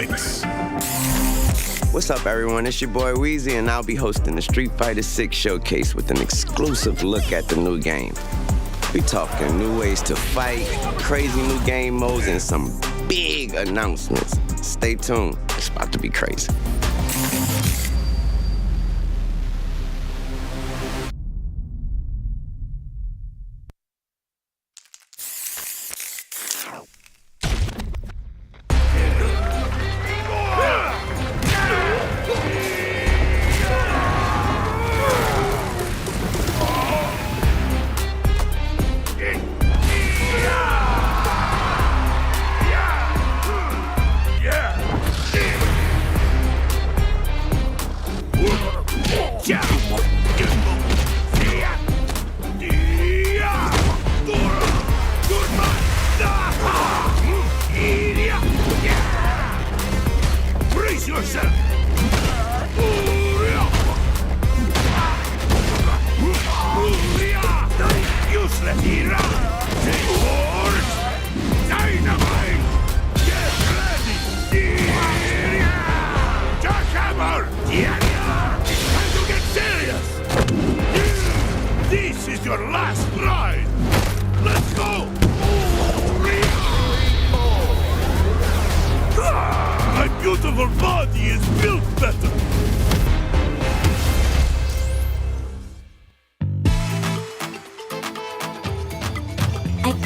fix. What's up, everyone? It's your boy Weezy, and I'll be hosting the Street Fighter 6 showcase with an exclusive look at the new game. We talking new ways to fight, crazy new game modes, and some big announcements. Stay tuned. It's about to be crazy.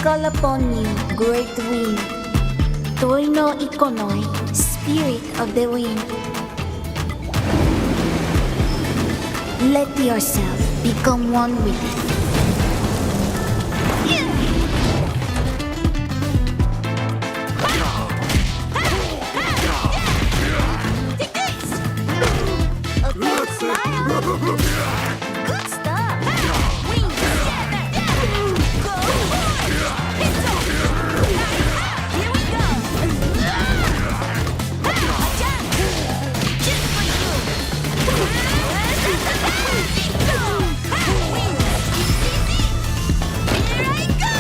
Call upon you, great wind. Toi no ikonoi, spirit of the wind. Let yourself become one with it. Good stuff. Wings together. Go. Here we go. A jump. Just for you. Here I go.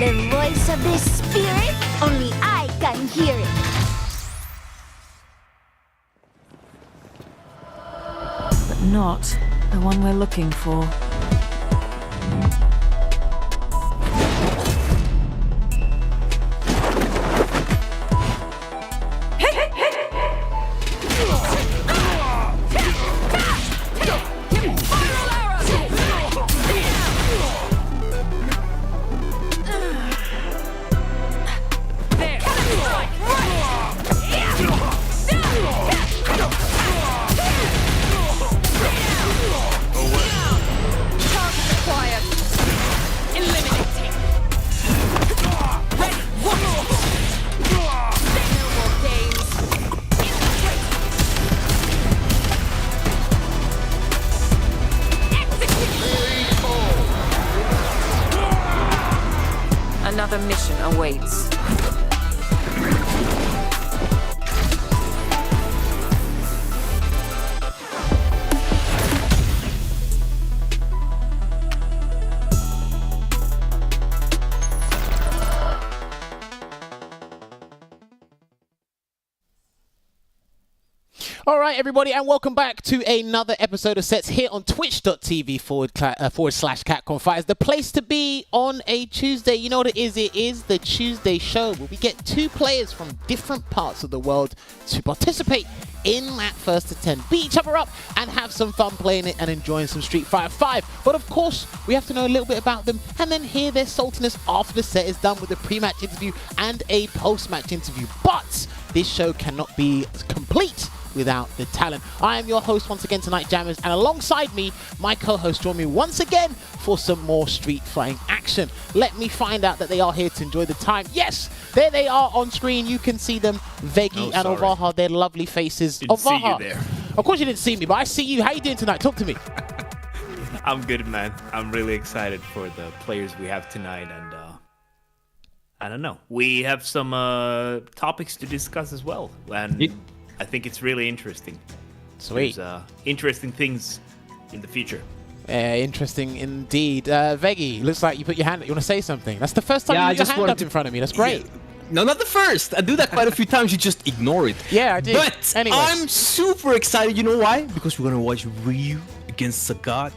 The voice of the spirit, only I can hear it. But not the one we're looking for. Another mission awaits. All right, everybody, and welcome back to another episode of Sets here on twitch.tv/Capcom Fighters, the place to be on a Tuesday. You know what it is? It is the Tuesday show where we get two players from different parts of the world to participate in that first to 10, beat each other up and have some fun playing it and enjoying some Street Fighter 5. But of course, we have to know a little bit about them and then hear their saltiness after the set is done with a pre-match interview and a post-match interview. But this show cannot be complete without the talent. I am your host once again tonight, Jammerz, and alongside me, my co-host join me once again for some more street fighting action. Let me find out that they are here to enjoy the time. Yes, there they are on screen. You can see them, Veggey and Olvaha, their lovely faces. Didn't see you there. Of course you didn't see me, but I see you. How you doing tonight? Talk to me. I'm good, man. I'm really excited for the players we have tonight, and I don't know. We have some topics to discuss as well, and I think it's really interesting. Sweet. There's interesting things in the future. Interesting indeed. Veggey, looks like you put your hand up. You want to say something? That's the first time you put your hand up in front of me. That's great. Yeah. No, not the first. I do that quite a few times. You just ignore it. Yeah, I did. But Anyways. I'm super excited. You know why? Because we're gonna watch Ryu against Sagat.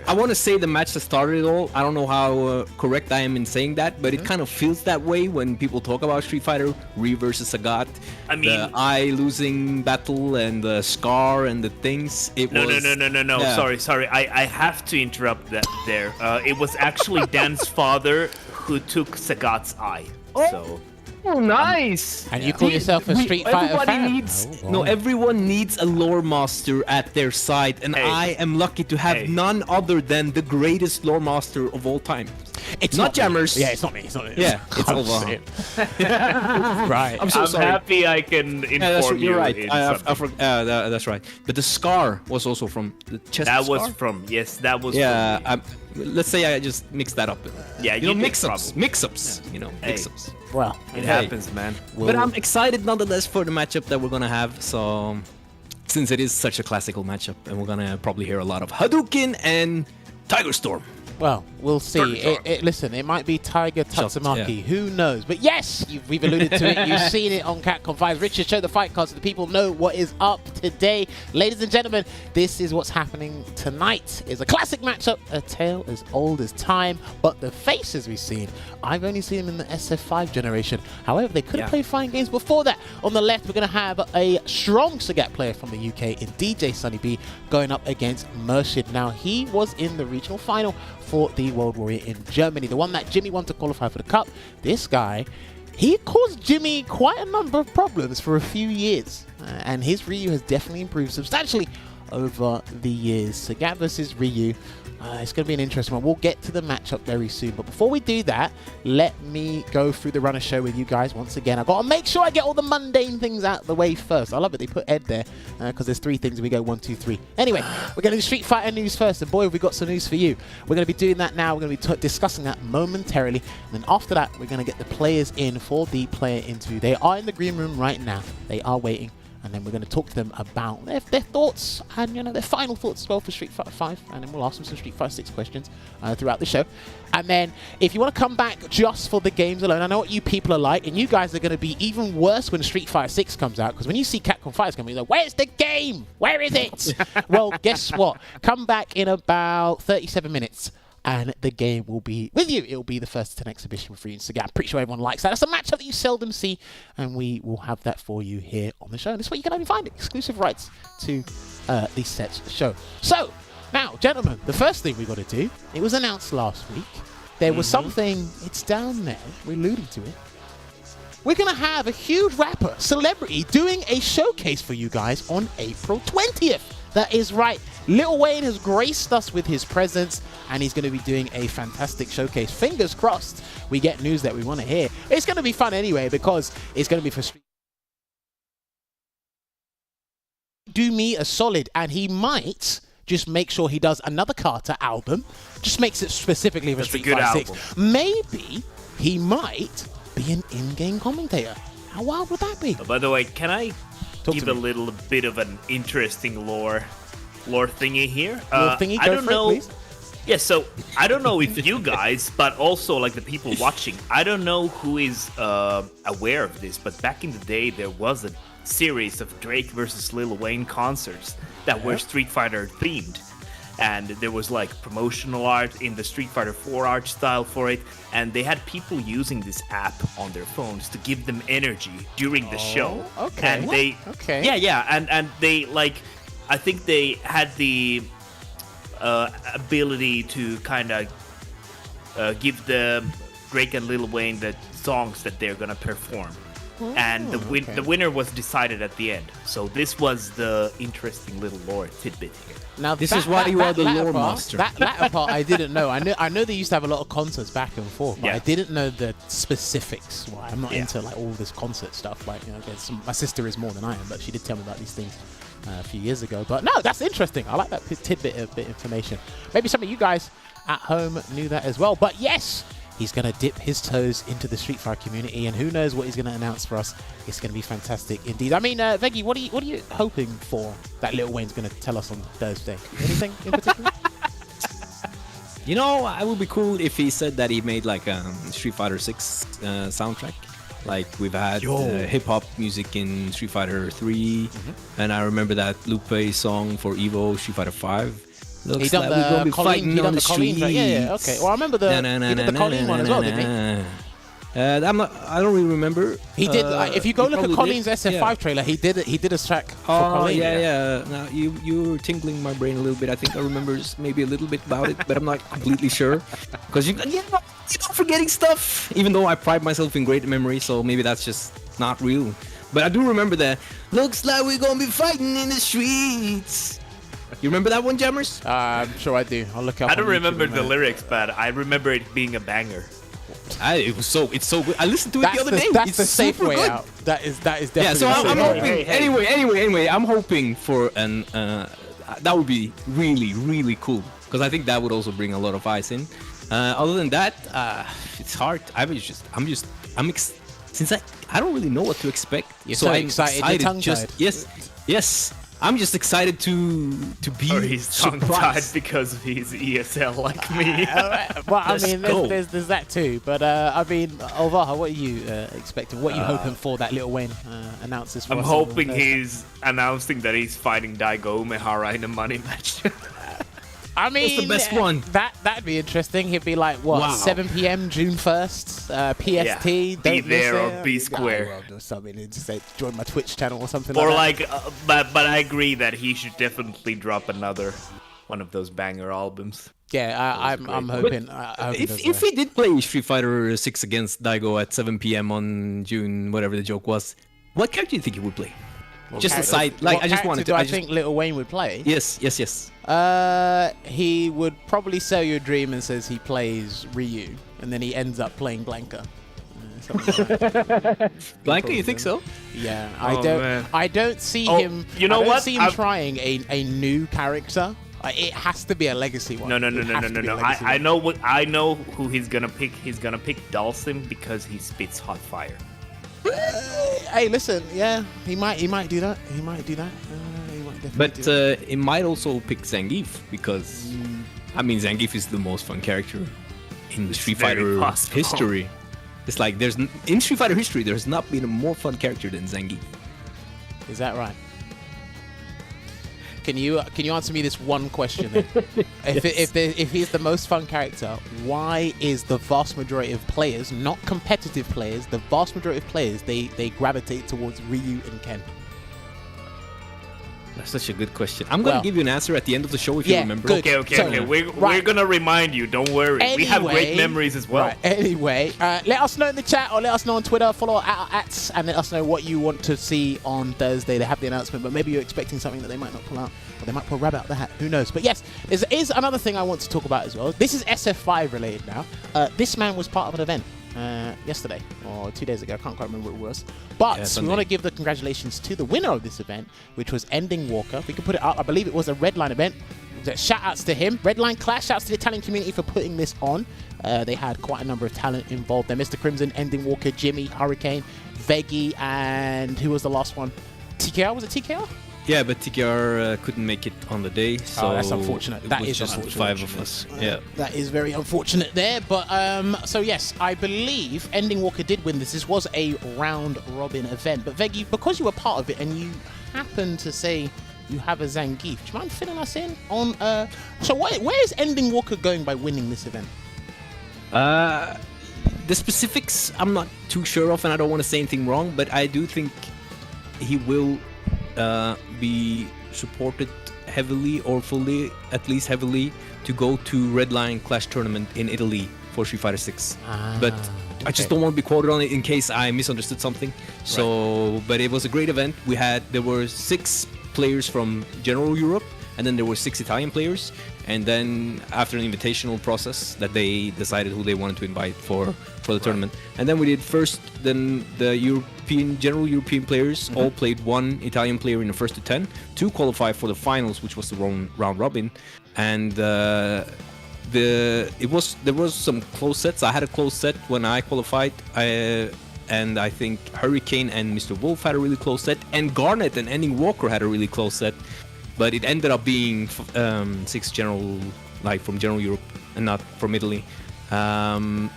I want to say the match that started it all. I don't know how correct I am in saying that, but it kind of feels that way when people talk about Street Fighter, Ryu versus Sagat. I mean, the eye losing battle and the scar and the things. No. Yeah. Sorry. I have to interrupt that there. It was actually Dan's father who took Sagat's eye. So. Oh, nice! And you call yourself a Street Fighter fan? Everyone needs a lore master at their side, and Hey. I am lucky to have none other than the greatest lore master of all time. It's not me. Jammerz. Yeah, it's not me. It's not me. Yeah, it's I'm Olvaha. Right. I'm so I'm sorry. happy I can inform you. You're right. in something. That's right. But the scar was also from the chest. That scar? was from Yeah. from Let's say I just mixed that up. Yeah, you know, you did mix-ups. probably. Mix-ups. You know, Hey. mix-ups. Well, It Hey. happens, man. But I'm excited nonetheless for the matchup that we're gonna have. So, since it is such a classical matchup, and we're gonna probably hear a lot of Hadouken and Tiger Storm. well, we'll see. Listen, it might be Tiger Tatsumaki. Yeah. Who knows? But yes, we've alluded to it. You've seen it on Capcom 5. Richard, show the fight card so the people know what is up today. Ladies and gentlemen, this is what's happening tonight. It's a classic matchup, a tale as old as time. But the faces we've seen, I've only seen them in the SF5 generation. However, they could have played fine games before that. On the left, we're going to have a strong Sagat player from the UK in djSonnyB going up against Murshid. Now, he was in the regional final for the World Warrior in Germany, the one that Jimmy won to qualify for the Cup. This guy, he caused Jimmy quite a number of problems for a few years, and his Ryu has definitely improved substantially over the years. Sagat versus Ryu, it's going to be an interesting one. We'll get to the matchup very soon, but before we do that, let me go through the runner show with you guys once again. I've got to make sure I get all the mundane things out of the way first. I love it they put Ed there, because there's 3 things and we go 1, 2, 3. Anyway, we're going to do Street Fighter news first, and boy, have we got some news for you. We're going to be doing that now. We're going to be discussing that momentarily, and then after that, we're going to get the players in for the player interview. They are in the green room right now. They are waiting. And then we're going to talk to them about their thoughts and, you know, their final thoughts as well for Street Fighter 5. And then we'll ask them some Street Fighter 6 questions throughout the show. And then if you want to come back just for the games alone, I know what you people are like. And you guys are going to be even worse when Street Fighter 6 comes out. Because when you see Capcom 5 coming, you're like, where's the game? Where is it? Well, guess what? Come back in about 37 minutes. And the game will be with you. It will be the first 10 exhibition for Ryu and Sagat. I'm pretty sure everyone likes that. That's a matchup that you seldom see, and we will have that for you here on the show. And this is what you can only find exclusive rights to the sets show. So, now, gentlemen, the first thing we've got to do, it was announced last week. There was something, it's down there, we're alluding to it. We're going to have a huge rapper, celebrity, doing a showcase for you guys on April 20th. That is right. Lil Wayne has graced us with his presence, and he's going to be doing a fantastic showcase. Fingers crossed we get news that we want to hear. It's going to be fun anyway, because it's going to be for Street. Do me a solid, and he might just make sure he does another Carter album, just makes it specifically for Street Fighter 6. Maybe he might be an in-game commentator. How wild would that be? By the way, can I give to a me. little bit of an interesting lore thingy here? Little thingy, I go don't for it, know. please. Yeah, so I don't know if you guys, but also like the people watching, I don't know who is aware of this, but back in the day there was a series of Drake versus Lil Wayne concerts that were Street Fighter themed. And there was like promotional art in the Street Fighter 4 art style for it, and they had people using this app on their phones to give them energy during the show. Okay. And they, Okay. yeah, and they like, I think they had the ability to kind of give the Drake and Lil Wayne the songs that they're gonna perform. And the winner was decided at the end. So this was the interesting little lore tidbit here. Now This is why you are the latter lore part- master. That latter part I didn't know. I know they used to have a lot of concerts back and forth, but Yeah. I didn't know the specifics. Why I'm not Yeah. into like all this concert stuff. Like, you know, my sister is more than I am, but she did tell me about these things a few years ago. But no, that's interesting. I like that tidbit of information. Maybe some of you guys at home knew that as well. But yes, he's going to dip his toes into the Street Fighter community, and who knows what he's going to announce for us. It's going to be fantastic indeed. I mean, Veggey, what are you hoping for that Lil Wayne's going to tell us on Thursday? Anything in particular? You know, it would be cool if he said that he made like a Street Fighter 6 soundtrack. Like we've had hip hop music in Street Fighter 3, and I remember that Lupe song for Evo Street Fighter 5. Looks He done like we're gonna the be Colleen. fighting He done on the Colleen. streets. Yeah. Okay. Well, I remember he did the Colleen one as well, didn't he? I don't really remember. He did. If you go he look at probably Colleen's did. SF5 trailer, he did a track for Oh Colleen. yeah. Now you're tingling my brain a little bit. I think I remember maybe a little bit about it, but I'm not completely sure because you know forgetting stuff. Even though I pride myself in great memory, so maybe that's just not real. But I do remember that. Looks like we're gonna be fighting in the streets. You remember that one, Jammerz? I'm sure I do. I'll look up. I don't on YouTube remember in a the minute. lyrics, but I remember it being a banger. It's so good. I listened to it the other day. That's It's the safe super way good. out. That is definitely. Yeah, so the I'm safe way out. hoping. Anyway, I'm hoping for an. That would be really cool because I think that would also bring a lot of eyes in. Other than that, it's hard. Since I don't really know what to expect. You're so I'm excited, you're tongue-tied. Yes. I'm just excited to be Or he's tongue-tied surprised. because of his ESL like me. Well, I Let's mean, go. there's that too. But I mean, Olvaha, what are you expecting? What are you hoping for that Lil Wayne announces for I'm us on hoping Thursday? he's announcing that he's fighting Daigo Umehara in a money match. I mean, the best one? That'd be interesting. He'd be like, what, Wow. 7 p.m. June 1st, PST. Be Don't there miss or it. be square. Yeah, well, or something. Just say, join my Twitch channel or something Or like that. like, but I agree that he should definitely drop another one of those banger albums. Yeah, I'm hoping. I hope he does If that. he did play Street Fighter 6 against Daigo at 7 p.m. on June, whatever the joke was, what character do you think he would play? Just aside, like What I just character wanted do to. I think Lil Wayne would play? Yes. He would probably sell you a dream and says he plays Ryu, and then he ends up playing Blanca. Something like that. Blanca, you think so? Yeah, Oh, man. I don't see Oh, him. you know I don't what? see him I've- trying a new character. It has to be a legacy one. No. It has to be a legacy I one. know who he's gonna pick. He's gonna pick Dalsim because he spits hot fire. Hey, listen, yeah, he might do that. He might definitely But do that. it might also pick Zangief because I mean Zangief is the most fun character in the Street very Fighter possible. history. It's like in Street Fighter history, there's not been a more fun character than Zangief. Is that right? Can you answer me this one question then? If he's the most fun character, why is the vast majority of players, not competitive players, the vast majority of players they gravitate towards Ryu and Ken? That's such a good question. I'm gonna Well, give you an answer at the end of the show if yeah, you remember. good. Okay. So, We're right. gonna remind you. Don't worry. We have great Anyway- memories as well. Right, anyway, let us know in the chat or let us know on Twitter. Follow @, and let us know what you want to see on Thursday. They have the announcement, but maybe you're expecting something that they might not pull out, or they might pull a rabbit out of the hat. Who knows? But yes, there is another thing I want to talk about as well. This is SF5 related now. This man was part of an event yesterday or 2 days ago. I can't quite remember what it was. But Yeah, we Sunday. want to give the congratulations to the winner of this event, which was Ending Walker. We can put it up. I believe it was a Redline event. Shout outs to him. Redline Clash, shout outs to the Italian community for putting this on. They had quite a number of talent involved there. Mr. Crimson, Ending Walker, Jimmy, Hurricane, Veggey, and who was the last one? TKR? Was it TKR? Yeah, but TKR couldn't make it on the day, so that's unfortunate. It That was is just unfortunate. the five of us. Yeah. That is very unfortunate there. But so yes, I believe Ending Walker did win this. This was a round robin event. But Veggey, because you were part of it and you happened to say you have a Zangief, do you mind filling us in on so where is Ending Walker going by winning this event? The specifics I'm not too sure of, and I don't want to say anything wrong, but I do think he will be supported heavily, or fully, at least heavily, to go to Redline Clash Tournament in Italy for Street Fighter 6. But I just okay. don't want to be quoted on it in case I misunderstood something. So, but it was a great event. There were 6 players from general Europe, and then there were 6 Italian players. And then after an invitational process, that they decided who they wanted to invite for the tournament. And then we did first. Then the general European players all played 1 Italian player in the first to 10 to qualify for the finals, which was the round robin. And there was some close sets. I had a close set when I qualified. And I think Hurricane and Mr. Wolf had a really close set, and Garnet and Ending Walker had a really close set. But it ended up being 6 general like from general Europe and not from Italy. And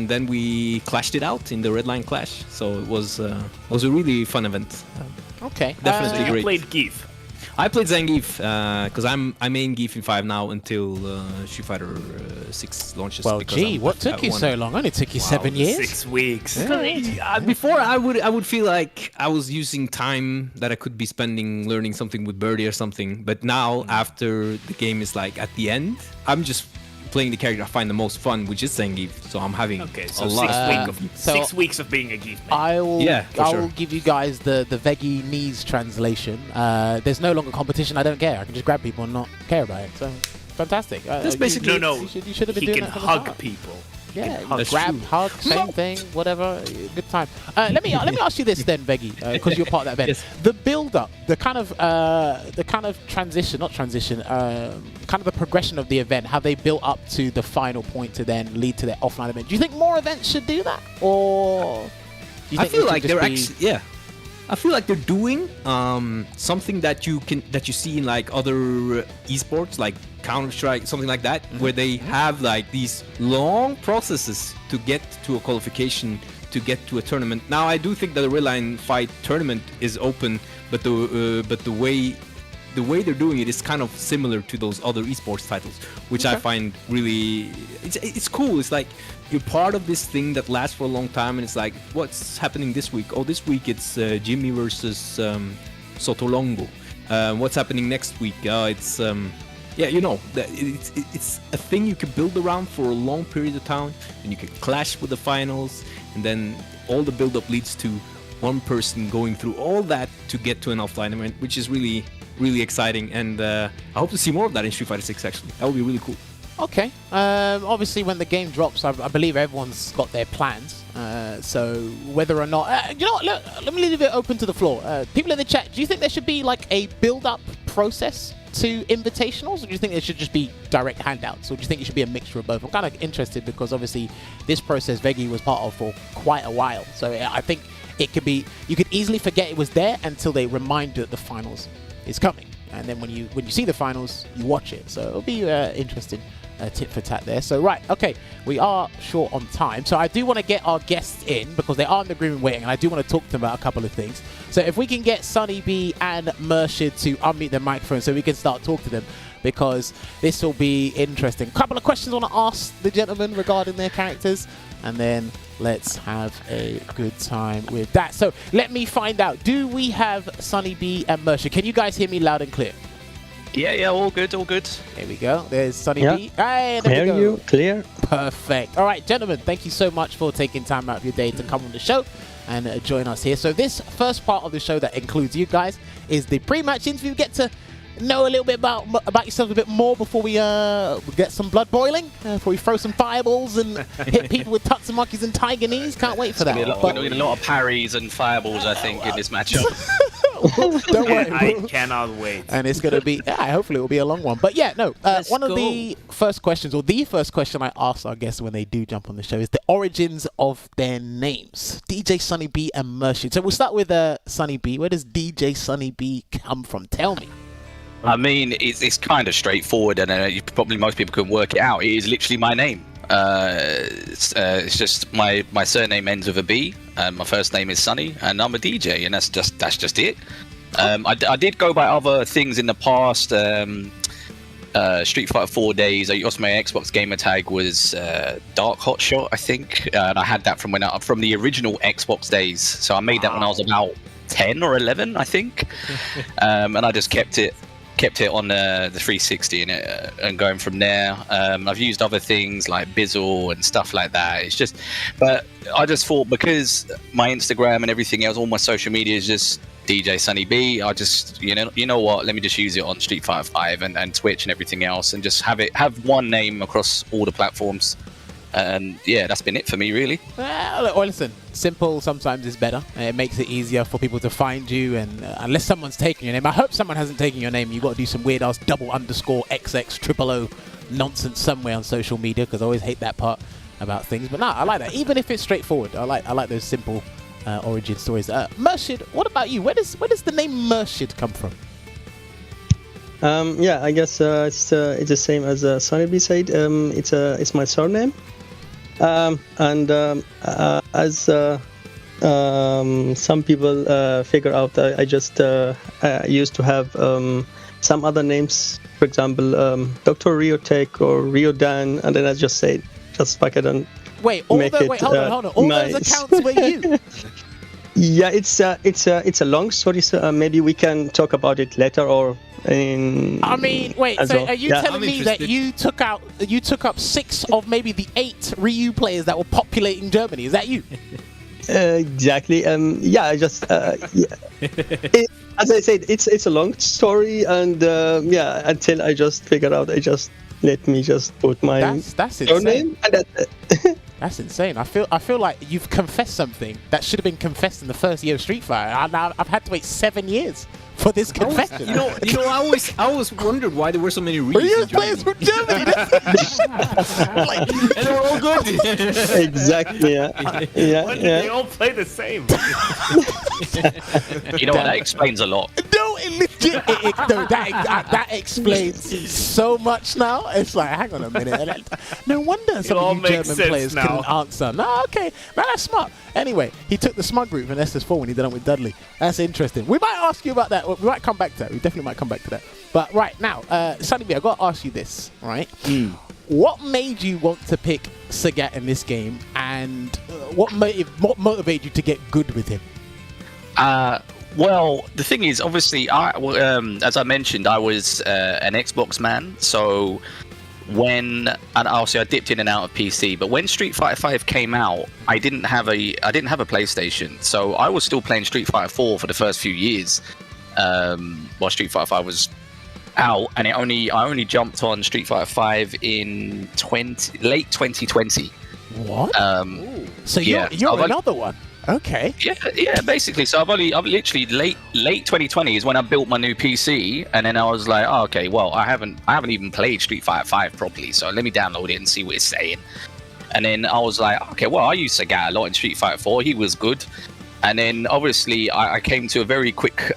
then we clashed it out in the Red Line Clash. So it was a really fun event. Okay. Definitely You great. played Geef. I played Zangief because I'm main Geef in 5 now until Street Fighter 6 launches. Well, because gee, I'm what at took you 1. so long? Only took you 7 years. 6 weeks. Before I would feel like I was using time that I could be spending learning something with Birdie or something. But now after the game is like at the end, I'm just playing the character I find the most fun, which is Zangief. So I'm having Okay, a so lot of fun. 6 weeks of being a Geef man. I will sure. give you guys the Veggey knees translation. There's no longer competition. I don't care. I can just grab people and not care about it. So fantastic. That's basically No, You should have been he doing can that from the hug start. people. Yeah, That's grab, true. hug, same thing, whatever. Good time. Let me ask you this then, Veggey, because you're part of that event. Yes. The build-up, the kind of transition, not transition, kind of the progression of the event, how they built up to the final point to then lead to the offline event. Do you think more events should do that, or do you I think feel it should like just they're be- actually I feel like they're doing something that you see in like other esports, like Counter-Strike, something like that, where they have like these long processes to get to a qualification, to get to a tournament. Now I do think that the Red Line Fight tournament is open, but the way they're doing it is kind of similar to those other esports titles, which I find really it's cool. It's like you're part of this thing that lasts for a long time, and it's like, what's happening this week? Oh, this week it's Jimmy versus Sotolongo. What's happening next week? It's it's a thing you can build around for a long period of time, and you can clash with the finals, and then all the build-up leads to one person going through all that to get to an offline event, which is really, really exciting. And I hope to see more of that in Street Fighter 6. Actually, that would be really cool. Okay. Obviously, when the game drops, I believe everyone's got their plans. So whether or not, you know what? Let me leave it open to the floor. People in the chat, do you think there should be like a build-up process to invitationals, or do you think it should just be direct handouts, or do you think it should be a mixture of both? I'm kind of interested because obviously this process Veggey was part of for quite a while. So I think it could be, you could easily forget it was there until they remind you that the finals is coming, and then when you see the finals, you watch it. So it'll be interesting. Tit for tat there. So right, okay, we are short on time, so I do want to get our guests in because they are in the green room waiting, and I do want to talk to them about a couple of things. So if we can get SonnyB and Murshid to unmute their microphone so we can start talking to them, because this will be interesting. A couple of questions I want to ask the gentlemen regarding their characters, and then let's have a good time with that. So let me find out, do we have SonnyB and Murshid? Can you guys hear me loud and clear? Yeah, all good, all good. There we go. There's SonnyB. Yeah. Hey, there we Hear go. you, clear. Perfect. All right, gentlemen, thank you so much for taking time out of your day to come on the show and join us here. So this first part of the show that includes you guys is the pre-match interview. Get to know a little bit about yourselves a bit more before we get some blood boiling, before we throw some fireballs and hit people with Tatsumakis and tiger knees. Can't wait for that. We're going to get a lot of parries and fireballs, I think, in this matchup. Don't worry. I cannot wait. And it's going to be, hopefully it will be a long one. But yeah, no, one of the first questions, or the first question I ask our guests when they do jump on the show is the origins of their names. djSonnyB and Murshid. So we'll start with SonnyB. Where does djSonnyB come from? Tell me. I mean, it's kind of straightforward, and probably most people can work it out. It is literally my name. It's just my surname ends with a B. My first name is Sonny, and I'm a DJ, and that's just it. I did go by other things in the past. Street Fighter 4 days. Also, my Xbox gamer tag was Dark Hotshot, I think, and I had that from the original Xbox days. So I made that when I was about 10 or 11, I think, and I just kept it on the 360 and going from there. I've used other things like Bizzle and stuff like that. But I just thought, because my Instagram and everything else, all my social media is just djSonnyB, I just, you know what, let me just use it on Street Fighter 5 and Twitch and everything else, and just have one name across all the platforms. And yeah, that's been it for me, really. Well, listen, simple sometimes is better. It makes it easier for people to find you, and unless someone's taken your name, I hope someone hasn't taken your name. You've got to do some weird ass _XX00 nonsense somewhere on social media, because I always hate that part about things. But no, I like that. Even if it's straightforward, I like those simple origin stories. Murshid, what about you? Where does the name Murshid come from? Yeah, I guess it's the same as SonnyB said. It's my surname, as some people figure out, I just used to have some other names. For example, Dr. Riotech or Riodan, and then I just say just fuck it and Wait, hold on. All those accounts were you. Yeah, it's a long story. So maybe we can talk about it later or in. I mean, wait. So well. are you Yeah. telling me that you took up 6 of maybe the 8 Ryu players that were populating Germany? Is that you? Exactly. Yeah, I just as I said, it's a long story, and yeah, until I just figured out, let me just put my That's surname, insane. and that's it. That's insane. I feel like you've confessed something that should have been confessed in the first year of Street Fighter. I've had to wait 7 years for this confession. You know, I always wondered why there were so many Ryu in players Germany. from Germany. And they were all good. Exactly. Yeah. Why Yeah. did they all play the same? You know what? That explains a lot. No, it legit. No, that explains so much now. It's like, hang on a minute. No wonder some all of you makes German sense players now. couldn't answer. No, okay. Man, that's smart. Anyway, he took the smug route from SS4 when he did it with Dudley. That's interesting. We might ask you about that. We might come back to that. We definitely might come back to that. But right now, SonnyB, I've got to ask you this, right? What made you want to pick Sagat in this game, and what motivated you to get good with him? Well, the thing is, obviously, as I mentioned, I was an Xbox man, so and obviously I dipped in and out of PC. But when Street Fighter 5 came out, I didn't have a PlayStation, so I was still playing Street Fighter 4 for the first few years, while Street Fighter 5 was out, and I only jumped on Street Fighter 5 in late 2020. What? So yeah, you're another one. Okay. Yeah, basically. So I've literally late 2020 is when I built my new PC, and then I was like, oh, okay, well, I haven't even played Street Fighter 5 properly, so let me download it and see what it's saying. And then I was like, okay, well, I used Sagat a lot in Street Fighter 4. He was good. And then obviously I came to a very quick,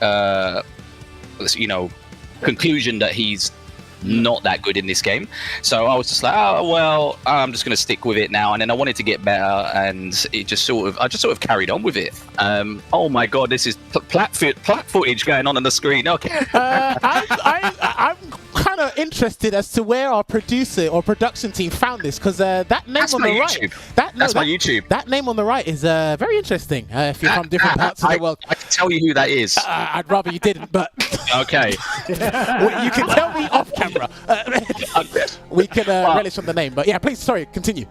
conclusion that he's not that good in this game. So I was just like, oh well, I'm just going to stick with it now. And then I wanted to get better, and I just sort of carried on with it. Oh my god, this is plat footage going on the screen. Okay. I'm kind of interested as to where our producer or production team found this, because that name That's on my the YouTube. right, That's my YouTube. That name on the right is very interesting. If you're from different parts of the world, I can tell you who that is. I'd rather you didn't, but Okay. well, you can tell me off camera. We can relish on the name, but yeah, please, sorry, continue.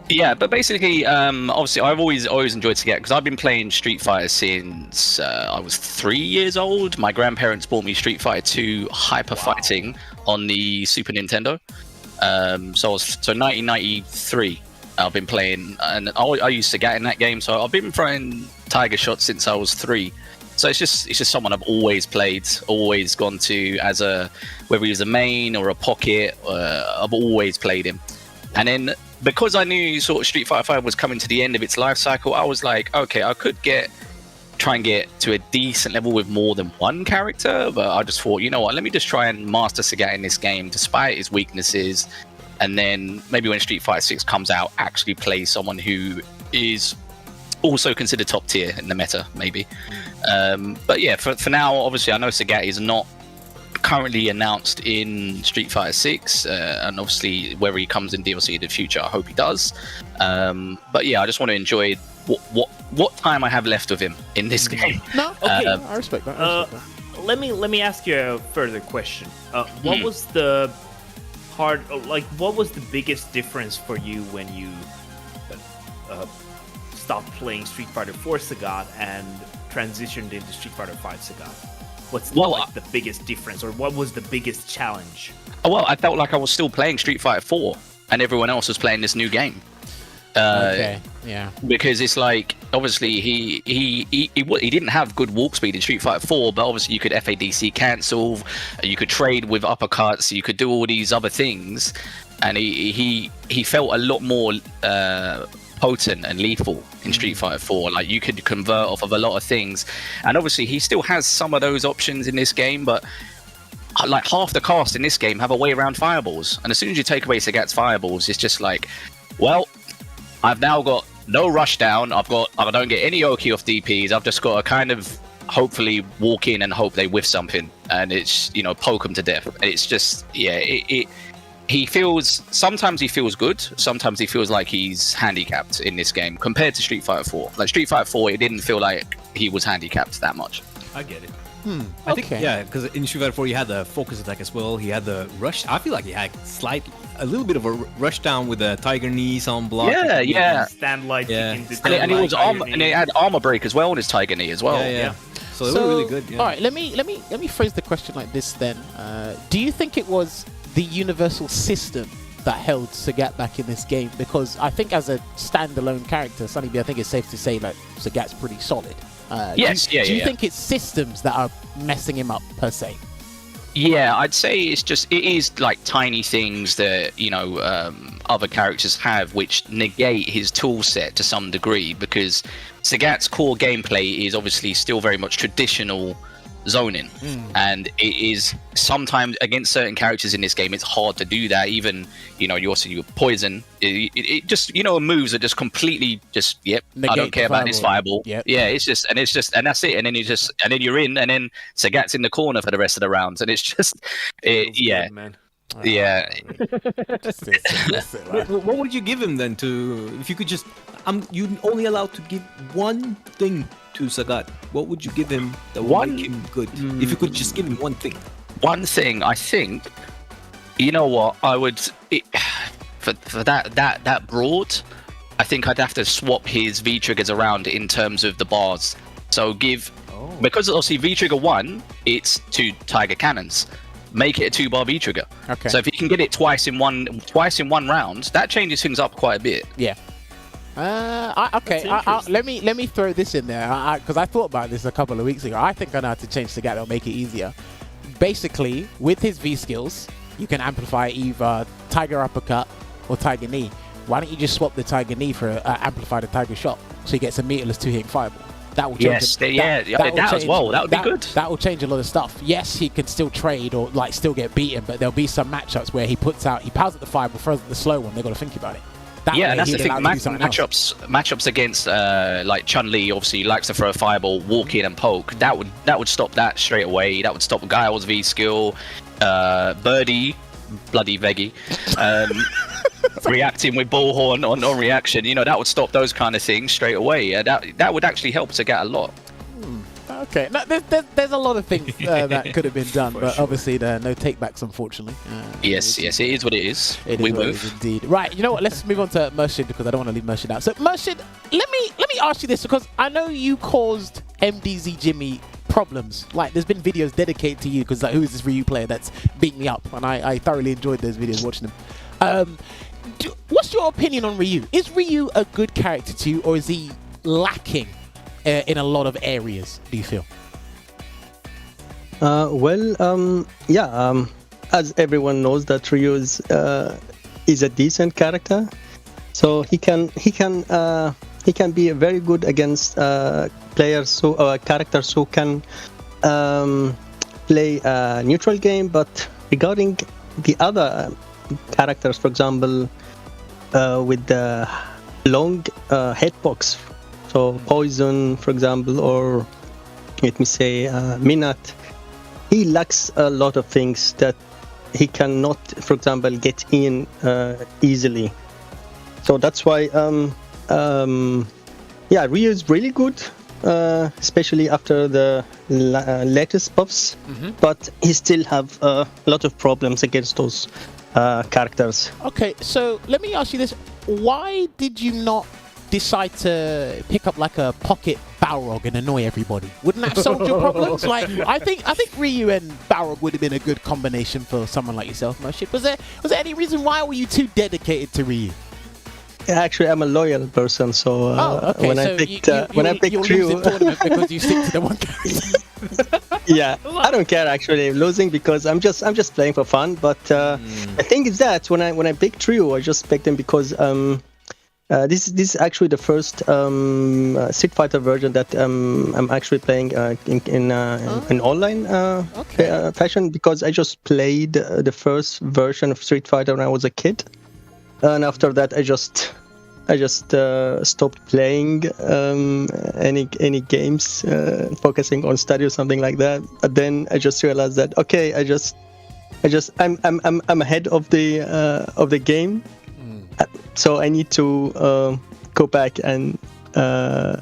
Yeah, but basically, obviously, I've always enjoyed Sagat because I've been playing Street Fighter since I was 3 years old. My grandparents bought me Street Fighter 2 Hyper Fighting on the Super Nintendo. So 1993, I've been playing, and I used Sagat in that game. So I've been throwing Tiger shots since I was 3. So it's just someone I've always played, always gone to as whether he was a main or a pocket. I've always played him, and then because I knew sort of Street Fighter 5 was coming to the end of its life cycle, I was like, okay, I could try and get to a decent level with more than one character, but I just thought, you know what, let me just try and master Sagat in this game despite his weaknesses, and then maybe when Street Fighter 6 comes out, actually play someone who is also considered top tier in the meta, maybe. But yeah, for now, obviously, I know Sagat is not currently announced in Street Fighter 6, and obviously whether he comes in DLC in the future, I hope he does. But yeah, I just want to enjoy what time I have left of him in this game. No, okay, I respect that. Let me ask you a further question. What was the what was the biggest difference for you when you stopped playing Street Fighter 4 Sagat and transitioned into Street Fighter 5 Sagat? What's the biggest difference, or what was the biggest challenge? Well, I felt like I was still playing Street Fighter 4 and everyone else was playing this new game. Okay, yeah. Because it's like, obviously, he didn't have good walk speed in Street Fighter 4, but obviously you could FADC cancel, you could trade with uppercuts, you could do all these other things, and he felt a lot more potent and lethal in Street Fighter 4. Like, you could convert off of a lot of things, and obviously he still has some of those options in this game, but like half the cast in this game have a way around fireballs, and as soon as you take away Sagat's fireballs, it's just like, well, I've now got no rush down. I don't get any Oki off DPs. I've just got to kind of hopefully walk in and hope they whiff something, and it's, you know, poke them to death. It's just, yeah, sometimes he feels good, sometimes he feels like he's handicapped in this game compared to Street Fighter 4. Like Street Fighter 4, it didn't feel like he was handicapped that much. I get it. I think, yeah, because in Street Fighter 4 he had the focus attack as well. He had the rush. I feel like he had a little bit of a rush down with the tiger knees on block. Yeah. Stand light. Yeah. And it had armor break as well on his tiger knee as well. Yeah. So they were really good. Yeah. All right, let me phrase the question like this then. Do you think it was the universal system that held Sagat back in this game? Because I think as a standalone character, SonnyB, I think it's safe to say like Sagat's pretty solid. Do you think it's systems that are messing him up per se? Yeah, I'd say it is like tiny things that, you know, other characters have which negate his tool set to some degree, because Sagat's core gameplay is obviously still very much traditional zoning, and it is sometimes against certain characters in this game it's hard to do that. Even, you know, you poison, it just, you know, moves that just completely just I don't care about this fireball. It's just and that's it, and then you're in, and then Sagat's in the corner for the rest of the rounds, and it's just good, man. What would you give him then if you could just you're only allowed to give one thing to Sagat? What would you give him that would make him good? If you could just give him one thing. One thing, I think, you know what, I would for that broad, I think I'd have to swap his V triggers around in terms of the bars. So because obviously V trigger 1, it's 2 tiger cannons. Make it a 2-bar V trigger. Okay. So if you can get it twice in one round, that changes things up quite a bit. Yeah. Let me throw this in there, because I thought about this a couple of weeks ago. I think I know how to change Sagat that'll make it easier. Basically, with his V skills, you can amplify either Tiger Uppercut or Tiger Knee. Why don't you just swap the Tiger Knee for amplify the Tiger Shot, so he gets a meterless 2-hitting fireball? That will change. That as well. That would be good. That will change a lot of stuff. Yes, he can still trade or like still get beaten, but there'll be some matchups where he powers out the fireball, throws out the slow one. They've got to think about it. And that's the thing. Matchups against like Chun-Li, obviously likes to throw a fireball, walk in and poke. That would stop that straight away. That would stop Guile's V skill. Birdie, bloody Veggey, reacting with bullhorn on reaction. You know, that would stop those kind of things straight away. That would actually help Sagat a lot. Okay, no, there's a lot of things that could have been done, but obviously there are no takebacks, unfortunately. Yes, it is what it is. We move indeed. Right, you know what? Let's move on to Murshid, because I don't want to leave Murshid out. So Murshid, let me ask you this, because I know you caused MDZ Jimmy problems. Like, there's been videos dedicated to you, because like, who is this Ryu player that's beat me up? And I thoroughly enjoyed those videos, watching them. What's your opinion on Ryu? Is Ryu a good character to you, or is he lacking in a lot of areas, do you feel? As everyone knows, that Ryu is a decent character, so he can be very good against players characters who can play a neutral game. But regarding the other characters, for example, with the long hitbox, so Poison, for example, or let me say Minat, he lacks a lot of things that he cannot, for example, get in easily. So that's why Ryu is really good, especially after the latest buffs, but he still have a lot of problems against those characters. Okay, so let me ask you this. Why did you not decide to pick up like a pocket Balrog and annoy everybody? Wouldn't that have solved your problems? Like, I think Ryu and Balrog would have been a good combination for someone like yourself, Murshid. Was there any reason why were you too dedicated to Ryu? Actually, I'm a loyal person, so when I picked Ryu, because you stick to the one character. Yeah, I don't care actually losing, because I'm just playing for fun. But the thing is that when I picked Ryu, I just picked him because This is actually the first Street Fighter version that I'm actually playing in online fashion, because I just played the first version of Street Fighter when I was a kid, and after that I just stopped playing any games, focusing on study or something like that. But then I just realized that okay, I'm ahead of the game. So I need to go back and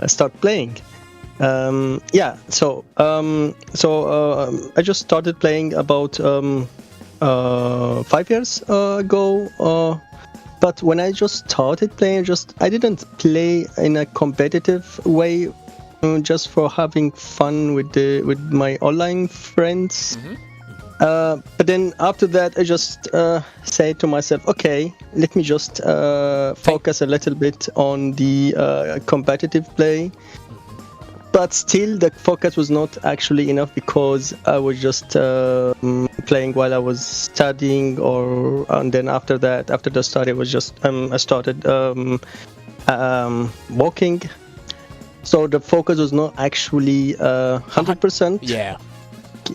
start playing. I just started playing about 5 years ago. But when I just started playing, I didn't play in a competitive way, just for having fun with my online friends. But then after that, I just say to myself, okay, let me just focus a little bit on the competitive play. But still, the focus was not actually enough, because I was just playing while I was studying, and then after that, after the study, I started walking. So the focus was not actually 100%. Yeah.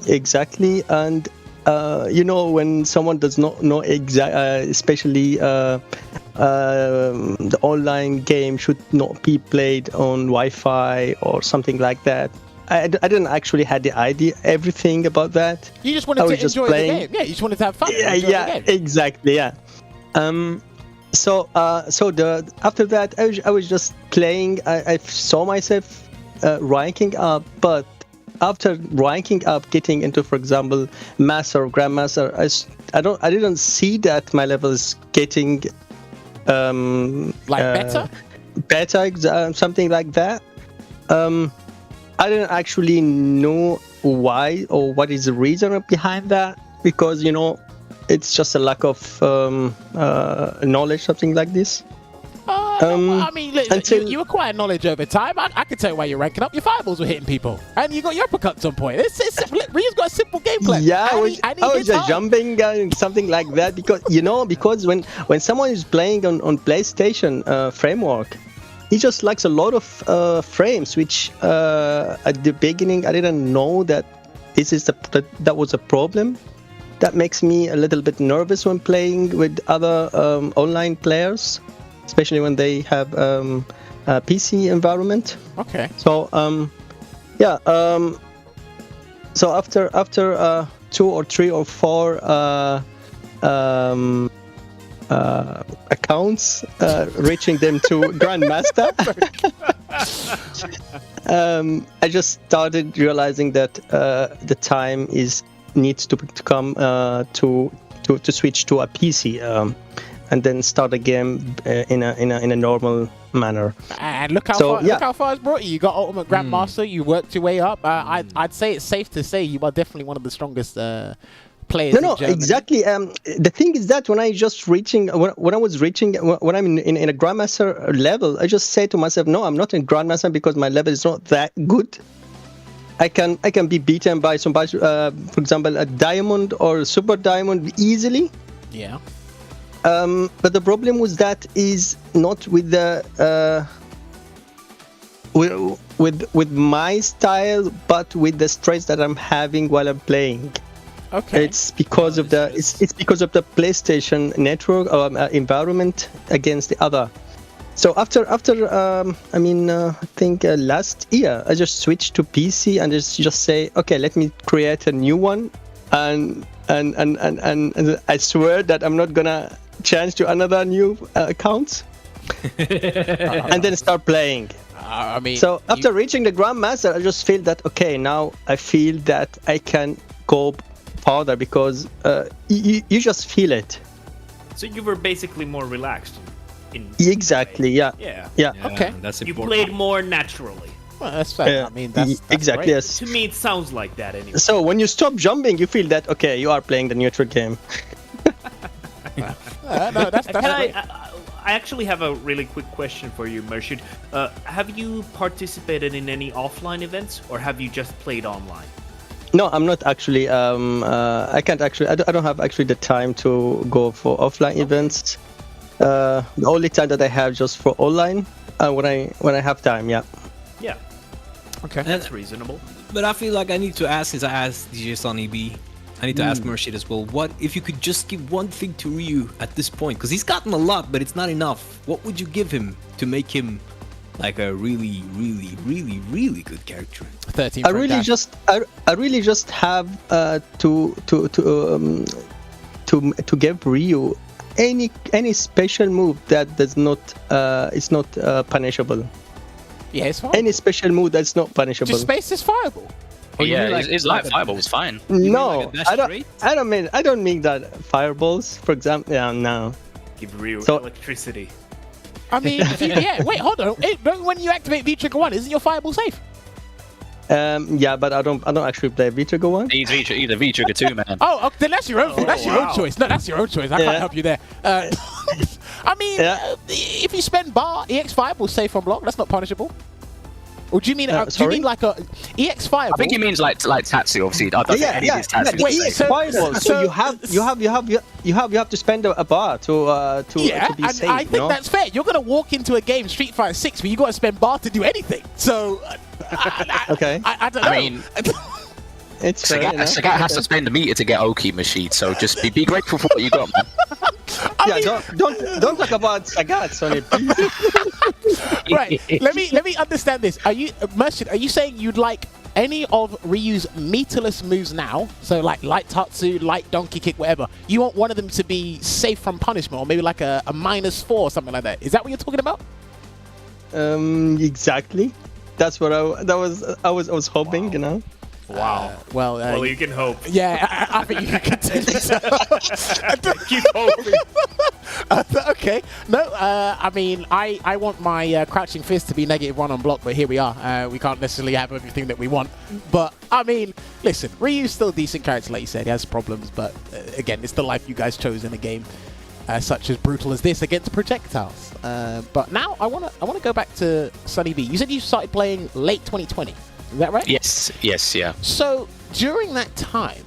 Exactly. And when someone does not know especially the online game should not be played on Wi-Fi or something like that. I didn't actually had the idea everything about that. You just wanted to enjoy the game. Yeah, you just wanted to have fun. Yeah, exactly. Yeah. After that, I was just playing. I saw myself ranking up, but after ranking up, getting into, for example, master or grandmaster, I didn't see that my level is getting better, something like that. I didn't actually know why or what is the reason behind that, because it's just a lack of knowledge, something like this. I mean, look, you acquire knowledge over time. I can tell you why you're ranking up. Your fireballs were hitting people, and you got your uppercuts on point. Ryu's got a simple gameplay. Yeah, I was just jumping, something like that, because when someone is playing on PlayStation framework, he just likes a lot of frames, which at the beginning I didn't know that that was a problem. That makes me a little bit nervous when playing with other online players, especially when they have a PC environment. Okay. So so after 2 or 3 or 4 accounts, reaching them to Grandmaster, I just started realizing that the time needs to come to switch to a PC. And then start a game in a normal manner. And look how far it's brought you. You got Ultimate Grandmaster. You worked your way up. I'd say it's safe to say you are definitely one of the strongest players. No, exactly. The thing is that when I'm in a Grandmaster level, I just say to myself, no, I'm not in Grandmaster because my level is not that good. I can be beaten by somebody, for example, a Diamond or Super Diamond easily. Yeah. But the problem with that is not with the with my style, but with the stress that I'm having while I'm playing. Okay. It's because of the PlayStation network environment against the other. So after I think last year I just switched to PC and just say, okay, let me create a new one, and I swear that I'm not gonna change to another new account and then start playing. So after reaching the Grandmaster, I just feel that okay, now I feel that I can go farther, because you just feel it. So you were basically more relaxed. Exactly. Yeah. Okay. That's important. You played more naturally. Well, that's fair. I mean, that's exactly. Great. Yes. To me, it sounds like that anyway. So when you stop jumping, you feel that okay, you are playing the neutral game. No, that's great. I actually have a really quick question for you, Murshid. Have you participated in any offline events, or have you just played online? No, I'm not actually. I can't actually. I don't have actually the time to go for offline events. The only time that I have just for online, when I have time, yeah. Yeah, Okay. that's reasonable. But I feel like I need to ask, since I asked djSonnyB, I need to ask Murshid as well. What if you could just give one thing to Ryu at this point? Because he's gotten a lot, but it's not enough. What would you give him to make him like a really, really, really, really good character? 13. I really just have to give Ryu any special move that does not is not punishable. Yeah, it's fine. Any special move that's not punishable. Just space is fireable. Oh, you yeah, mean like- his light fireball was fine. mean No, like a dash I don't. straight? I don't mean that fireballs. For example, yeah, no. Give Ryu So- electricity. I mean, yeah. Wait, hold on. When you activate V-Trigger 1, isn't your fireball safe? Yeah, but I don't actually play V-Trigger 1. He's a V-Trigger 2, man. Oh, then that's your own fault. That's your own wow. choice. No, that's your own choice. I Yeah. can't help you there. I mean, Yeah. if you spend bar, EX Fireball safe on block, that's not punishable. Or do you mean? Do you sorry? mean like a EX Fireball? I think he means like Tatsu, obviously. I don't think any of his Tatsu. the Wait, EX so- fireball. So, so- you have to spend a bar to Yeah, be and safe. I think no? that's fair. You're gonna walk into a game, Street Fighter 6, where you got to spend bar to do anything. So, Okay. I don't know. I mean, It's fair, you know? Sagat has to spend a meter to get Oki Machine, so just be grateful for what you got, man. Yeah, don't talk about Sagat, Sonny. Please. Right. let me understand this. Are you, Murshid, are you saying you'd like any of Ryu's meterless moves now? So like light Tatsu, light donkey kick, whatever. You want one of them to be safe from punishment, or maybe like a -4 or something like that. Is that what you're talking about? Exactly. That's what I was hoping, you know. Wow. Well, You can hope. yeah, I think you can continue. Keep hoping. Okay. No, I mean, I want my crouching fist to be -1 on block, but here we are. We can't necessarily have everything that we want. But, I mean, listen, Ryu's still a decent character, like you said. He has problems, but again, it's the life you guys chose in a game such as brutal as this against projectiles. But now I wanna go back to SonnyB. You said you started playing late 2020. Is that right? Yes, yeah. So during that time,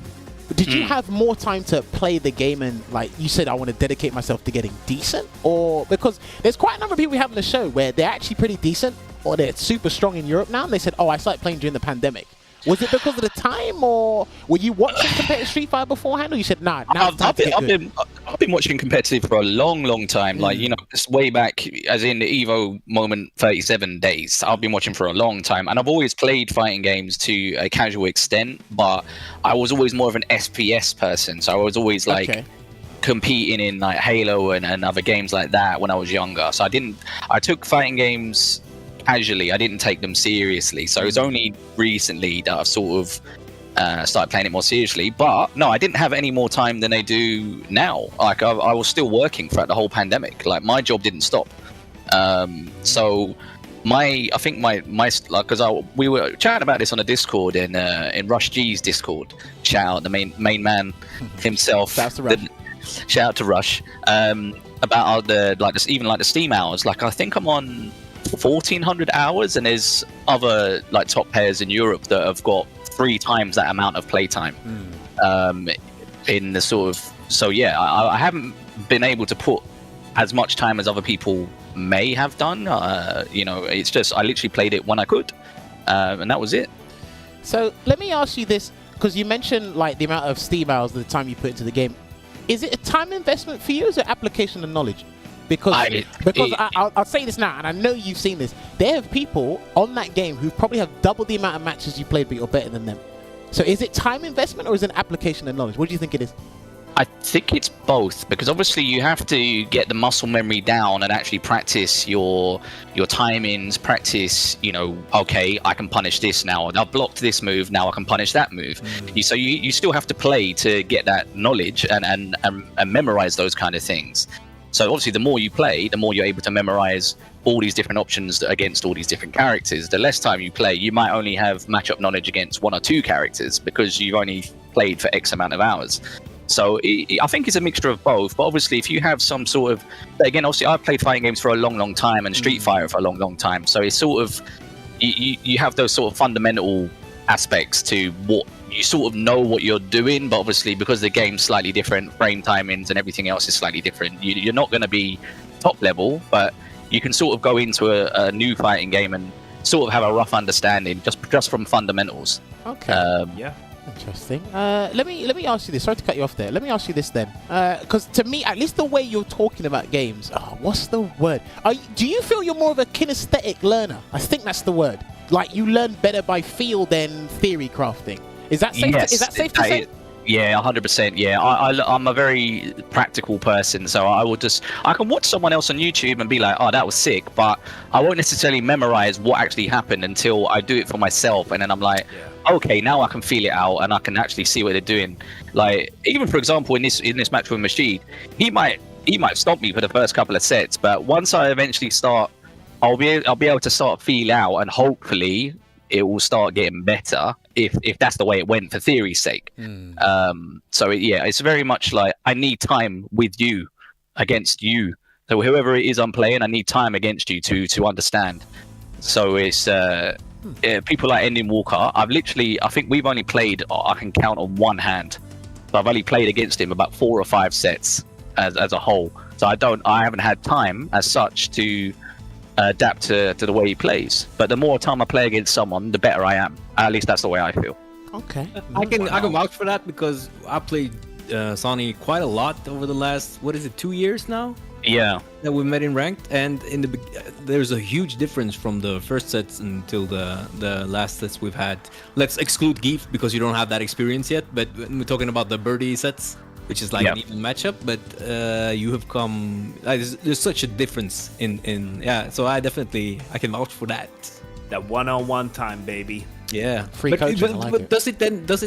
did you have more time to play the game and, like you said, I want to dedicate myself to getting decent? Or because there's quite a number of people we have on the show where they're actually pretty decent or they're super strong in Europe now, and they said, oh, I started playing during the pandemic. Was it because of the time, or were you watching competitive Street Fighter beforehand, or you said, nah, now it's time to get good? I've been watching competitive for a long time. Like, you know, just way back, as in the Evo moment 37 days. I've been watching for a long time, and I've always played fighting games to a casual extent, but I was always more of an FPS person. So I was always like competing in like Halo and other games like that when I was younger. So I took fighting games casually. I didn't take them seriously. So it's only recently that I've sort of started playing it more seriously. But no, I didn't have any more time than I do now. Like I was still working throughout the whole pandemic. Like my job didn't stop. So I think my like, because we were chatting about this on a Discord in Rush G's Discord. Shout out the main man himself. Shout out to Rush. About the Steam hours. Like I think I'm on 1,400 hours, and there's other like top players in Europe that have got 3 times that amount of playtime. In the sort of, so yeah, I haven't been able to put as much time as other people may have done. You know, it's just I literally played it when I could, and that was it. So let me ask you this, because you mentioned like the amount of Steam hours, the time you put into the game. Is it a time investment for you, or is it application of knowledge? Because I'll say this now, and I know you've seen this. There are people on that game who probably have double the amount of matches you played, but you're better than them. So is it time investment, or is it an application of knowledge? What do you think it is? I think it's both, because obviously you have to get the muscle memory down and actually practice your timings, practice, you know, okay, I can punish this now, I've blocked this move, now I can punish that move. So you still have to play to get that knowledge and memorize those kind of things. So obviously the more you play, the more you're able to memorize all these different options against all these different characters. The less time you play, you might only have matchup knowledge against 1 or 2 characters because you've only played for X amount of hours. So I think it's a mixture of both. But obviously if you have some sort of, again, obviously I've played fighting games for a long time and Street Fighter for a long time. So it's sort of, you have those sort of fundamental aspects to what you sort of know what you're doing, but obviously because the game's slightly different, frame timings and everything else is slightly different, you're not going to be top level, but you can sort of go into a new fighting game and sort of have a rough understanding just from fundamentals. Okay. Yeah. Interesting. Let me ask you this. Sorry to cut you off there. Let me ask you this then, because to me, at least the way you're talking about games, what's the word? Do you feel you're more of a kinesthetic learner? I think that's the word. Like you learn better by feel than theory crafting. Is that safe? Yes, is that safe to say? Yeah, 100%. Yeah, I'm a very practical person, so I can watch someone else on YouTube and be like, oh, that was sick, but I won't necessarily memorize what actually happened until I do it for myself, and then I'm like, okay, now I can feel it out and I can actually see what they're doing. Like, even for example, in this match with Murshid, he might stop me for the first couple of sets, but once I eventually start, I'll be able to start feel out, and hopefully it will start getting better if that's the way it went for theory's sake. It's very much like I need time with you against you. So whoever it is I'm playing, I need time against you to understand. So it's people like Ending Walker. I think we've only played, I can count on one hand. So I've only played against him about 4 or 5 sets as a whole. So I haven't had time as such to adapt to the way he plays. But the more time I play against someone, the better I am. At least that's the way I feel. Okay. I can vouch for that because I played Sonny quite a lot over the last 2 years now. Yeah. That we met in ranked, and there's a huge difference from the first sets until the last sets we've had. Let's exclude Geef because you don't have that experience yet. But we're talking about the birdie sets, which is like an even matchup. But you have come. There's such a difference in. So I can vouch for that. That one-on-one time, baby. Yeah, free coaching. But does it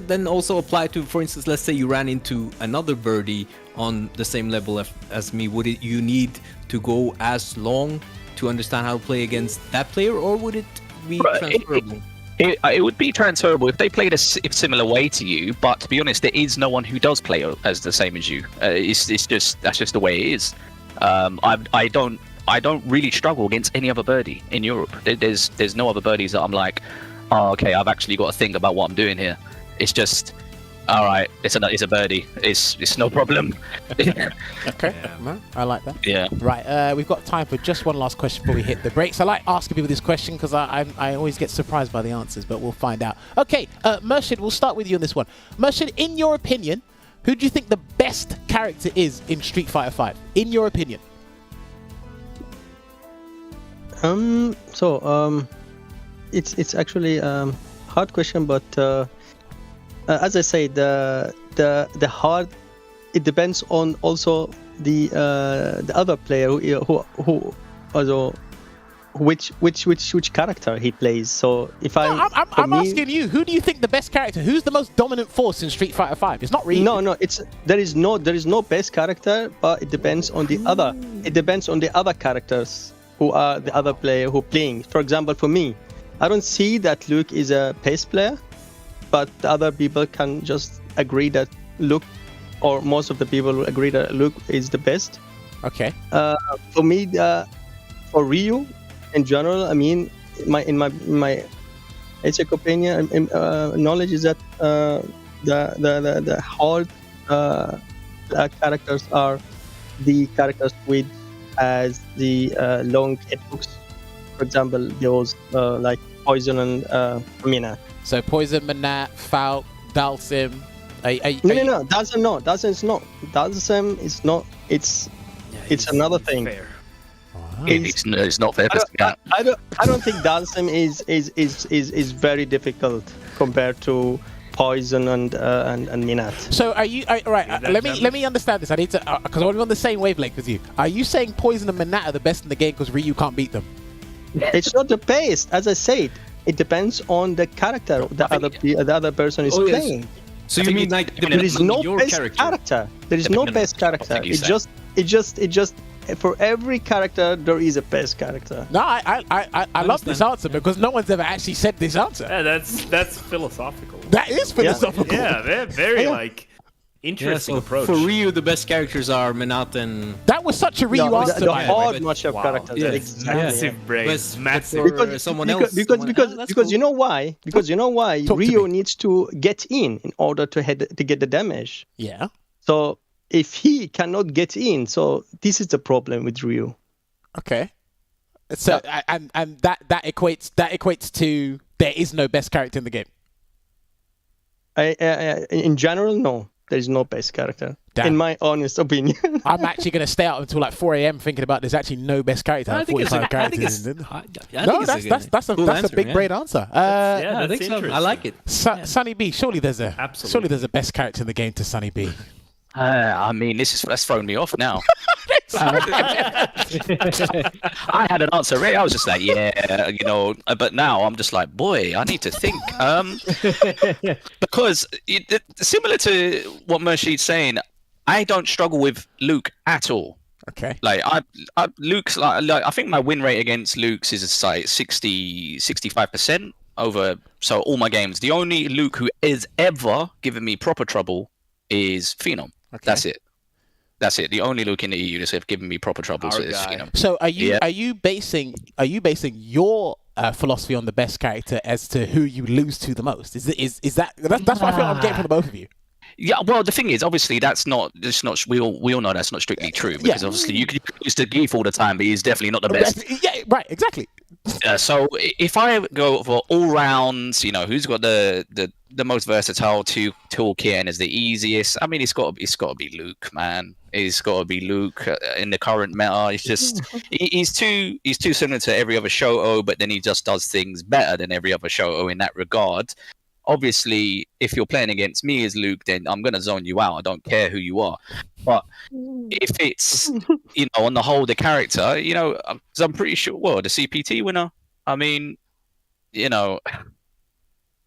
then also apply to, for instance, let's say you ran into another birdie on the same level as me? Would you need to go as long to understand how to play against that player, or would it be transferable? It would be transferable if they played a similar way to you. But to be honest, there is no one who does play as the same as you. That's just the way it is. I don't really struggle against any other birdie in Europe. There's no other birdies that I'm like, oh, okay, I've actually got to think about what I'm doing here. It's just, all right, it's a birdie. It's no problem. Okay, I like that. Yeah. Right, we've got time for just one last question before we hit the brakes. I like asking people this question because I always get surprised by the answers, but we'll find out. Okay, Murshid, we'll start with you on this one. Murshid, in your opinion, who do you think the best character is in Street Fighter V? In your opinion? It's actually hard question, but as I say, the hard, it depends on also the other player who also which character he plays. So if I'm asking you, who do you think the best character? Who's the most dominant force in Street Fighter V? It's not really. No. There is no best character, but it depends on the other. It depends on the other characters who are the other player who playing. For example, for me, I don't see that Luke is a pace player, but the other people can just agree that Luke, or most of the people will agree that Luke is the best. Okay. For me, for Ryu, in general, I mean, in my basic opinion, knowledge is that the hard characters are the characters with as the long hitbox. For example, those like Poison and Mina. So Poison, Manat, Falk, Dalsim. No. Dalsim is not. Dalsim is not. It's another thing. Fair. It's not fair. I don't think Dalsim is very difficult compared to Poison and Minat. So are you right? Let me understand this. I need to because I'm on the same wavelength as you. Are you saying Poison and Minat are the best in the game because Ryu can't beat them? It's not the best, as I said. It depends on the character the other person is playing. Yes. So you mean like there is no best character? There is no best character. It just for every character there is a best character. No, I love this answer because no one's ever actually said this answer. Yeah, that's philosophical. That is philosophical. Yeah, very like. Interesting so approach. For Ryu, the best characters are Minato and... That was such a Ryu answer. the by the way, hard but- matchup characters. Yeah. Exactly. Massive brains. But Massive. for someone else... Because you know why? Because you know why Talk to Ryo me. needs to get in order to get the damage. Yeah. So if he cannot get in, so this is the problem with Ryu. Okay. So and that equates to there is no best character in the game. In general, no, there is no best character. Damn. In my honest opinion. I'm actually going to stay out until like 4 a.m. thinking about there's actually no best character. I think it's 45 characters. no, That's a big brain answer. Yeah, I think that's so. I interesting. like it. Sunny B, surely there's a Absolutely. best character in the game to Sunny B. I mean, that's thrown me off now. I had an answer ready. I was just like, yeah, but now I'm just like, boy, I need to think. Because similar to what Murshid's saying, I don't struggle with Luke at all. Okay. Like Luke's like I think my win rate against Luke's is like 65% over. So all my games, the only Luke who is ever given me proper trouble is Phenom. Okay. That's it. The only Luke in the EU that's ever given me proper trouble is Phenom. So are you basing your philosophy on the best character as to who you lose to the most? That's what I feel I'm getting from the both of you. Yeah, well, the thing is, obviously, that's not. We all know that's not strictly true because obviously you could use the Geef all the time, but he's definitely not the best. Yeah, right, exactly. So if I go for all rounds, who's got the most versatile toolkit and is the easiest? I mean, it's got to be Luke, man. It's got to be Luke in the current meta. It's just he's too similar to every other Shoto, but then he just does things better than every other Shoto in that regard. Obviously, if you're playing against me as Luke, then I'm gonna zone you out. I don't care who you are. But if it's on the whole the character, because I'm pretty sure. Well, the CPT winner. I mean, no,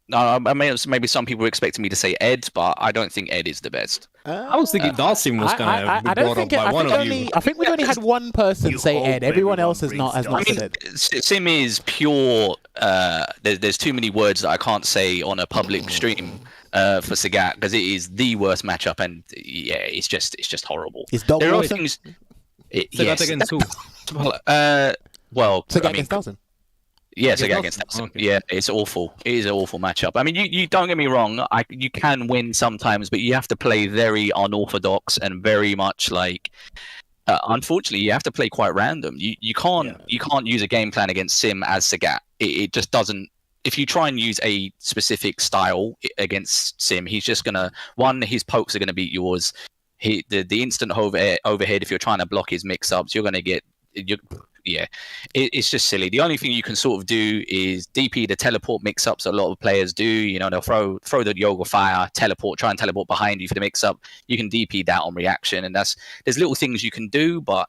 maybe some people were expecting me to say Ed, but I don't think Ed is the best. I was thinking Dalsim was gonna be brought up by one of you. I think we've only had one person say Ed. Everyone else has not said Ed. Sim is pure. There's too many words that I can't say on a public stream for Sagat because it is the worst matchup, and yeah, it's just horrible. Is Dog there are worse? things. Sagat against who? Well, Sagat against Dalsim. Yeah, Sagat against Dalsim. Okay. Yeah, it's awful. It is an awful matchup. I mean, you don't get me wrong. You can win sometimes, but you have to play very unorthodox and very much like. Unfortunately, you have to play quite random. You can't use a game plan against Sim as Sagat. It just doesn't. If you try and use a specific style against Sim, he's just gonna his pokes are gonna beat yours. The instant overhead. If you're trying to block his mix-ups, you're gonna get. It's just silly. The only thing you can sort of do is DP the teleport mix-ups. A lot of players do. They'll throw the Yoga Fire, try and teleport behind you for the mix-up. You can DP that on reaction, and there's little things you can do, but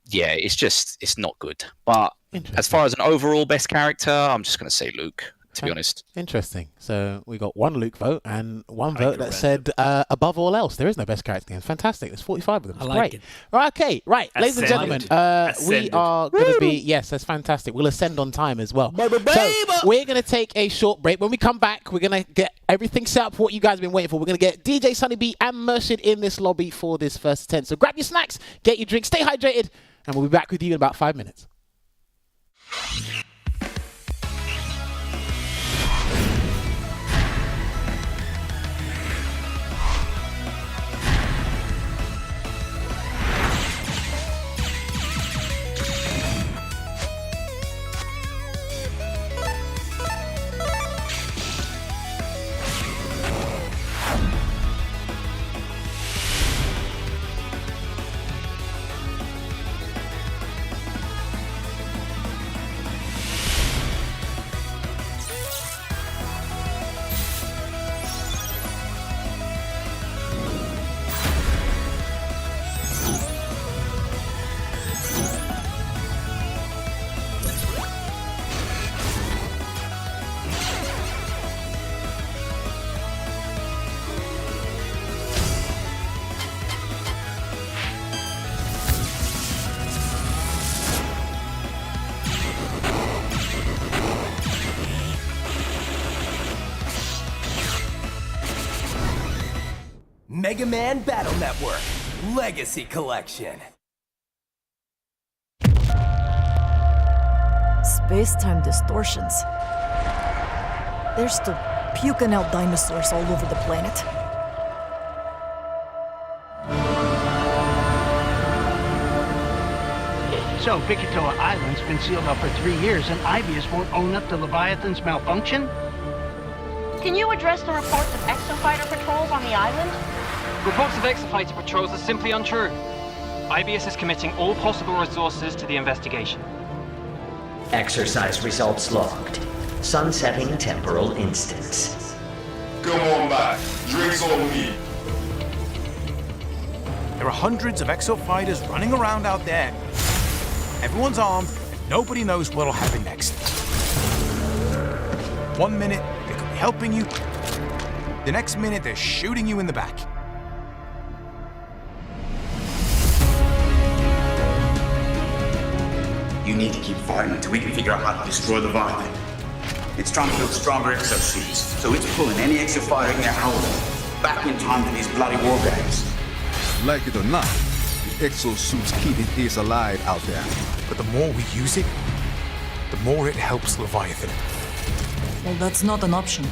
yeah, it's not good. But as far as an overall best character, I'm just gonna say Luke. To be honest. Interesting. So we got one Luke vote and one vote that said above all else there is no best character. It's fantastic. There's 45 of them. It's great. It. Okay, right, ladies and gentlemen, we are going to be that's fantastic. We'll ascend on time as well. So we're going to take a short break. When we come back, we're going to get everything set up for what you guys have been waiting for. We're going to get djSonnyB and Murshid in this lobby for this first 10. So grab your snacks, get your drinks, stay hydrated, and we'll be back with you in about 5 minutes. Mega Man Battle Network Legacy Collection. Space-time distortions. There's still puking out dinosaurs all over the planet. So, Bikitoa Island's been sealed up for 3 years, and Ibius won't own up to Leviathan's malfunction? Can you address the reports of exofighter patrols on the island? Reports of exofighter patrols are simply untrue. IBS is committing all possible resources to the investigation. Exercise results logged. Sunsetting temporal instance. Come on back. Drinks on me. There are hundreds of exofighters running around out there. Everyone's armed, and nobody knows what'll happen next. 1 minute, they could be helping you. The next minute, they're shooting you in the back. You need to keep fighting until we can figure out how to destroy the Leviathan. It's trying to build stronger exosuits, so it's pulling any exofighter in their holding back in time to these bloody war games. Like it or not, the exosuits keep it alive out there. But the more we use it, the more it helps Leviathan. Well, that's not an option.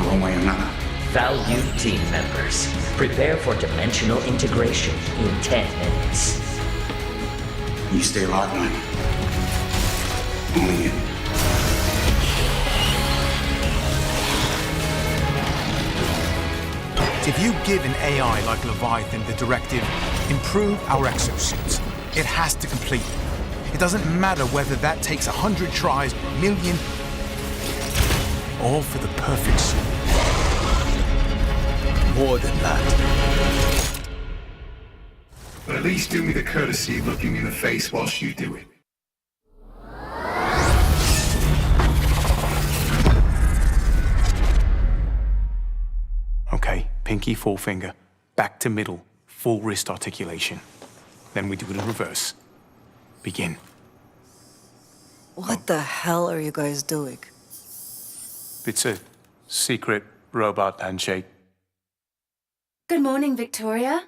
One way or another. Valued team members, prepare for dimensional integration in 10 minutes. You stay alive, man. Only you. If you give an AI like Leviathan the directive, improve our exosuits, it has to complete it. It doesn't matter whether that takes 100 tries, a million, all for the perfect suit. More than that. But at least do me the courtesy of looking me in the face whilst you do it. Okay, pinky, forefinger, back to middle, full wrist articulation. Then we do it in reverse. Begin. What the hell are you guys doing? It's a secret robot handshake. Good morning, Victoria.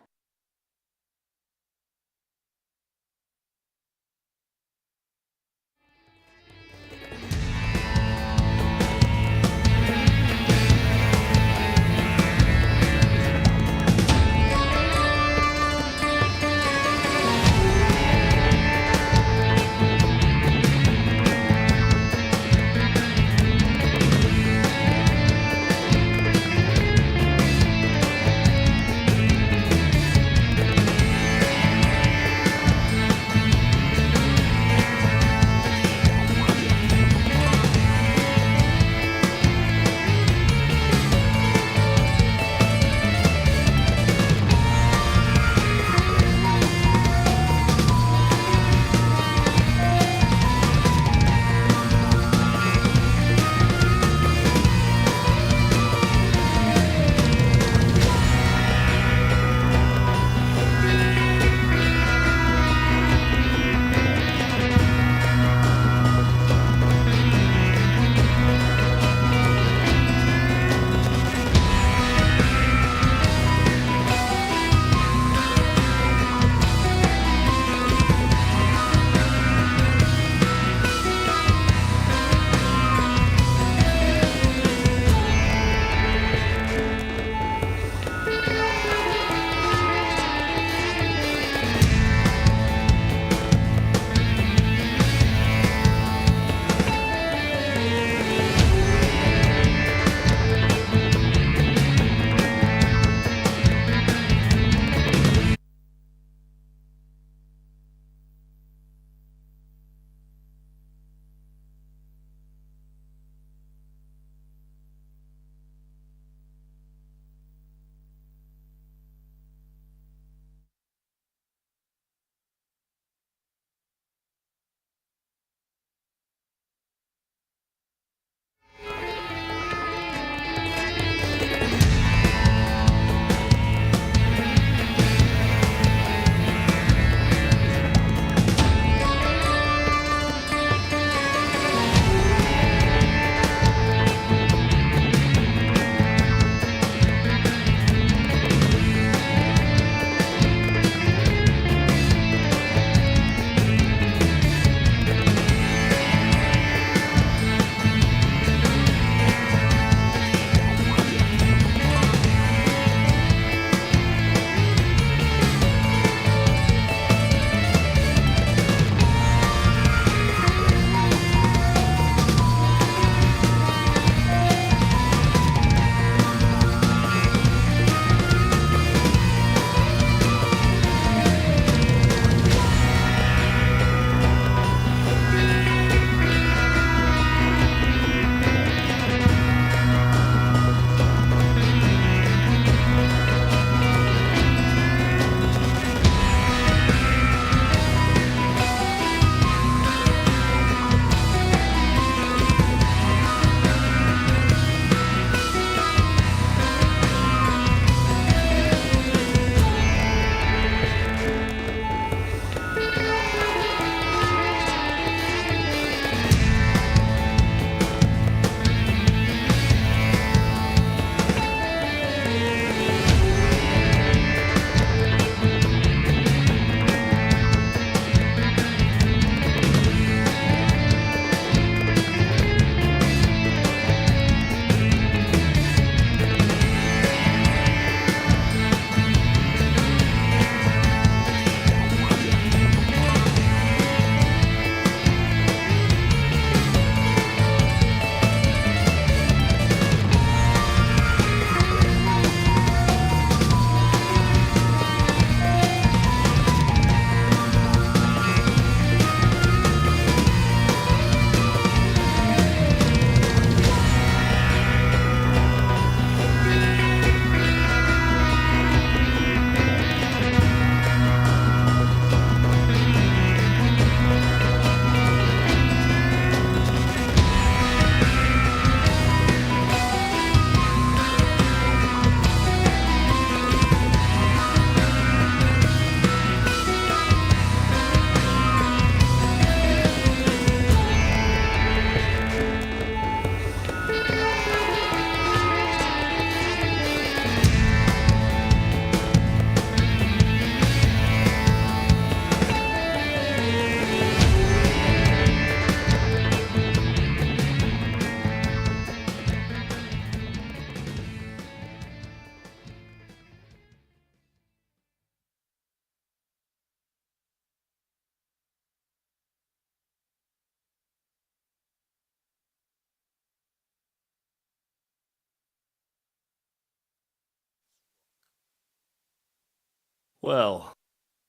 Well,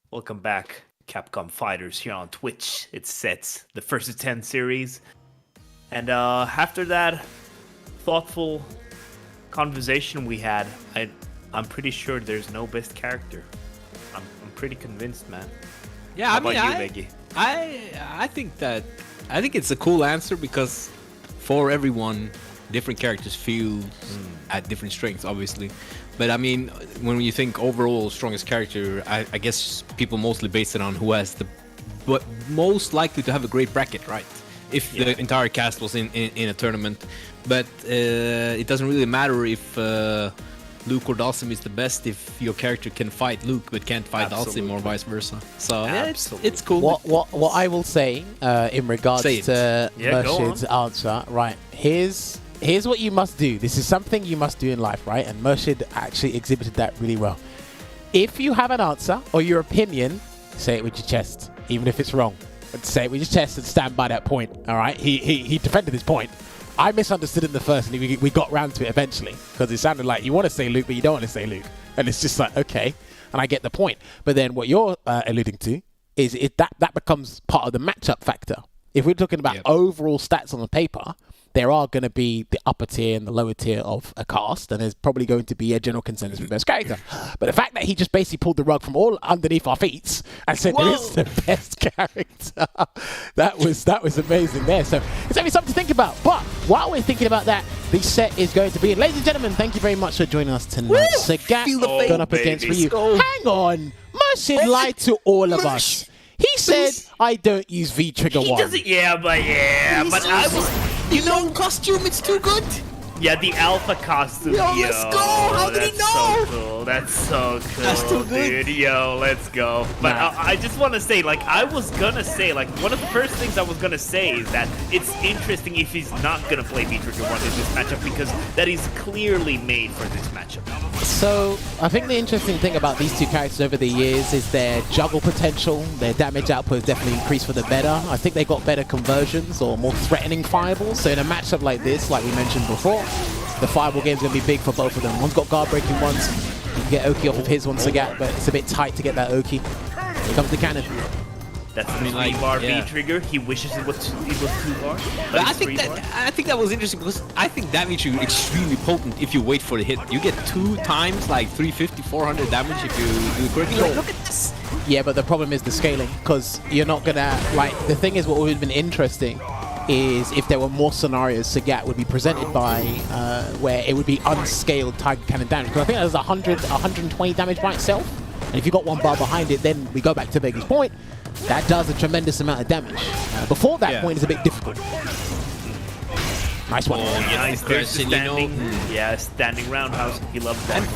welcome back, Capcom Fighters, here on Twitch. It's Sets, the First to 10 series. And after that thoughtful conversation we had, I'm pretty sure there's no best character. I'm pretty convinced, man. Yeah, How I mean, about you, Veggey? I think it's a cool answer because for everyone, different characters feel at different strengths, obviously. But I mean, when you think overall strongest character, I guess people mostly base it on who has but most likely to have a great bracket, right? If the entire cast was in a tournament. But it doesn't really matter if Luke or Dhalsim is the best if your character can fight Luke but can't fight Dhalsim or vice versa. So yeah, it's cool. What I will say in regards to Murshid's answer, right? Here's what you must do. This is something you must do in life, right? And Murshid actually exhibited that really well. If you have an answer or your opinion, say it with your chest, even if it's wrong. But say it with your chest and stand by that point. All right? He defended his point. I misunderstood him the first, and we got round to it eventually because it sounded like you want to say Luke, but you don't want to say Luke, and it's just like okay, and I get the point. But then what you're alluding to is that becomes part of the matchup factor. If we're talking about overall stats on the paper, there are going to be the upper tier and the lower tier of a cast, and there's probably going to be a general consensus for best character. But the fact that he just basically pulled the rug from all underneath our feet and said this is the best character, that was amazing there. So it's only something to think about. But while we're thinking about that, the set is going to be. Ladies and gentlemen, thank you very much for joining us tonight. Sagat going up against Ryu. Hang on, Murshid lied to all of us. He said, I don't use V-Trigger 1. He doesn't, but I was... You know, costume, it's too good. Yeah, the alpha costume. Yo, let's go. How did he know? So cool. That's so cool. That's too good. Dude. Yo, let's go. But I just want to say, like, one of the first things I was going to say is that it's interesting if he's not going to play V-Trigger 1 in this matchup because that is clearly made for this matchup. So, I think the interesting thing about these two characters over the years is their juggle potential, their damage output has definitely increased for the better. I think they got better conversions or more threatening fireballs. So in a matchup like this, like we mentioned before, the fireball game is going to be big for both of them. One's got guard breaking ones. You can get Oki off of his one, Sagat, but it's a bit tight to get that Oki. Here comes the cannon. That's the bar V-Trigger. He wishes it was too hard. But I think that was interesting because I think that V-Trigger is extremely potent if you wait for the hit. You get 2 times like 350, 400 damage if you do it correctly. Like, look at this. Yeah, but the problem is the scaling because you're not going to, like, the thing is what would have been interesting is if there were more scenarios Sagat would be presented by where it would be unscaled Tiger Cannon damage. Because I think there's 120 damage by itself. And if you got 1 bar behind it, then we go back to Veggey's point. That does a tremendous amount of damage. Before that point is a bit difficult. Nice one. Oh, nice question, standing roundhouse. He loves that.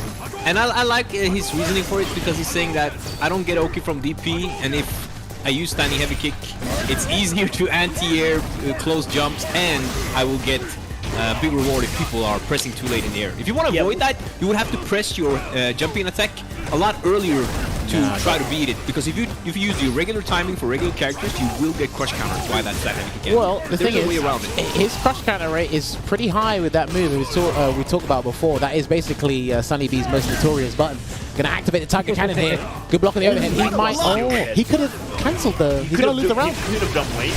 And I like his reasoning for it because he's saying that I don't get Oki from DP, and if I use standing heavy kick, it's easier to anti-air close jumps, and I will get big reward if people are pressing too late in the air. If you want to avoid that, you would have to press your jumping attack a lot earlier to try to beat it, because if you use your regular timing for regular characters, you will get crush counter. That's why that's that heavy. Well, the thing is, his crush counter rate is pretty high with that move. We talked about before. That is basically SonnyB's most notorious button. Gonna activate the Tiger Cannon here. Good block on the overhead. He might. He could have cancelled the. He's gonna lose the round. He could have done late.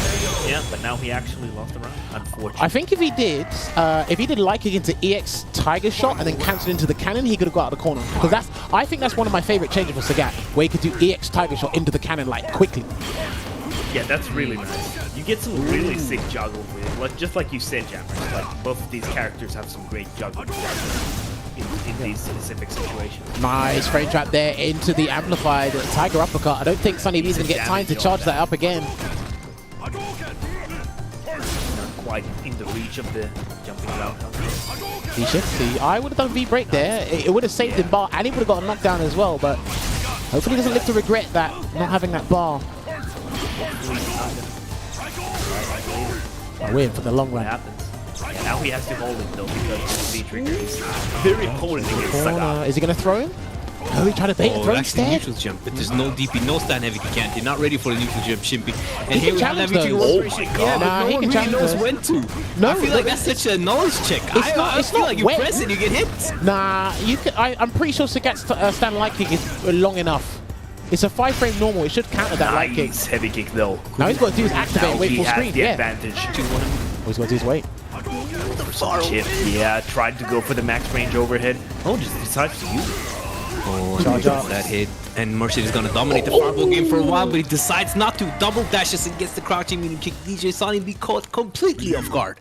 Yeah, but now he actually lost the round. Unfortunately. I think if he did liking into EX Tiger Shot and then cancel into the cannon, he could have got out of the corner. Because I think that's one of my favorite changes for Sagat, where he could do EX Tiger Shot into the cannon like quickly. Yeah, that's really nice. You get some really sick juggle with it. Like, just like you said, Jammerz. Like, both of these characters have some great juggling in these specific situations. Nice frame trap there into the amplified Tiger Uppercut. I don't think SonnyB's going to get time to charge that up again. Not quite in the reach of the jumping roundhouse. V-shift. I would have done V-break there. It would have saved him bar, and he would have got a knockdown as well, but hopefully he doesn't live to regret that, not having that bar. I win for the long run. Yeah, now he has to hold it though because the V-Trigger is very potent against Sagat. Is he going to throw him? No, he tried to bait and throw instead. Neutral jump, but there's no DP, no stand heavy can't. You're not ready for the neutral jump, Shimpy. And here we have that V-Trigger. Yeah, but no one really knows when to. No, I feel like that's such a knowledge check. I feel like you press it, you get hit. Nah, I'm pretty sure Sagat's stand light kick is long enough It's a 5-frame normal. It should counter that light kick. Nice heavy kick though. Now he's got to do is activate and wait full screen. The advantage. All he's got to do is wait. Chip. Yeah, tried to go for the max range overhead. Oh, just decides to use it. Oh, that hit. And Murshid is going to dominate the fireball game for a while, but he decides not to. Double dashes and gets the crouching medium kick. djSonnyB caught completely off guard.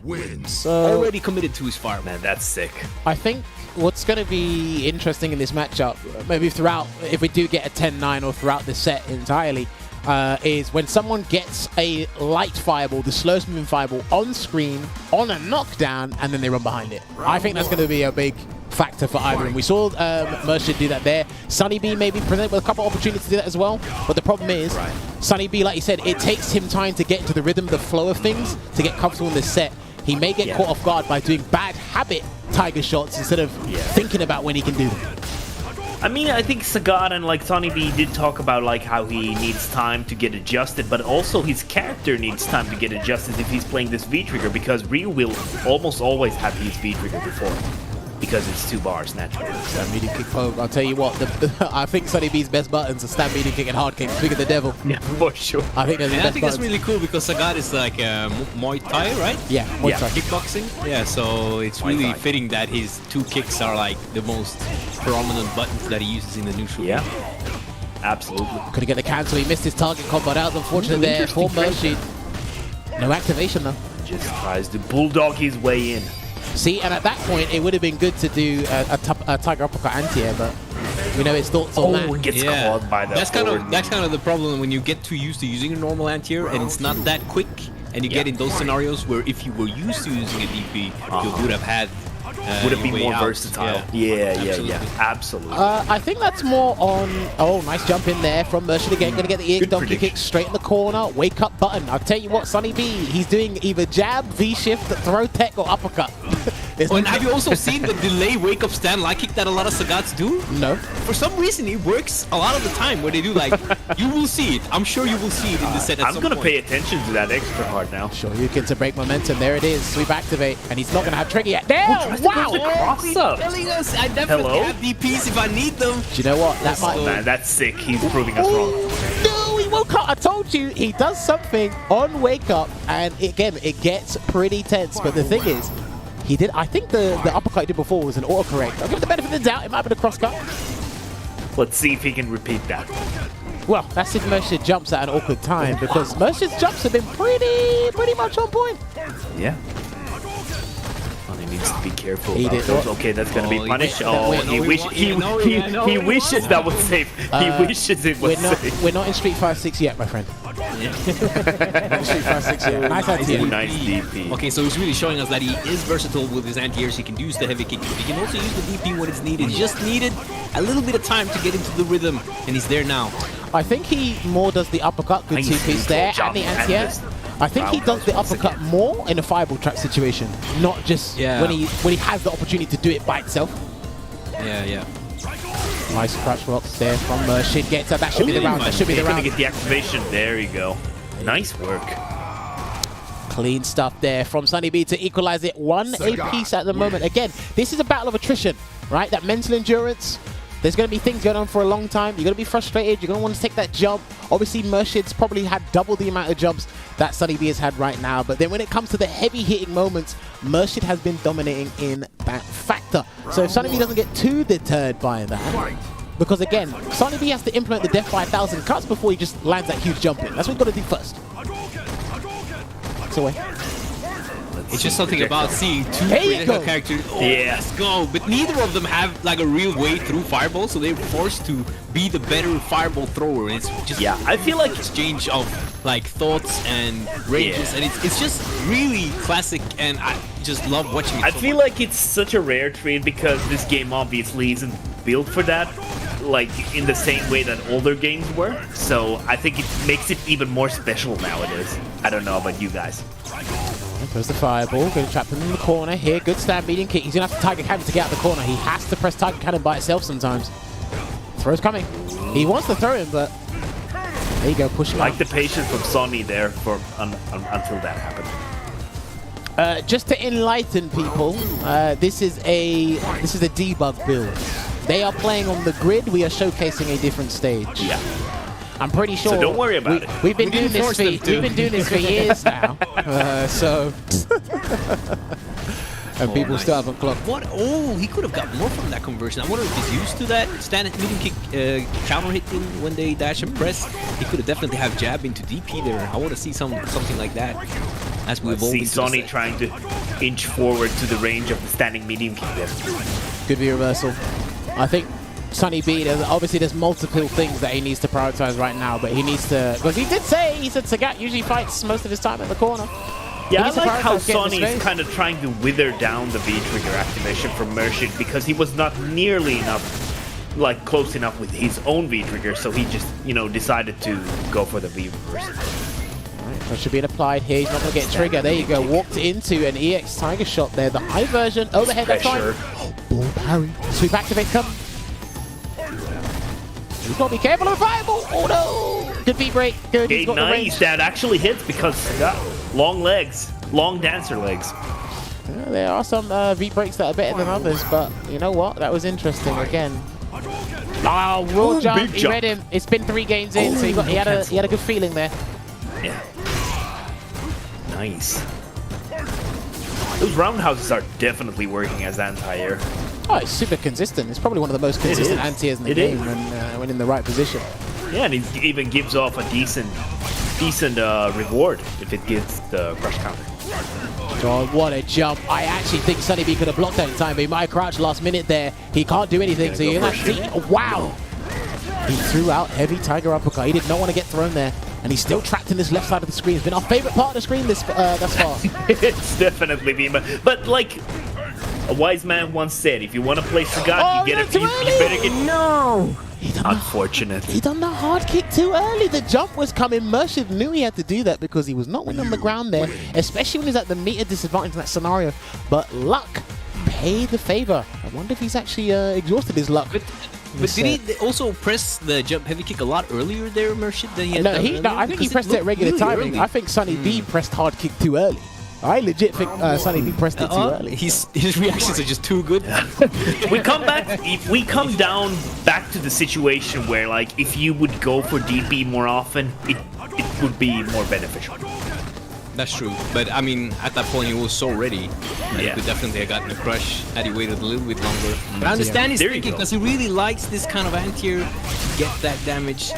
Already committed to his fire. Man, that's sick. I think what's going to be interesting in this matchup, maybe throughout, if we do get a 10-9 or throughout the set entirely, is when someone gets a light fireball, the slowest moving fireball on screen, on a knockdown, and then they run behind it. I think that's going to be a big factor for either. And we saw Murshid do that there. SonnyB maybe presented with a couple opportunities to do that as well. But the problem is, SonnyB, like you said, it takes him time to get into the rhythm, the flow of things, to get comfortable in this set. He may get caught off guard by doing bad habit Tiger shots instead of thinking about when he can do them. I mean, I think Sagat and like SonnyB did talk about like how he needs time to get adjusted, but also his character needs time to get adjusted if he's playing this V-trigger, because Ryu will almost always have his V-trigger before, because it's 2 bars naturally. Stand medium kick poke. I'll tell you what, I think SonnyB's best buttons are stand medium kick and hard kick. Speak of the devil. Yeah, for sure. I think that's I think that's really cool because Sagat is like Muay Thai, right? Yeah, Muay Thai. Kickboxing. Yeah, so it's really fitting that his 2 kicks are like the most prominent buttons that he uses in the neutral. Yeah, absolutely. Couldn't get the cancel. He missed his target combo. That was unfortunate there for Murshid. No activation though. Just tries to bulldog his way in. See, and at that point, it would have been good to do a Tiger Uppercut anti-air, but we know his thoughts on that. It gets caught by the that's kind of the problem when you get too used to using a normal anti-air and it's not that quick, and you get in those scenarios where if you were used to using a DP, you would have had would have been more versatile. Yeah, absolutely. I think that's more on... Oh, nice jump in there from Murshid again. Going to get the ear donkey kick straight in the corner. Wake up button. I'll tell you what, SonnyB, he's doing either jab, V-shift, throw tech, or uppercut. And have you also seen the delay wake up stand light kick that a lot of Sagats do? No. For some reason, it works a lot of the time where they do like... you will see it. I'm sure you will see it in the set at some point. I'm going to pay attention to that extra hard now. Sure, you can to break momentum. There it is. Sweep activate. And he's not going to have trigger yet. Damn! Wow! Telling us I definitely have DPs if I need them. Do you know what? That might... Man, that's sick. He's proving us wrong. No, he woke up. I told you. He does something on wake up. And again, it gets pretty tense. But the thing is, he did... I think the uppercut he did before was an autocorrect. I'll give him the benefit of the doubt. It might have been a crosscut. Let's see if he can repeat that. Well, that's if Murshid jumps at an awkward time, because Murshid's jumps have been pretty much on point. Yeah. He needs to be careful. He did okay, that's going to be punished. Oh, he wishes that was safe. He wishes it was safe. We're not in Street Fighter 6 yet, my friend. Not Street Fighter 6 yet. Nice idea. Nice DP. Okay, so he's really showing us that he is versatile with his anti-airs. He can use the heavy kick. He can also use the DP when it's needed. He just needed a little bit of time to get into the rhythm, and he's there now. I think he more does the uppercut, good two-piece there, and the anti-air. I think he does the uppercut more in a fireball trap situation, not just when he has the opportunity to do it by itself. Yeah. Nice crouch block there from Murshid. Gets that should be the round. That should be the round. Gonna get the activation. There you go. Nice work. Clean stuff there from SonnyB to equalize it. 1 apiece at the moment. Again, this is a battle of attrition, right? That mental endurance. There's going to be things going on for a long time. You're going to be frustrated. You're going to want to take that jump. Obviously, Murshid's probably had double the amount of jumps that SonnyB has had right now. But then when it comes to the heavy hitting moments, Murshid has been dominating in that factor. So if SonnyB doesn't get too deterred by that, because again, SonnyB has to implement the death by 1,000 cuts before he just lands that huge jump in. That's what he's got to do first. It's away. It's just something about seeing two characters. Oh, let's go. But neither of them have like a real way through fireball, so they're forced to be the better fireball thrower. And it's just I feel like exchange of like thoughts and ranges, and it's just really classic. And I just love watching it. I feel like it's such a rare treat because this game obviously isn't built for that, like in the same way that older games were. So I think it makes it even more special nowadays. I don't know about you guys. There's the fireball, going to trap him in the corner here. Good stand beating kick. He's going to have to Tiger Cannon to get out of the corner. He has to press Tiger Cannon by itself sometimes. Throw's coming. He wants to throw him, but there you go, push him out. The patience from Sonny there for until that happened. Just to enlighten people, this is a debug build. They are playing on the grid. We are showcasing a different stage. Yeah. I'm pretty sure. So don't worry about it. We've been doing this for years now. So. And people nice. still haven't clocked. What? Oh, he could have got more from that conversion. I wonder if he's used to that standing medium kick counter hitting when they dash and press. He could have definitely have jab into DP there. I want to see something like that as we evolve. See into Sonny trying to inch forward to the range of the standing medium kick there. Good V reversal. I think djSonnyB, there's multiple things that he needs to prioritize right now, but he needs to, because he said Sagat usually fights most of his time in the corner. Yeah, I like how Sonny is kind of trying to wither down the V-trigger activation from Murshid because he was not nearly enough, like close enough with his own V-trigger, so he just, decided to go for the V-reversal. That should be applied here. He's not going to get trigger. There you go. Walked into an EX Tiger shot there. The high version. Overhead. That's fine. Ball parry. Sweep activate come. He's got to be careful of the fireball. Oh no. Good V break. Good. He's got nice. That actually hits because long legs. Long dancer legs. There are some V breaks that are better than others, but you know what? That was interesting again. Oh, raw jump. He read him. It's been 3 games in, so he had a good feeling there. Yeah. Nice. Those roundhouses are definitely working as anti-air. Oh, it's super consistent. It's probably one of the most consistent anti-airs in the game when in the right position. Yeah, and it even gives off a decent reward if it gets the crush counter. God, what a jump. I actually think djSonnyB could have blocked that in time, but he might have crouched last minute there. He can't do anything, so you're going to see. Oh, wow. He threw out heavy Tiger uppercut. He did not want to get thrown there. And he's still trapped in this left side of the screen. It's been our favorite part of the screen thus far. It's definitely been, but like a wise man once said, if you want to play Sagat, you better get. No. Unfortunate. He done the hard kick too early. The jump was coming. Murshid knew he had to do that because he was not winning on the ground there, especially when he's at the meter disadvantage in that scenario. But luck paid the favor. I wonder if he's actually exhausted his luck. But did he also press the jump heavy kick a lot earlier there, Murshid, than he had done? No, I think he pressed it at regular timing. Early. I think djSonnyB pressed hard kick too early. I legit think djSonnyB pressed it too early. His reactions are just too good. We come down back to the situation where, like, if you would go for DP more often, it would be more beneficial. That's true, but I mean, at that point he was so ready that he could definitely have gotten a crush had he waited a little bit longer. But I understand his thinking because he really likes this kind of anti-air to get that damage.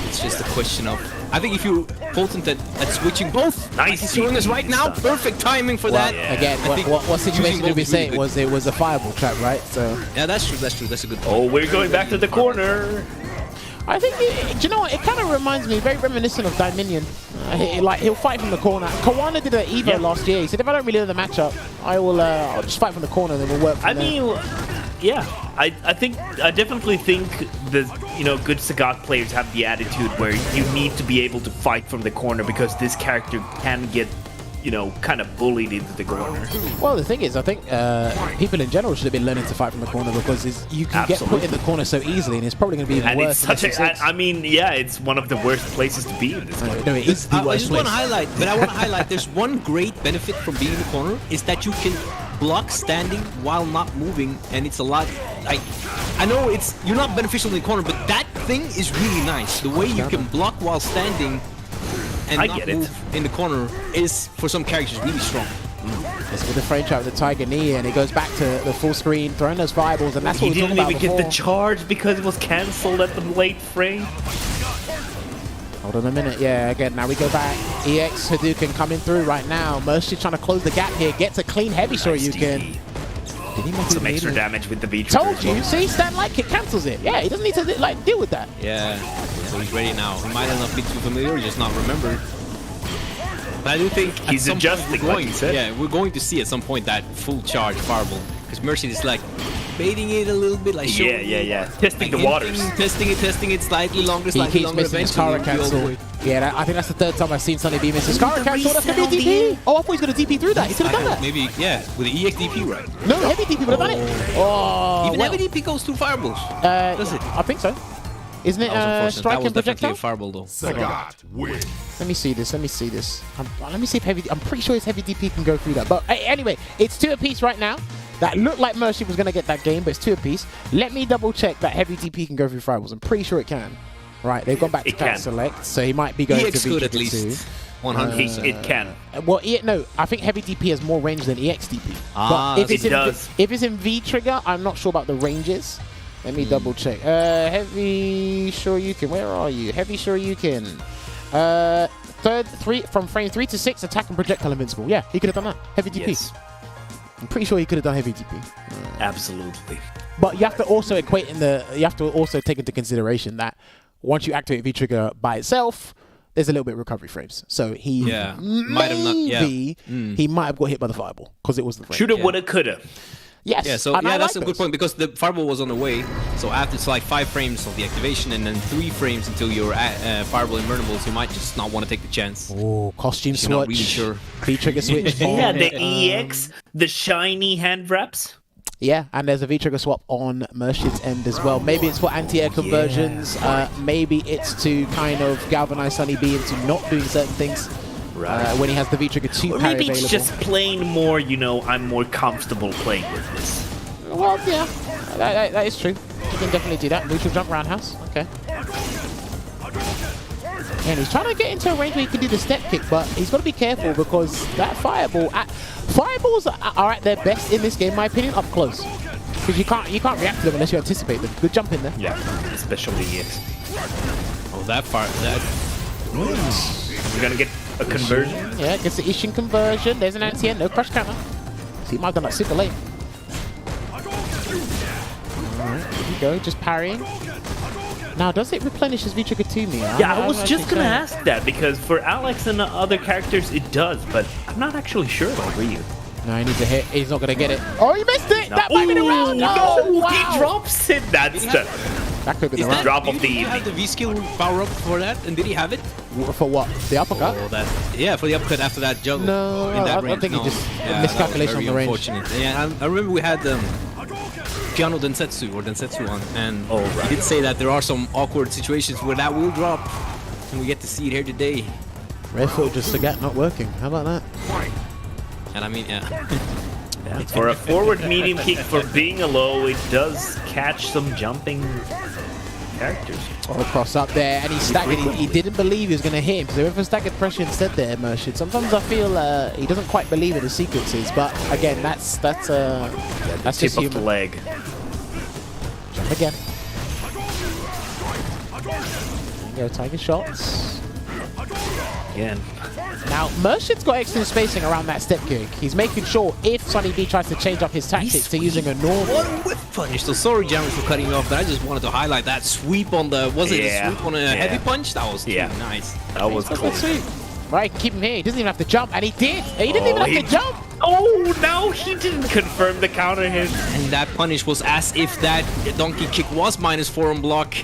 It's just a question of, I think if you're potent at switching both, nice. He's showing us right now, perfect timing for that. Again, what situation did we say? Was it was a fireball trap, right? So yeah, that's true. That's a good point. Oh, we're going back to the corner. I think, do you know what? It kind of reminds me, very reminiscent of Dominion. He'll fight from the corner. Kawana did an Evo last year. He said, if I don't really know the matchup, I'll just fight from the corner, then we'll work from there. Yeah, I definitely think the good Sagat players have the attitude where you need to be able to fight from the corner because this character can get kind of bullied into the corner. Well, the thing is, I think people in general should have been learning to fight from the corner because you can get put in the corner so easily, and it's probably going to be even worse. It's one of the worst places to be in this game. No, it is the worst place. I want to highlight, there's one great benefit from being in the corner is that you can block standing while not moving, and it's a lot, like, I know you're not beneficial in the corner, but that thing is really nice. The way you can block while standing and not move in the corner is, for some characters, really strong. It's with the frame trap with the Tiger Knee, and it goes back to the full screen, throwing those fireballs, and that's what we're talking about. He didn't even get the charge because it was cancelled at the late frame. Hold on a minute, yeah, again, now we go back. EX Hadouken coming through right now. Murshid trying to close the gap here, gets a clean heavy Shoryuken. Did he make some extra damage with the V-trigger? Told you, see, stand like it cancels it. Yeah, he doesn't need to deal with that. Yeah, so he's ready now. He might not be too familiar, just not remembered. But I do think he's adjusting, like he said. Yeah, we're going to see at some point that full charge fireball. Because Murshid is like baiting it a little bit, like showing testing the waters. Testing it slightly longer, He keeps missing his Kara cancel. Yeah, I think that's the third time I've seen djSonnyB miss his Kara cancel. That's going to be DP. Oh, I thought he was going to DP through that. He could have done that. Maybe, yeah, with the EX DP, right? No, heavy DP would have done it. Oh, even heavy DP goes through fireballs. Does it? I think so. Isn't it strike and projectile? A fireball though. Sagat wins. Let me see this. Let me see if heavy. I'm pretty sure his heavy DP can go through that. But anyway, it's 2 apiece right now. That looked like Murshid was going to get that game, but it's 2 apiece. Let me double check that heavy DP can go through fireballs. I'm pretty sure it can. Right, they've gone back to It can. select, so he might be going to EX could at V2. least. 100%. It can. Well, no, I think heavy DP has more range than EX DP. Ah, but if it does. If it's in V trigger, I'm not sure about the ranges. Let me double check. Heavy Shoryuken, where are you? Heavy Shoryuken. From frame 3 to 6, attack and projectile invincible. Yeah, he could have done that. Heavy DP. Yes. I'm pretty sure he could have done heavy DP. Absolutely. But you have to also you have to also take into consideration that once you activate V trigger by itself, there's a little bit of recovery frames. So he might have not. Yeah. He might have got hit by the fireball because it was the frame. Shoulda, woulda, coulda. Yes. Yeah, so and I that's like a good those. point because the fireball was on the way. So after it's like 5 frames of the activation and then 3 frames until your fireball invertible, so you might just not want to take the chance. Oh, costume You're not switch. really sure. V-trigger switch. Yeah, on, the EX, the shiny hand wraps. Yeah, and there's a V-trigger swap on Murshid's end as well. Maybe it's for anti-air conversions. Maybe it's to kind of galvanize djSonnyB into not doing certain things. Right. When he has the V-trigger 2 Or parry maybe it's available. just plain more, I'm more comfortable playing with this. Well, yeah, that is true. You can definitely do that. Neutral jump roundhouse. Okay. And he's trying to get into a range where he can do the step kick, but he's got to be careful because that fireballs are at their best in this game, in my opinion, up close. Because you can't react to them unless you anticipate them. Good jump in there. Yeah, especially EX. Oh, that far. We're gonna get a conversion. Yeah, gets the Ishin conversion. There's an anti-air, no crush counter. So he might have done that super late. Alright, here we go, just parrying. Now, does it replenish his V-trigger to me? Yeah, I was just gonna ask that because for Alex and the other characters it does, but I'm not actually sure about Ryu. No, he needs a hit. He's not gonna get it. Oh, he missed it! No. That might be the round! No, wow. he drops it. That's the That could be the round. drop of the Did he have the V-skill power-up for that? And did he have it? For what? The uppercut? Oh, yeah, for the uppercut after that juggle. No, in that I range. think he just Yeah, miscalculation on the range. Unfortunate. Yeah, I remember we had Piano Densetsu or Densetsu on, and he did say that there are some awkward situations where that will drop, and we get to see it here today. Red foot just forget not working. How about that? And I mean, yeah. For a forward medium kick for being a low, it does catch some jumping characters. Oh, cross up there, and he staggered. He didn't believe he was going to hit him, so he went for staggered pressure instead there, Murshid. Sometimes I feel he doesn't quite believe in the sequences, but again, that's just Tip of the human. leg. Jump again. There you go, tiger shots. Again. Now, Murshid's got excellent spacing around that step kick. He's making sure if djSonnyB tries to change up his tactics to using a normal. One whip punch. So sorry, Jammerz, for cutting you off, but I just wanted to highlight that sweep on the. Was it a sweep on a heavy punch? That was nice. That was cool. Right, keep him here. He doesn't even have to jump, and he did. He didn't even have to jump. Oh, now he didn't confirm the counter hit. And that punish was as if that donkey kick was -4 on block.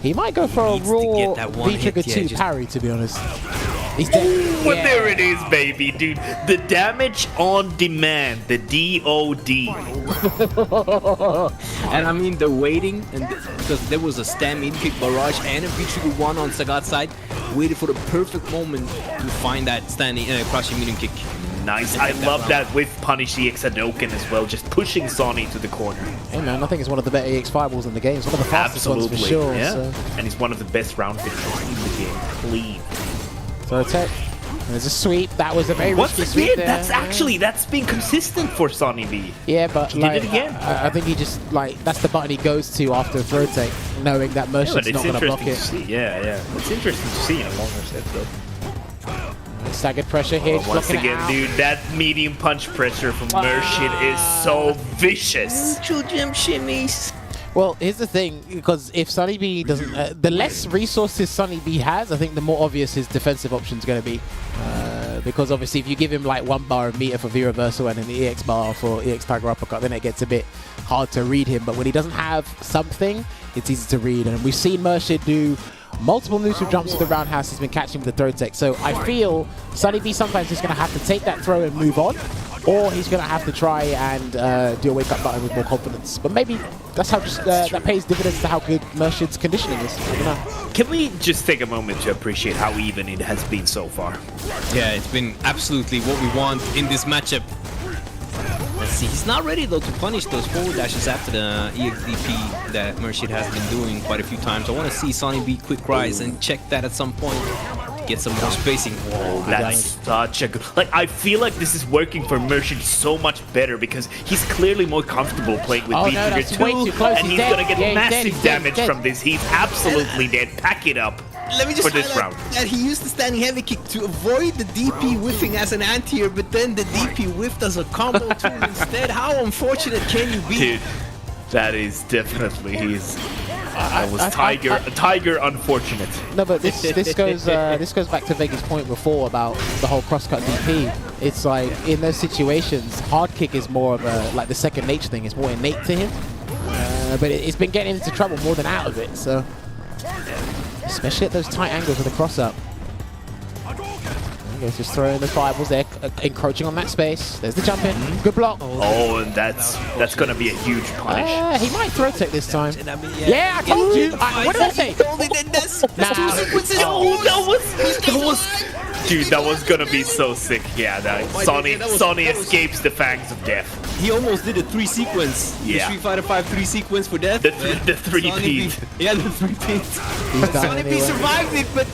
He might go for a raw that one V-trigger hit, 2 just- parry, to be honest. He's But there it is, baby, dude. The damage on demand, the DOD. And I mean the waiting, and because there was a stand in kick barrage and a V-trigger 1 on Sagat's side, waited for the perfect moment to find that standing crushing medium kick. Nice. I love that with Punish EX Hadoken as well, just pushing Sonny to the corner. Hey man, I think it's one of the better EX fireballs in the game. It's one of the fastest ones for sure. Yeah. So. And he's one of the best round finishers in the game. Clean. So attack. There's a sweep. That was a very risky Once sweep again, there. that's been consistent for djSonnyB. Yeah, but He like, did it again. I think he just that's the button he goes to after a throw take, knowing that Murshid's not going to block it. Yeah. It's interesting to see in a longer set though. Staggered pressure here. Once blocking it again, out. dude, that medium punch pressure from Murshid is so vicious. Neutral jump shimmies. Well, here's the thing, because if djSonnyB doesn't, the less resources djSonnyB has, I think the more obvious his defensive option's going to be. Because obviously, if you give him like 1 bar of meter for V reversal and an EX bar for EX Tiger uppercut, then it gets a bit hard to read him. But when he doesn't have something, it's easy to read. And we've seen Murshid do multiple neutral jumps to the roundhouse. He's been catching with the throw tech. So I feel djSonnyB sometimes is going to have to take that throw and move on, or he's going to have to try and do a wake up button with more confidence. But maybe that's how that pays dividends to how good Murshid's conditioning is. I don't know. Can we just take a moment to appreciate how even it has been so far? Yeah, it's been absolutely what we want in this matchup. Let's see, he's not ready though to punish those forward dashes after the EXDP that Murshid has been doing quite a few times. I want to see djSonnyB quick rise and check that at some point. Get some more spacing. Whoa, that's such a good... Like, I feel like this is working for Murshid so much better because he's clearly more comfortable playing with V-Trigger 2, and he's gonna get massive damage from this. He's absolutely dead. Pack it up. Let me just for this round. That he used the standing heavy kick to avoid the DP whiffing as an anti-air, but then the DP whiffed as a combo tool instead. How unfortunate can you be? Dude, that is definitely Tiger unfortunate. No, but this goes back to Veggey's point before about the whole crosscut DP. It's like in those situations, hard kick is more of a like the second nature thing. It's more innate to him, but it's been getting him into trouble more than out of it. So. Especially at those tight angles with the cross-up. He's just throwing the fireballs there, encroaching on that space. There's the jump in. Good block. Oh, and that's going to be a huge punish. He might throw tech this time. Yeah, I told you. What did I say? Dude, that was going to be so sick. Yeah, Sonny escapes the fangs of death. He almost did a 3 sequence. Yeah. The Street Fighter 5 3 sequence for death. The 3-peat. Yeah, the 3-peat. djSonnyB survived it, but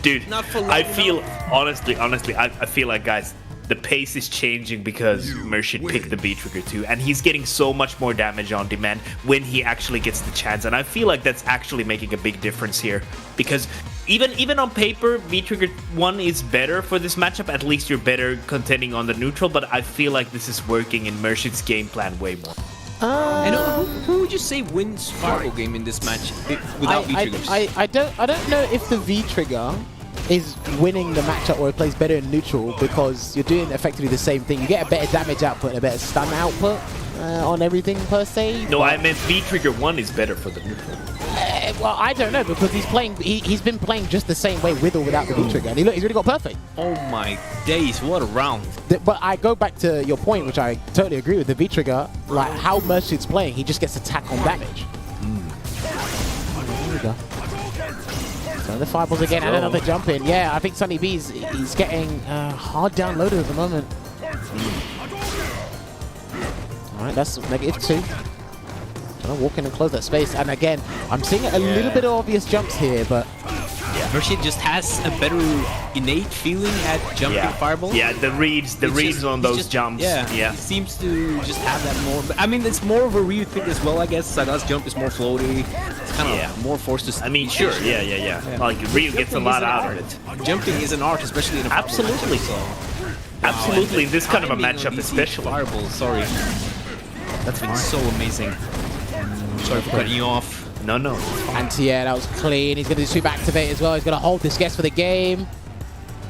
dude, not for long. I feel honestly, I feel like, guys, the pace is changing because Murshid picked the V-Trigger 2, and he's getting so much more damage on demand when he actually gets the chance, and I feel like that's actually making a big difference here because even on paper, V-Trigger 1 is better for this matchup. At least you're better contending on the neutral, but I feel like this is working in Murshid's game plan way more. And who would you say wins Fireball game in this match without V-Triggers? I don't know if the V-Trigger is winning the matchup or it plays better in neutral because you're doing effectively the same thing. You get a better damage output and a better stun output on everything per se. No, I meant V-Trigger 1 is better for the neutral. Well, I don't know because he's been playing just the same way with or without the V-Trigger, and he's really got perfect. Oh my days, what a round. But I go back to your point, which I totally agree with, the V-Trigger, like how Murshid's playing, he just gets attack on damage. There we go. So the fireballs again and another jump in. Yeah, I think djSonnyB he's getting hard downloaded at the moment. Alright, that's -2. Trying to walk in and close that space. And again, I'm seeing a little bit of obvious jumps here, but... Yeah, Murshid just has a better innate feeling at jumping fireballs. Yeah, the reads on those jumps. Yeah, he seems to just have that more. But I mean, it's more of a Ryu thing as well, I guess. Saga's jump is more floaty. It's kind of more forced to... I mean, sure, yeah. Like, Ryu gets a lot out of it. Jumping is an art, especially in a Absolutely. Absolutely, in this kind of a matchup especially. Fireballs, sorry. That's been so amazing. Sorry for cutting you off. No. And yeah, that was clean. He's going to do super activate as well. He's going to hold this guess for the game.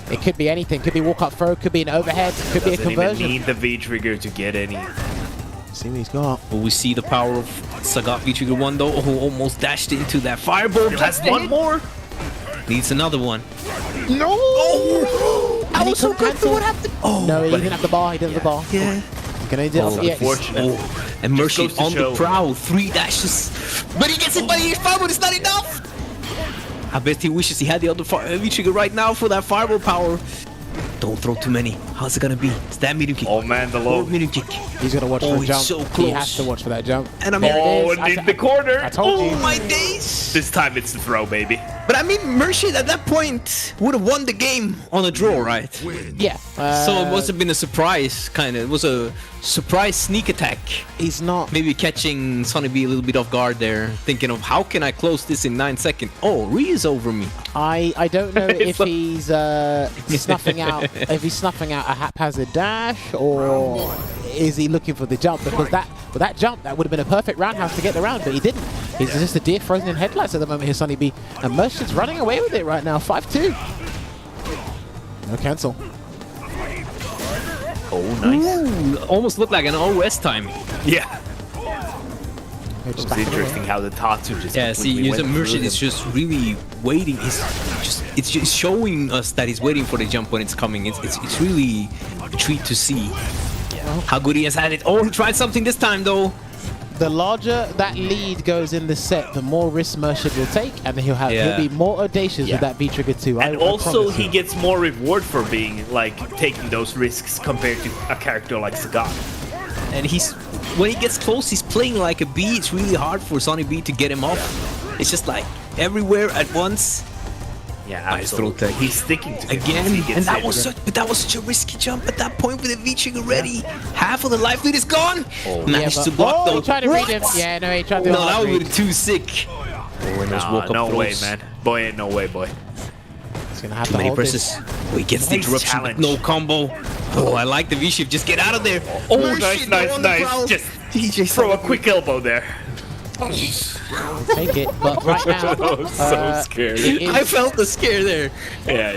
It could be anything. Could be walk up throw. Could be an overhead. Could be a conversion. Doesn't even need the V-Trigger to get any. See what he's got. Will we see the power of Sagat V-Trigger 1 though? Oh, almost dashed into that fireball. Has one more. Needs another one. No! Oh! I was so good for what happened. Oh, no, he didn't have the bar. He didn't have the bar. Yeah. Can I do unfortunate. And Murshid on the prowl, 3 dashes. But he gets it by his fireball, it's not enough! I bet he wishes he had the other V-Trigger right now for that fireball power. Don't throw too many. How's it gonna be? It's that medium kick. Oh man, the low medium kick. He's gonna watch for the jump. So close. He has to watch for that jump. And I mean, in the corner. I told you. Oh my days! This time it's the throw, baby. But I mean, Murshid at that point would have won the game on a draw, right? Yeah. So it must have been a surprise, kind of. It was a surprise sneak attack. He's not. Maybe catching djSonnyB a little bit off guard there, thinking of how can I close this in 9 seconds? Oh, Ryu's over me. I don't know if he's snuffing out a haphazard dash or is he looking for the jump, because that jump that would have been a perfect roundhouse to get the round, but he didn't. He's just a deer frozen in headlights at the moment here, djSonnyB, and Murshid's running away with it right now. 5-2. No cancel. Oh, nice. Ooh, almost looked like an OS timing. Yeah. It's interesting how the Tatsu just Murshid is just really waiting. It's just showing us that he's waiting for the jump when it's coming. It's really a treat to see how good he has had it. Oh, he tried something this time though. The larger that lead goes in the set, the more risk Murshid will take, and he'll be more audacious with that V-Trigger 2. And also he gets more reward for being taking those risks compared to a character like Sagat. and when he gets close, he's playing like a B. It's really hard for SonnyB to get him off. It's just like everywhere at once. Yeah, Nice throw absolutely. tech. He's sticking to him. Again, He gets and that hit. was such a risky jump at that point with the V-trigger ready. Half of the life lead is gone. Managed to block though. He tried to read him. Yeah, no, he tried to. No, that would be too sick. No way, man. Boy, ain't no way, boy. He's gonna have Too to many hold presses. this. Oh, he gets the Nice interruption. challenge. No combo. Oh, I like the V-shift. Just get out of there. Oh, Murshid, nice, they're nice, on the nice. ground. Just DJ throw a Sonny. quick elbow there. Take it, but right now, so scared. it is- I felt the scare there. Yeah.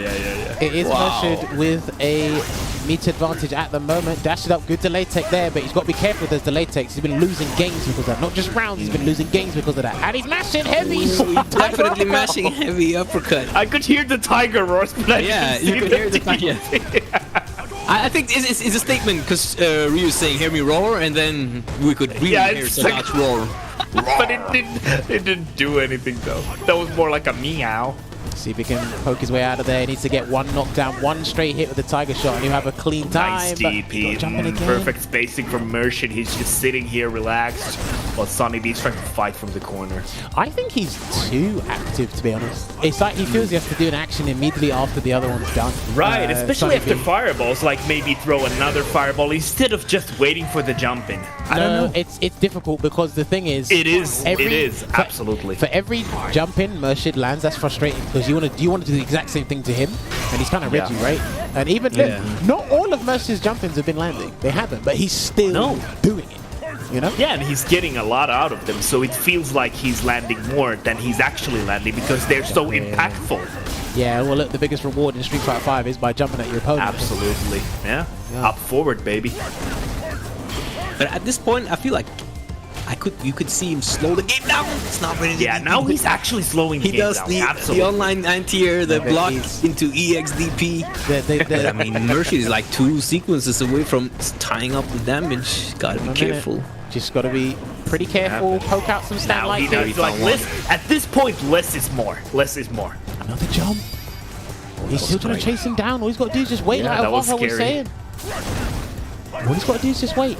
It is Murshid with a meat advantage at the moment. Dashed it up, good delay tech there, but he's got to be careful with those delay techs. He's been losing games because of that. Not just rounds, he's been losing games because of that. And he's mashing heavy. Definitely mashing heavy uppercut. I could hear the tiger roars, but I didn't you see could the hear the tiger. I think it's a statement because Ryu's saying "hear me roar," and then we could really hear it's like- Sagat's roar. But it didn't do anything though. That was more like a meow. See if he can poke his way out of there. He needs to get one knockdown, one straight hit with the tiger shot, and he'll have a clean time. Nice but DP. he's got jumping again. Perfect spacing from Murshid. He's just sitting here relaxed while SonnyB's trying to fight from the corner. I think he's too active, to be honest. It's like he feels he has to do an action immediately after the other one's done. Right, especially after SonnyB. fireballs, like maybe throw another fireball instead of just waiting for the jump in. I don't know. It's difficult because the thing is, It is, absolutely. For every jump in Murshid lands, that's frustrating because you want to do the exact same thing to him, and he's kind of Yeah. Reggie, right? And even look, not all of Murshid's jump-ins have been landing. They haven't, but he's still doing it. You know? Yeah, and he's getting a lot out of them, so it feels like he's landing more than he's actually landing because they're so impactful. Yeah, well, look, the biggest reward in Street Fighter 5 is by jumping at your opponent. Absolutely. Yeah. Up forward, baby. But at this point, I feel like you could see him slow the game down. It's not ready. Yeah, now he's actually slowing the He game does down. the Absolutely. online anti-air, the but block he's- into EXDP. But I mean, Murshid is like 2 sequences away from tying up the damage. Gotta be careful. Just got to be pretty careful. Poke out some stand Now he light. knows, like, at this point, less is more. Less is more. Another jump. He's still trying to chase him down. All he's got to do is just wait, Yeah, like that was Olvaha was scary. saying. All he's got to do is just wait.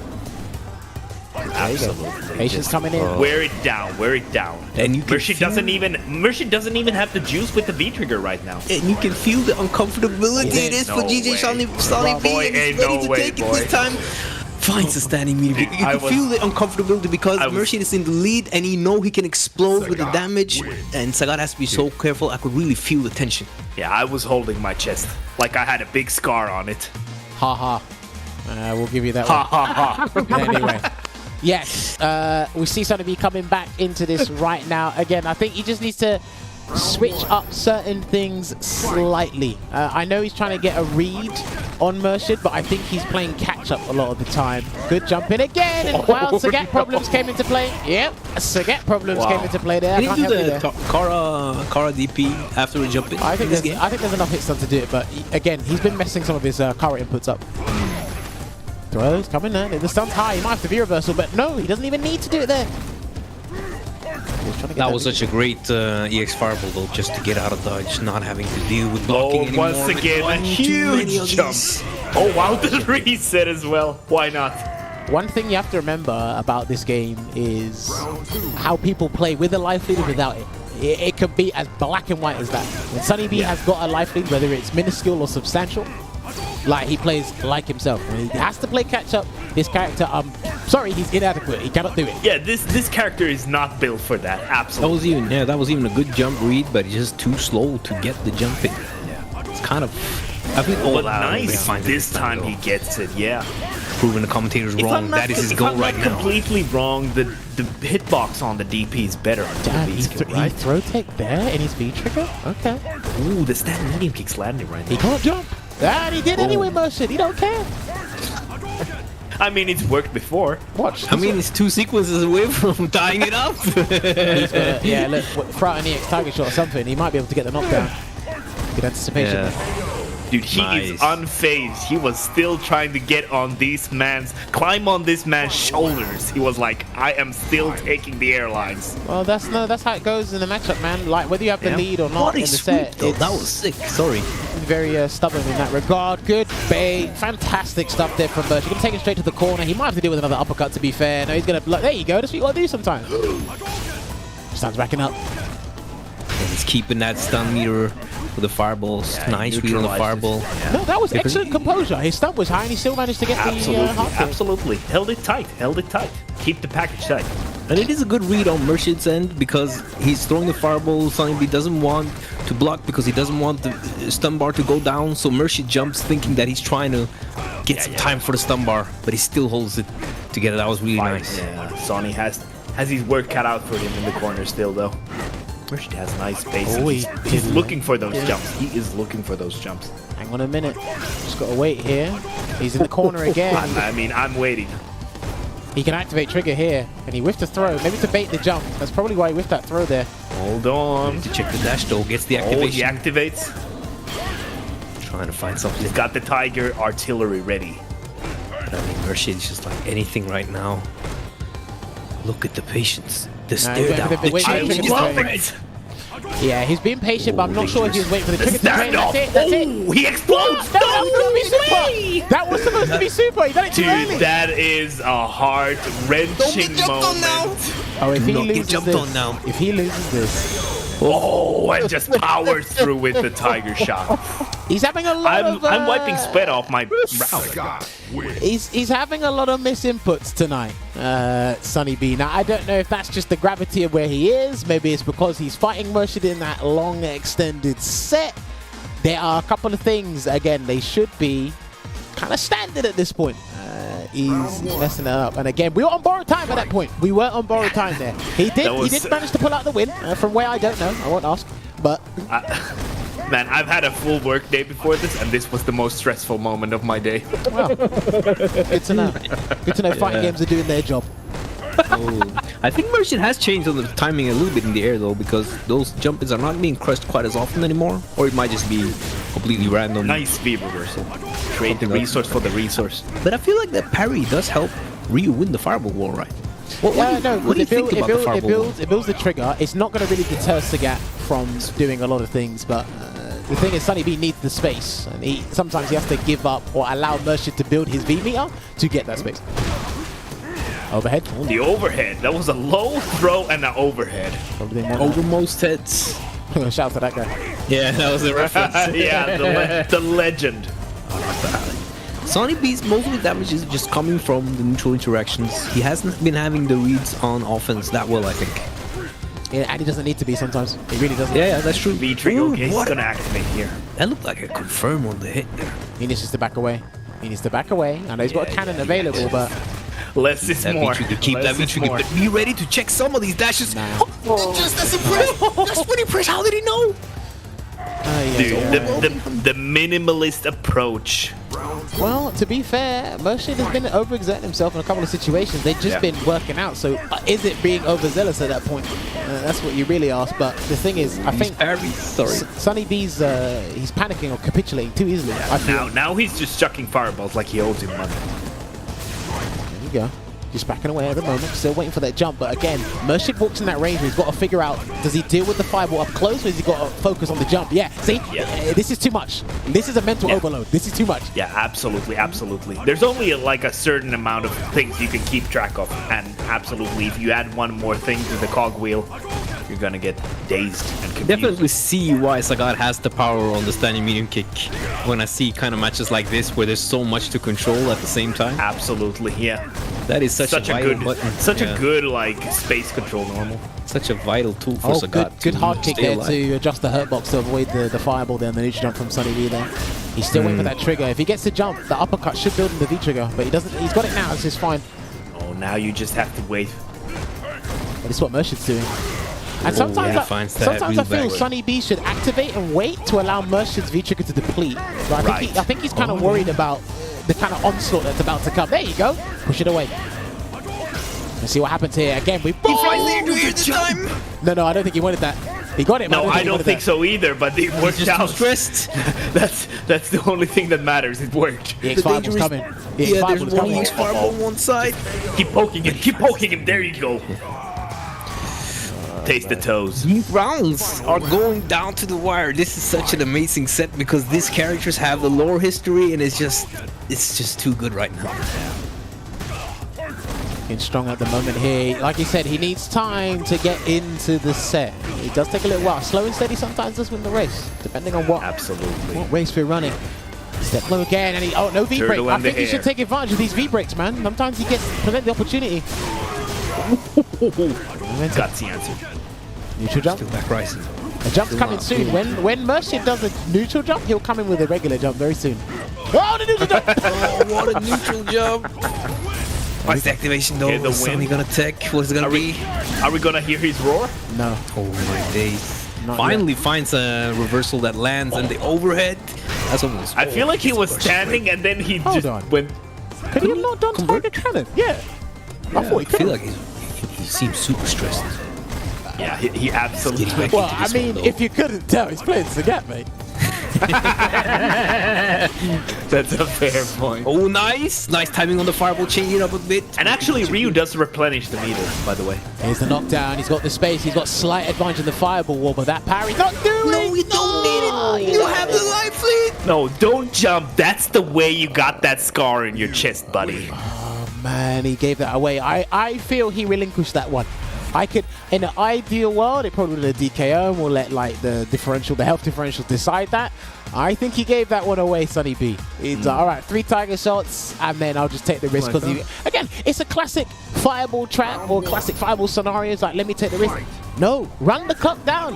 Absolutely. Patience coming in. Wear it down. Wear it down. And you can Murshid doesn't even have the juice with the V trigger right now. And you can feel the uncomfortability it is for No DJ way. SonnyB, Boy, and he's ain't ready no to way, take it boy. this time. Finds the standing medium. You I can feel the uncomfortability because Murshid is in the lead and he know he can explode with the damage. And Sagat has to be so careful. I could really feel the tension. Yeah, I was holding my chest like I had a big scar on it. Ha ha. We'll give you that Ha one. ha ha. Anyway. Yes, we see SonnyB coming back into this right now. Again, I think he just needs to switch up certain things slightly. I know he's trying to get a read on Murshid, but I think he's playing catch-up a lot of the time. Good jump in again, and wow, Sagat problems came into play. Yep, Sagat problems came into play there. I Can can't he do help you the there. Kara DP after a jump in? I think this game? there's enough hits done to do it, but again, he's been messing some of his Kara inputs up. Throws coming there. The stun's high. He might have to V-reversal, but no, he doesn't even need to do it there. That was such a great EX fireball though, just to get out of dodge, not having to deal with blocking anymore. Once again, a One too many huge of jump. these. Oh wow, the reset as well. Why not? One thing you have to remember about this game is how people play with a life lead and without it. It could be as black and white as that. When SonnyB has got a life lead, whether it's minuscule or substantial, like he plays like himself. When he has to play catch up, this character, sorry, he's inadequate. He cannot do it. Yeah, this character is not built for that. Absolutely. That was even a good jump read, but he's just too slow to get the jump in. Yeah, it's kind of. I think But nice. This time he gets it. Yeah. Proving the commentators wrong. That is his goal right now. Completely wrong. The hitbox on the DP is better on the He skill, right? throw take there in his V trigger. Okay. Ooh, the stand medium kick's landing right now. He can't jump. And he did anyway, Murshid. He don't care. I mean, it's worked before. Watch. I mean, it's 2 sequences away from tying it up. He's gonna, yeah, look, throw out an EX target shot or something. He might be able to get the knockdown. Good anticipation. Yeah. Dude, he is unfazed. He was still trying to get on climb on this man's shoulders. He was like, I am still taking the airlines. Well, that's how it goes in the matchup, man. Like whether you have the lead or not in the set. That was sick. Sorry. very stubborn in that regard. Good bait. Fantastic stuff there from Murshid. He's going to take it straight to the corner. He might have to deal with another uppercut, to be fair. No, he's going to block. There you go. That's what you got to do sometimes. Stands backing up. And he's keeping that stun meter with the fireballs. Nice read on the fireball. Yeah. No, that was excellent composure. His stun was high and he still managed to get the hard kill. Absolutely. Held it tight. Keep the package tight. And it is a good read on Murshid's end because he's throwing the fireball. SonnyB doesn't want to block because he doesn't want the stun bar to go down. So Murshid jumps thinking that he's trying to get some time for the stun bar, but he still holds it together. That was really nice. Yeah, Sonny has his work cut out for him in the corner still, though. Murshid has nice base. Oh, he's looking for those jumps. He is looking for those jumps. Hang on a minute. Just got to wait here. He's in the corner again. I mean, I'm waiting. He can activate trigger here, and he whiffed a throw. Maybe to bait the jump. That's probably why he whiffed that throw there. Hold on. To check the dash though, gets the activation. Oh, he activates. Trying to find something. He's got the Tiger artillery ready. But I mean, Murshid is just like anything right now. Look at the patience. The stare down. I love it. Yeah, he's being patient, but I'm not sure if he was waiting for the trigger to play. That's it. That's it. He explodes. No, that was supposed to be super. That was supposed to be super. He done it too early. Dude, that is a heart-wrenching moment. Oh, if he loses this. Oh, and just powers through with the Tiger shot. He's having a lot of... I'm wiping sweat off my brow. He's having a lot of misinputs tonight, SonnyB. Now, I don't know if that's just the gravity of where he is. Maybe it's because he's fighting Murshid in that long, extended set. There are a couple of things, again, they should be kind of standard at this point. He's messing it up. And again, we were on borrowed time at that point. We were on borrowed time there. He did manage to pull out the win. From where I don't know. I won't ask. But... Man, I've had a full work day before this, and this was the most stressful moment of my day. Well, good to know. Good to know fighting games are doing their job. I think Murshid has changed on the timing a little bit in the air though, because those jump-ins are not being crushed quite as often anymore, or it might just be completely random. Nice V reversal. Trade the resource for the resource. But I feel like that parry does help Ryu win the fireball war, right? What do you think about the fireball war? It builds the trigger. It's not going to really deter Sagat from doing a lot of things, but the thing is SonnyB needs the space, and sometimes he has to give up or allow Murshid to build his V meter to get that space. Overhead. The overhead. That was a low throw and an overhead. Over most heads. Shout out to that guy. Yeah, that was a reference. Yeah, the legend. SonnyB's most of the damage is just coming from the neutral interactions. He hasn't been having the reads on offense that well, I think. Yeah, and he doesn't need to be sometimes. He really doesn't. Yeah, that's true. V-trigger, okay, he's gonna activate here. That looked like a confirm on the hit there. He needs to back away. He needs to back away. I know he's got a cannon available, but... Less is more. Keep that V-trigger, but be ready to check some of these dashes. Nah. That's impressive. That's pretty impressive. How did he know? The minimalist approach. Well, to be fair, Murshid has been overexerting himself in a couple of situations. They've just been working out. So is it being overzealous at that point? That's what you really ask. But the thing is, I think SonnyB's he's panicking or capitulating too easily. Now he's just chucking fireballs like he owes him money. There you go. Just backing away at the moment, still waiting for that jump. But again, Murshid walks in that range. He's got to figure out, does he deal with the fireball up close, or has he got to focus on the jump? Yeah, see? This is too much. This is a mental overload. This is too much. Yeah, absolutely, absolutely. There's only like a certain amount of things you can keep track of. And absolutely, if you add one more thing to the cogwheel, you're going to get dazed and confused. Definitely see why Sagat has the power on the standing medium kick when I see kind of matches like this where there's so much to control at the same time. Absolutely, yeah. That is such a good button. Such a good like space control normal. Such a vital tool for Sagat. Good hard kick there to adjust the hurt box to avoid the fireball there and the neutral jump from SonnyB there. He's still waiting for that trigger. If he gets the jump, the uppercut should build in the V trigger, but he doesn't. He's got it now. It's just fine. Oh, now you just have to wait. But this is what Murshid's doing. And sometimes I feel SonnyB should activate and wait to allow Murshid's V trigger to deplete. But I think he's kind of worried about the kind of onslaught that's about to come. There you go. Push it away. Let's see what happens here. Again, we... He finally into here this time! No, I don't think he wanted that. He got it. No, I don't think so either, but it worked out. Stressed. That's the only thing that matters. It worked. The X5 was coming. Yeah, there's one X5 on one side. Keep poking him. Keep poking him. There you go. Taste the toes. These rounds are going down to the wire. This is such an amazing set because these characters have the lore history, and it's just too good right now. Looking strong at the moment here. Like you said, he needs time to get into the set. It does take a little while. Slow and steady sometimes does win the race, depending on what race we're running. Step low again, and no V break. I think he should take advantage of these V breaks, man. Sometimes he gets prevent the opportunity. Gutsy answer. Neutral jump. Still back rising. The jump's coming soon. When Murshid does a neutral jump, he'll come in with a regular jump very soon. Oh, the neutral jump! Oh, what a neutral jump! What's the activation though? The Is Sonny gonna tech? What's it gonna be? Are we gonna hear his roar? No. Oh my days. Not Finally yet. finds a reversal that lands and the overhead. That's almost. I feel like he was standing and then he just went. Could he have not done target cannon? Yeah. I thought he could. I feel like he seems super stressed. Yeah, he absolutely. Well, I mean, if you couldn't tell, he's playing Sagat, mate. That's a fair point. Oh, nice timing on the fireball, change it up a bit. And actually, Ryu does replenish the meter, by the way. Here's the knockdown. He's got the space. He's got slight advantage in the fireball wall, but that parry's not doing. No, you don't need it. You have the life lead. No, don't jump. That's the way you got that scar in your chest, buddy. Oh man, he gave that away. I feel he relinquished that one. I could, in an ideal world, it probably would have DKO and we'll let like the health differential decide that. I think he gave that one away, SonnyB. It's all right, 3 tiger shots, and then I'll just take the risk because again, it's a classic fireball trap or classic fireball scenarios. Like, let me take the risk. No, run the clock down.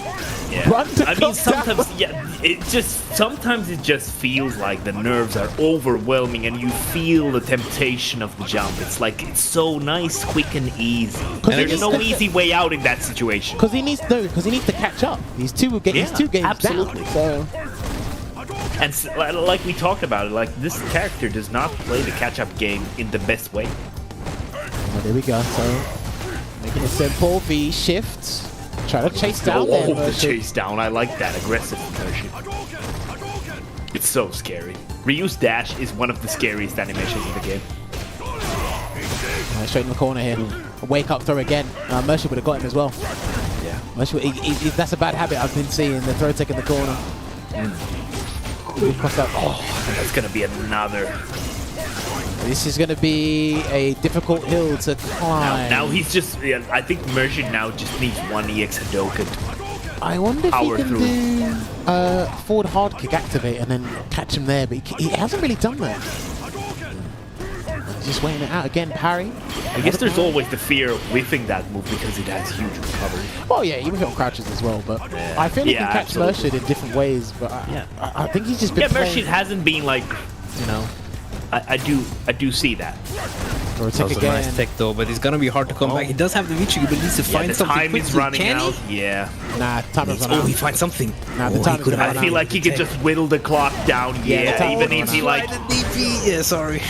Yeah. Run the I clock mean, sometimes, down. sometimes it just feels like the nerves are overwhelming, and you feel the temptation of the jump. It's like it's so nice, quick, and easy. And there's no easy way out in that situation. Because he needs to catch up. He's two games absolutely. down. So. And like we talked about it, like this character does not play the catch-up game in the best way. Well, there we go. So making a simple V shift. Try to chase down there. The chase down. I like that aggressive version. It's so scary. Ryu's dash is one of the scariest animations in the game. Straight in the corner here. Wake up throw again. Murshid would have got him as well. Yeah. Murshid, that's a bad habit I've been seeing. The throw take in the corner. That's gonna be another. This is gonna be a difficult hill to climb. Now he's just. Yeah, I think Murshid now just needs 1 EX Hadoken. I wonder if he can do forward hard kick activate and then catch him there, but he hasn't really done that. Just waiting it out again, parry. I guess there's always the fear of whiffing that move because it has huge recovery. Well, yeah, even if it crouches as well, but I feel he can catch Murshid in different ways. But I think he's just been playing. Murshid hasn't been like, you know. I do see that. Or that was a nice tech though, but it's gonna be hard to come back. He does have the V trigger, but he needs to find the something. Time is running out. Yeah. Nah, time is running out. Oh, he finds something. Nah, the time is running out. I feel like he could just whittle the clock down. Yeah, even if he like. Yeah, sorry.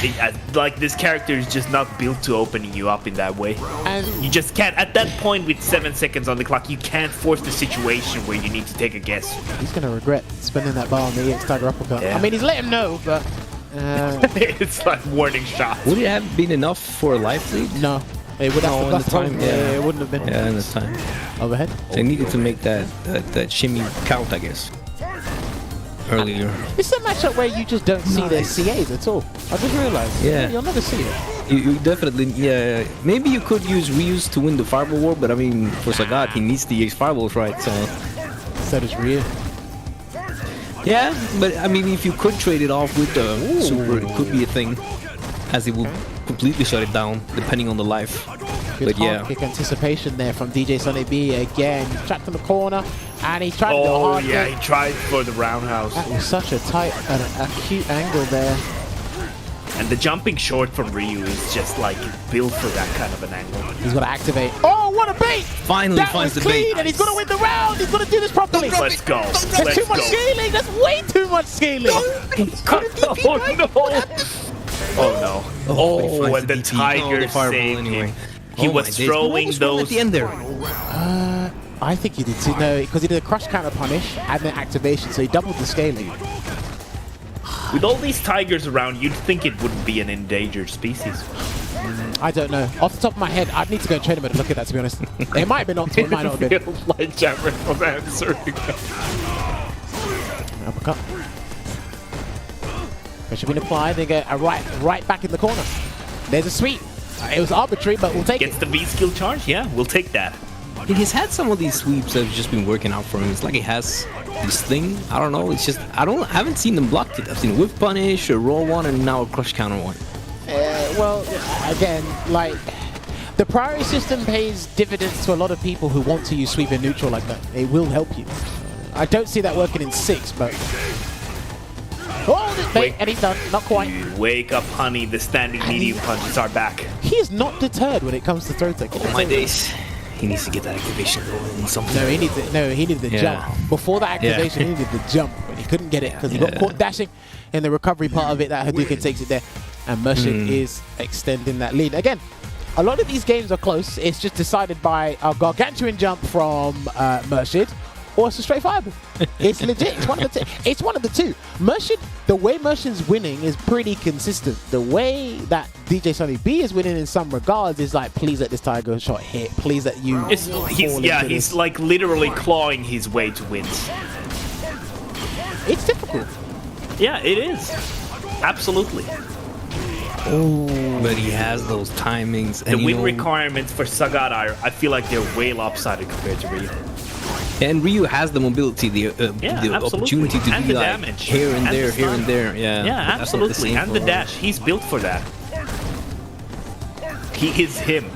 Like this character is just not built to opening you up in that way. And you just can't. At that point, with 7 seconds on the clock, you can't force the situation where you need to take a guess. He's gonna regret spending that bar on the EX Tiger uppercut. Yeah. I mean, he's let him know, but. It's like warning shot. Would it have been enough for a life lead? No. It would have in the time. Yeah, it wouldn't have been. Yeah, in the time. Overhead. They needed to make that shimmy count, I guess. Earlier. It's a matchup where you just don't see their CAs at all. I just realized. Yeah. You'll never see it. You definitely, yeah. Maybe you could use Ryu's to win the fireball war, but I mean, for Sagat, he needs the EX fireballs, right? So does Ryu. Yeah, but I mean, if you could trade it off with the super, it could be a thing, as it will completely shut it down, depending on the life. Good hard kick anticipation there from djSonnyB again. He's trapped in the corner, and he tried to do a hard kick. He tried for the roundhouse. That was such a tight and acute angle there. And the jumping short from Ryu is just like built for that kind of an angle. He's got to activate. Oh, what a bait! Finally finds the bait. And he's got to win the round. He's got to do this properly. Let's go. There's too much scaling. That's way too much scaling. Oh no! Oh no! Oh, and the tiger saved him. He was throwing those. At the end there. I think he did too. No, because he did a crush counter punish and then activation, so he doubled the scaling. With all these tigers around, you'd think it wouldn't be an endangered species. I don't know. Off the top of my head, I'd need to go and train him and look at that, to be honest. It might have been optimal, it might not have been. Feels like Jammerz was answering. Uppercut. Pressure being applied, they get a right back in the corner. There's a sweep. It was arbitrary, but we'll take Gets it. the V skill charge? Yeah, we'll take that. He's had some of these sweeps that have just been working out for him. It's like he has this thing. I don't know. It's just I haven't seen them blocked it. I've seen whip punish, a roll one, and now a crush counter one. Well, again, like the priority system pays dividends to a lot of people who want to use sweep and neutral like that. It will help you. I don't see that working in 6, but oh, this bait, and he's done. Not quite. Wake up, honey. The standing medium punches are back. He is not deterred when it comes to throw tech. Oh my days. He needs to get that activation going. Something. No, he needed the jump. Before that activation, he needed the jump, but he couldn't get it because he got caught dashing in the recovery part of it. That Hadouken takes it there, and Murshid is extending that lead. Again, a lot of these games are close. It's just decided by a gargantuan jump from Murshid, or it's a straight fireball. It's legit. It's one of the two. It's one of the two. Murshid, the way Murshid's winning is pretty consistent. The way that djSonnyB is winning in some regards is like, please let this tiger shot hit. Please let you. He's like literally clawing his way to wins. It's difficult. Yeah, it is. Absolutely. Oh, but he has those timings. And the win requirements for Sagat I feel like they're way lopsided compared to Ryu. And Ryu has the mobility, the opportunity to and be the like damage. here and there, the here and there. Yeah, yeah, absolutely. And the dash. He's built for that. He is him.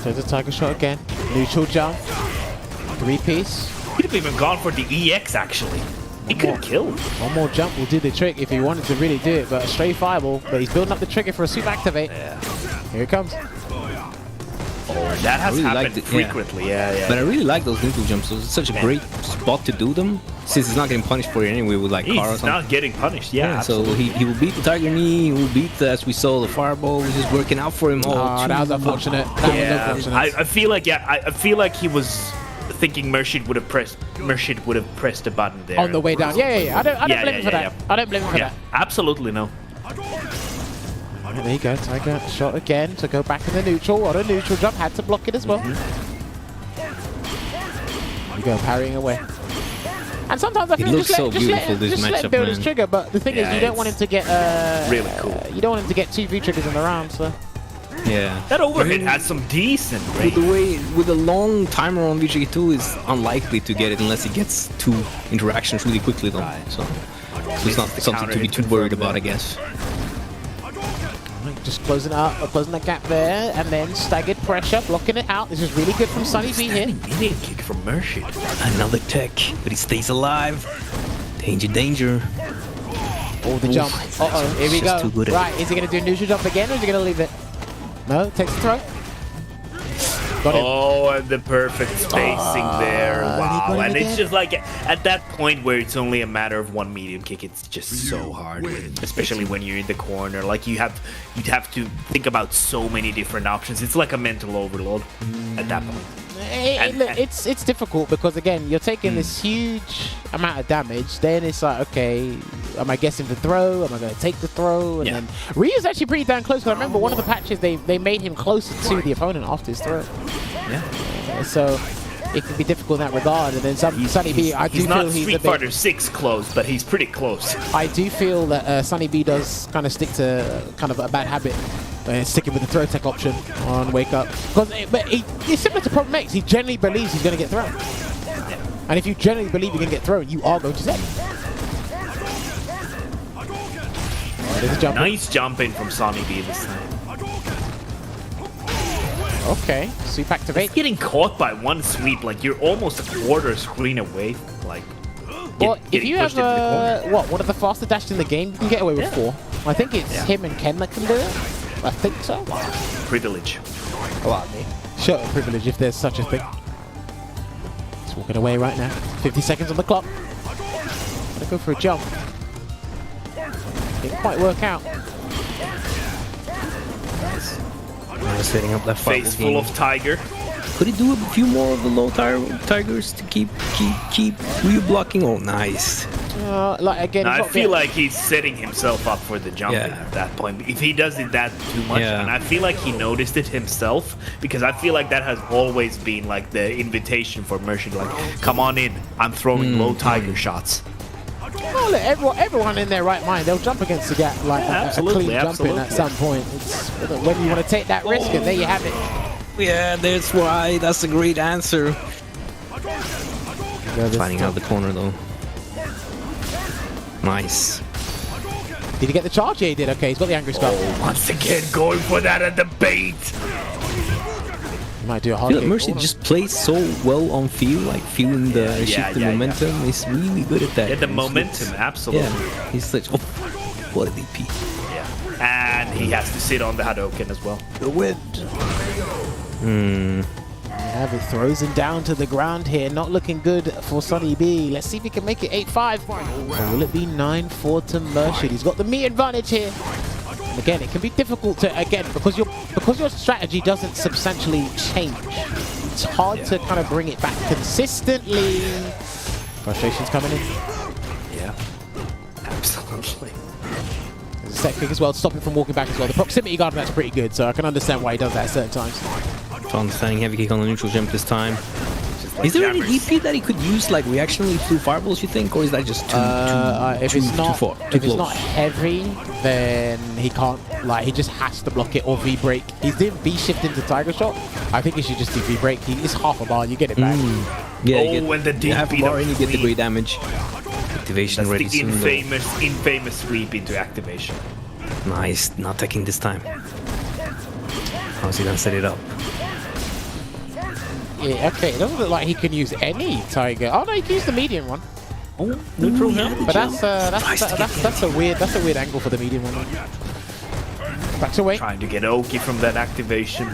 There's a tiger shot again. Neutral jump. 3-piece. He'd have even gone for the EX actually. He could have killed. One more jump will do the trick if he wanted to really do it, but a straight fireball. But he's building up the trigger for a sweep activate. Yeah. Here it comes. That has happened frequently, yeah. But I really like those neutral jumps. So it's such a great spot to do them, since he's not getting punished for it anyway with like Kara. He's not getting punished, yeah. So he will beat the tiger knee. He will beat, as we saw, the fireball, which is working out for him. Oh, that was unfortunate. That was unfortunate. I feel like I feel like he was thinking Murshid would have pressed the button there on the way down. Yeah. I don't blame him for that. I don't blame him for that. Absolutely no. Right, there you go, tiger shot again to go back in the neutral. On a neutral jump, had to block it as well. There you go, parrying away. And sometimes I feel just let him build his trigger, but the thing is, you don't want him to get really cool. You don't want him to get 2 V triggers in the round, so. Yeah. That overhead has some decent range. With the long timer on VG2 is unlikely to get it unless he gets 2 interactions really quickly though. Right. So it's not something to be too worried about, I guess. Just closing up, closing the gap there, and then staggered pressure, blocking it out. This is really good from SonnyB here. Idiot kick from Murshid. Another tech, but he stays alive. Danger, danger. Oh, the jump. Uh-oh, here we go. Right, is he going to do a neutral jump again, or is he going to leave it? No, takes the throw. Got him. Oh, and the perfect spacing there. Wow. And it's just like at that point where it's only a matter of one medium kick, it's just so hard. Especially when you're in the corner. Like you'd have to think about so many different options. It's like a mental overload at that point. It's difficult because again, you're taking this huge amount of damage. Then it's like, okay, am I guessing the throw? Am I going to take the throw? And then Ryu's actually pretty damn close. I remember one of the patches they made him closer to the opponent after his throw. Yeah. So it can be difficult in that regard. And then SonnyB, I do feel he's Street Fighter 6 close, but he's pretty close. I do feel that SonnyB does kind of stick to kind of a bad habit. Sticking with the throw tech option on Wake Up. But it's similar to Problem X. He generally believes he's going to get thrown. And if you generally believe you're going to get thrown, you are going to set. Nice jumping from SonnyB this time. Okay, sweep activate. It's getting caught by one sweep, like you're almost a quarter screen away. Like, well, if you have one of the faster dashes in the game, you can get away with 4. I think it's him and Ken that can do it. I think so. Privilege. Well, shut up, privilege if there's such a thing. He's walking away right now. 50 seconds on the clock. Gonna go for a jump. Didn't quite work out. Setting up that face full of tiger. Could he do a few more of the low tigers to keep Ryu blocking? Oh, nice. Like again, No, he's I not feel being- like he's setting himself up for the jumping at that point. If he does it that too much, and I feel like he noticed it himself, because I feel like that has always been like the invitation for Murshid, like, come on in, I'm throwing low tiger shots. Oh, look, everyone in their right mind, they'll jump against the gap like a clean jumping at some point. It's when you want to take that risk, and there you have it. Yeah, that's why. That's a great answer. Finding out the corner though. Nice. Did he get the charge? Yeah, he did. Okay, he's got the angry scar. Once again, going for that at the bait. He might do a I hard feel like kick. Murshid just plays so well on feel, like feeling the shift in momentum. He's really good at that. Yeah, the momentum, absolutely. Yeah, he's such. Oh, what a DP. Yeah, and he has to sit on the Hadouken as well. The wind. Have it, throws him down to the ground here. Not looking good for SonnyB. Let's see if he can make it 8-5. Or will it be 9-4 to Murshid? He's got the meat advantage here. And again, it can be difficult to, because your strategy doesn't substantially change. It's hard to kind of bring it back consistently. Frustration's coming in. Yeah, absolutely. There's a set kick as well to stop him from walking back as well. The proximity guard, that's pretty good, so I can understand why he does that at certain times. Understanding heavy kick on the neutral jump this time. Is there any DP that he could use like reactionally through fireballs, you think, or is that just too If it's not heavy, then he can't. Like he just has to block it or V break. He's doing V shift into Tiger Shot. I think he should just do V break. It's half a bar. You get it back. Yeah, when the you have a DP bar and you get the great damage. Activation That's ready the soon. infamous sweep into activation. Nice, not taking this time. How's he gonna set it up? Yeah, okay. It doesn't look like he can use any Tiger. Oh no, he can use the medium one. Oh, neutral jump. But that's a weird angle for the medium one. Backs away. Trying to get Oki from that activation.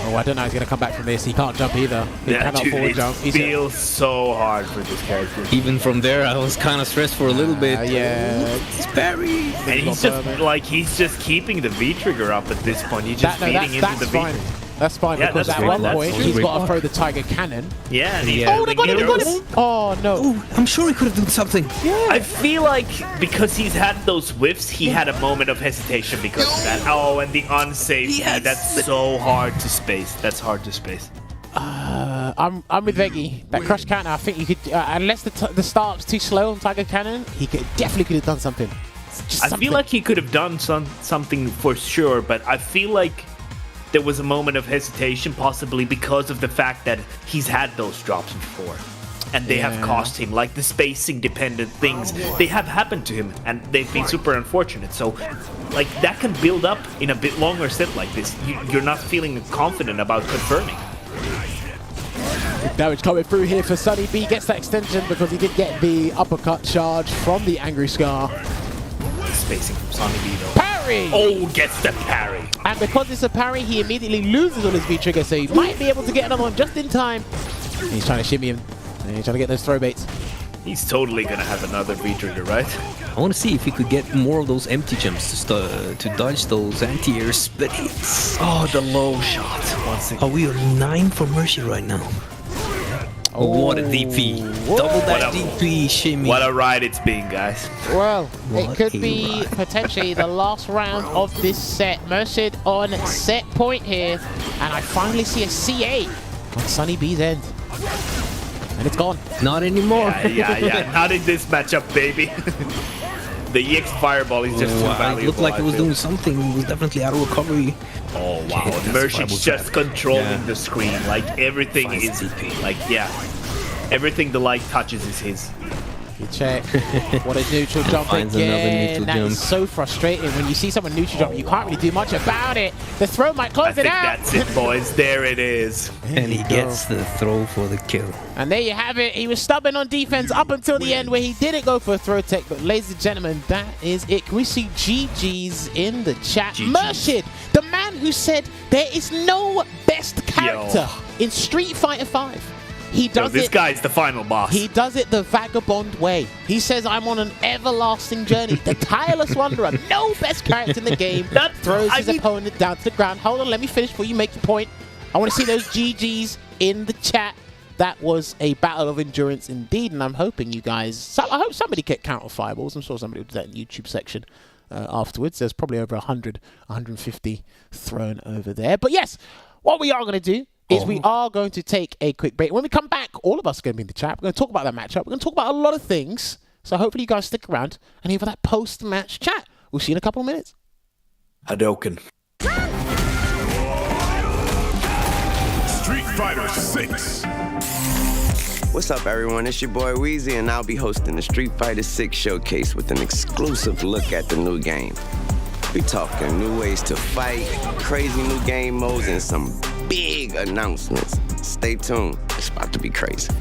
Oh, I don't know. He's gonna come back from this. He can't jump either. He cannot forward jump. It feels so hard for this character. Even from there, I was kind of stressed for a little bit. Yeah. It's parry. And he's just keeping the V trigger up at this point. He's just feeding into the V trigger. That's fine, Yeah, because that's at great. one point That's he's great. got to throw the Tiger Cannon. Yeah, and he's Oh, they got him! Oh no! Oh, I'm sure he could have done something. Yeah. I feel like because he's had those whiffs, he had a moment of hesitation because of that. Oh, and the unsafety. That's so hard to space. That's hard to space. I'm with Veggey. That crush counter, I think you could, unless the start's too slow on Tiger Cannon, he definitely could have done something. I feel like he could have done something for sure, but I feel like there was a moment of hesitation, possibly because of the fact that he's had those drops before. And they have cost him, like the spacing dependent things. They have happened to him, and they've been super unfortunate. So, like, that can build up in a bit longer set like this. You're not feeling confident about confirming. Damage coming through here for SonnyB. Gets that extension because he did get the uppercut charge from the Angry Scar. Spacing from SonnyB though. Parry! Oh, gets the parry. And because it's a parry, he immediately loses on his V-trigger, so he might be able to get another one just in time. And he's trying to shimmy him. And he's trying to get those throw baits. He's totally gonna have another V-trigger, right? I want to see if he could get more of those empty jumps to dodge those anti-air split hits. Oh, the low shot. Once again. Oh, we are 9 for Murshid right now. Oh, what a DP. Double that DP shimmy. What a ride it's been, guys. Well, it could be potentially the last round of this set. Murshid on set point here. And I finally see a CA on SonnyB's end. And it's gone. Not anymore. Yeah. Not in this matchup, baby. The EX Fireball is just too valuable. It looked like it was doing something. It was definitely out of recovery. Oh, wow. Murshid's just controlling the screen. Like, everything is... Like, yeah. Everything the light touches is his. Good check. What a neutral jump Finds another again. neutral That jump. is so frustrating. When you see someone neutral jump, you can't really do much about it. The throw might close it out. That's it, boys. There it is. And he gets the throw for the kill. And there you have it. He was stubborn on defense up until the end where he didn't go for a throw tech. But ladies and gentlemen, that is it. Can we see GG's in the chat? GG's. Murshid, the man who said there is no best character in Street Fighter 5. He does this it. guy's the final boss. He does it the vagabond way. He says, I'm on an everlasting journey. The tireless wanderer. No best character in the game. Throws his opponent down to the ground. Hold on, let me finish before you make your point. I want to see those GGs in the chat. that was a battle of endurance indeed, and I'm hoping you guys... I hope somebody get counter fireballs. I'm sure somebody will do that in the YouTube section afterwards. There's probably over 100, 150 thrown over there. But yes, what we are going to do is we are going to take a quick break. When we come back, all of us are going to be in the chat. We're going to talk about that matchup. We're going to talk about a lot of things. So hopefully you guys stick around and hear for that post-match chat. We'll see you in a couple of minutes. Hadouken. Street Fighter 6. What's up, everyone? It's your boy Weezy, and I'll be hosting the Street Fighter 6 showcase with an exclusive look at the new game. We talking new ways to fight, crazy new game modes, and some big announcements. Stay tuned. It's about to be crazy.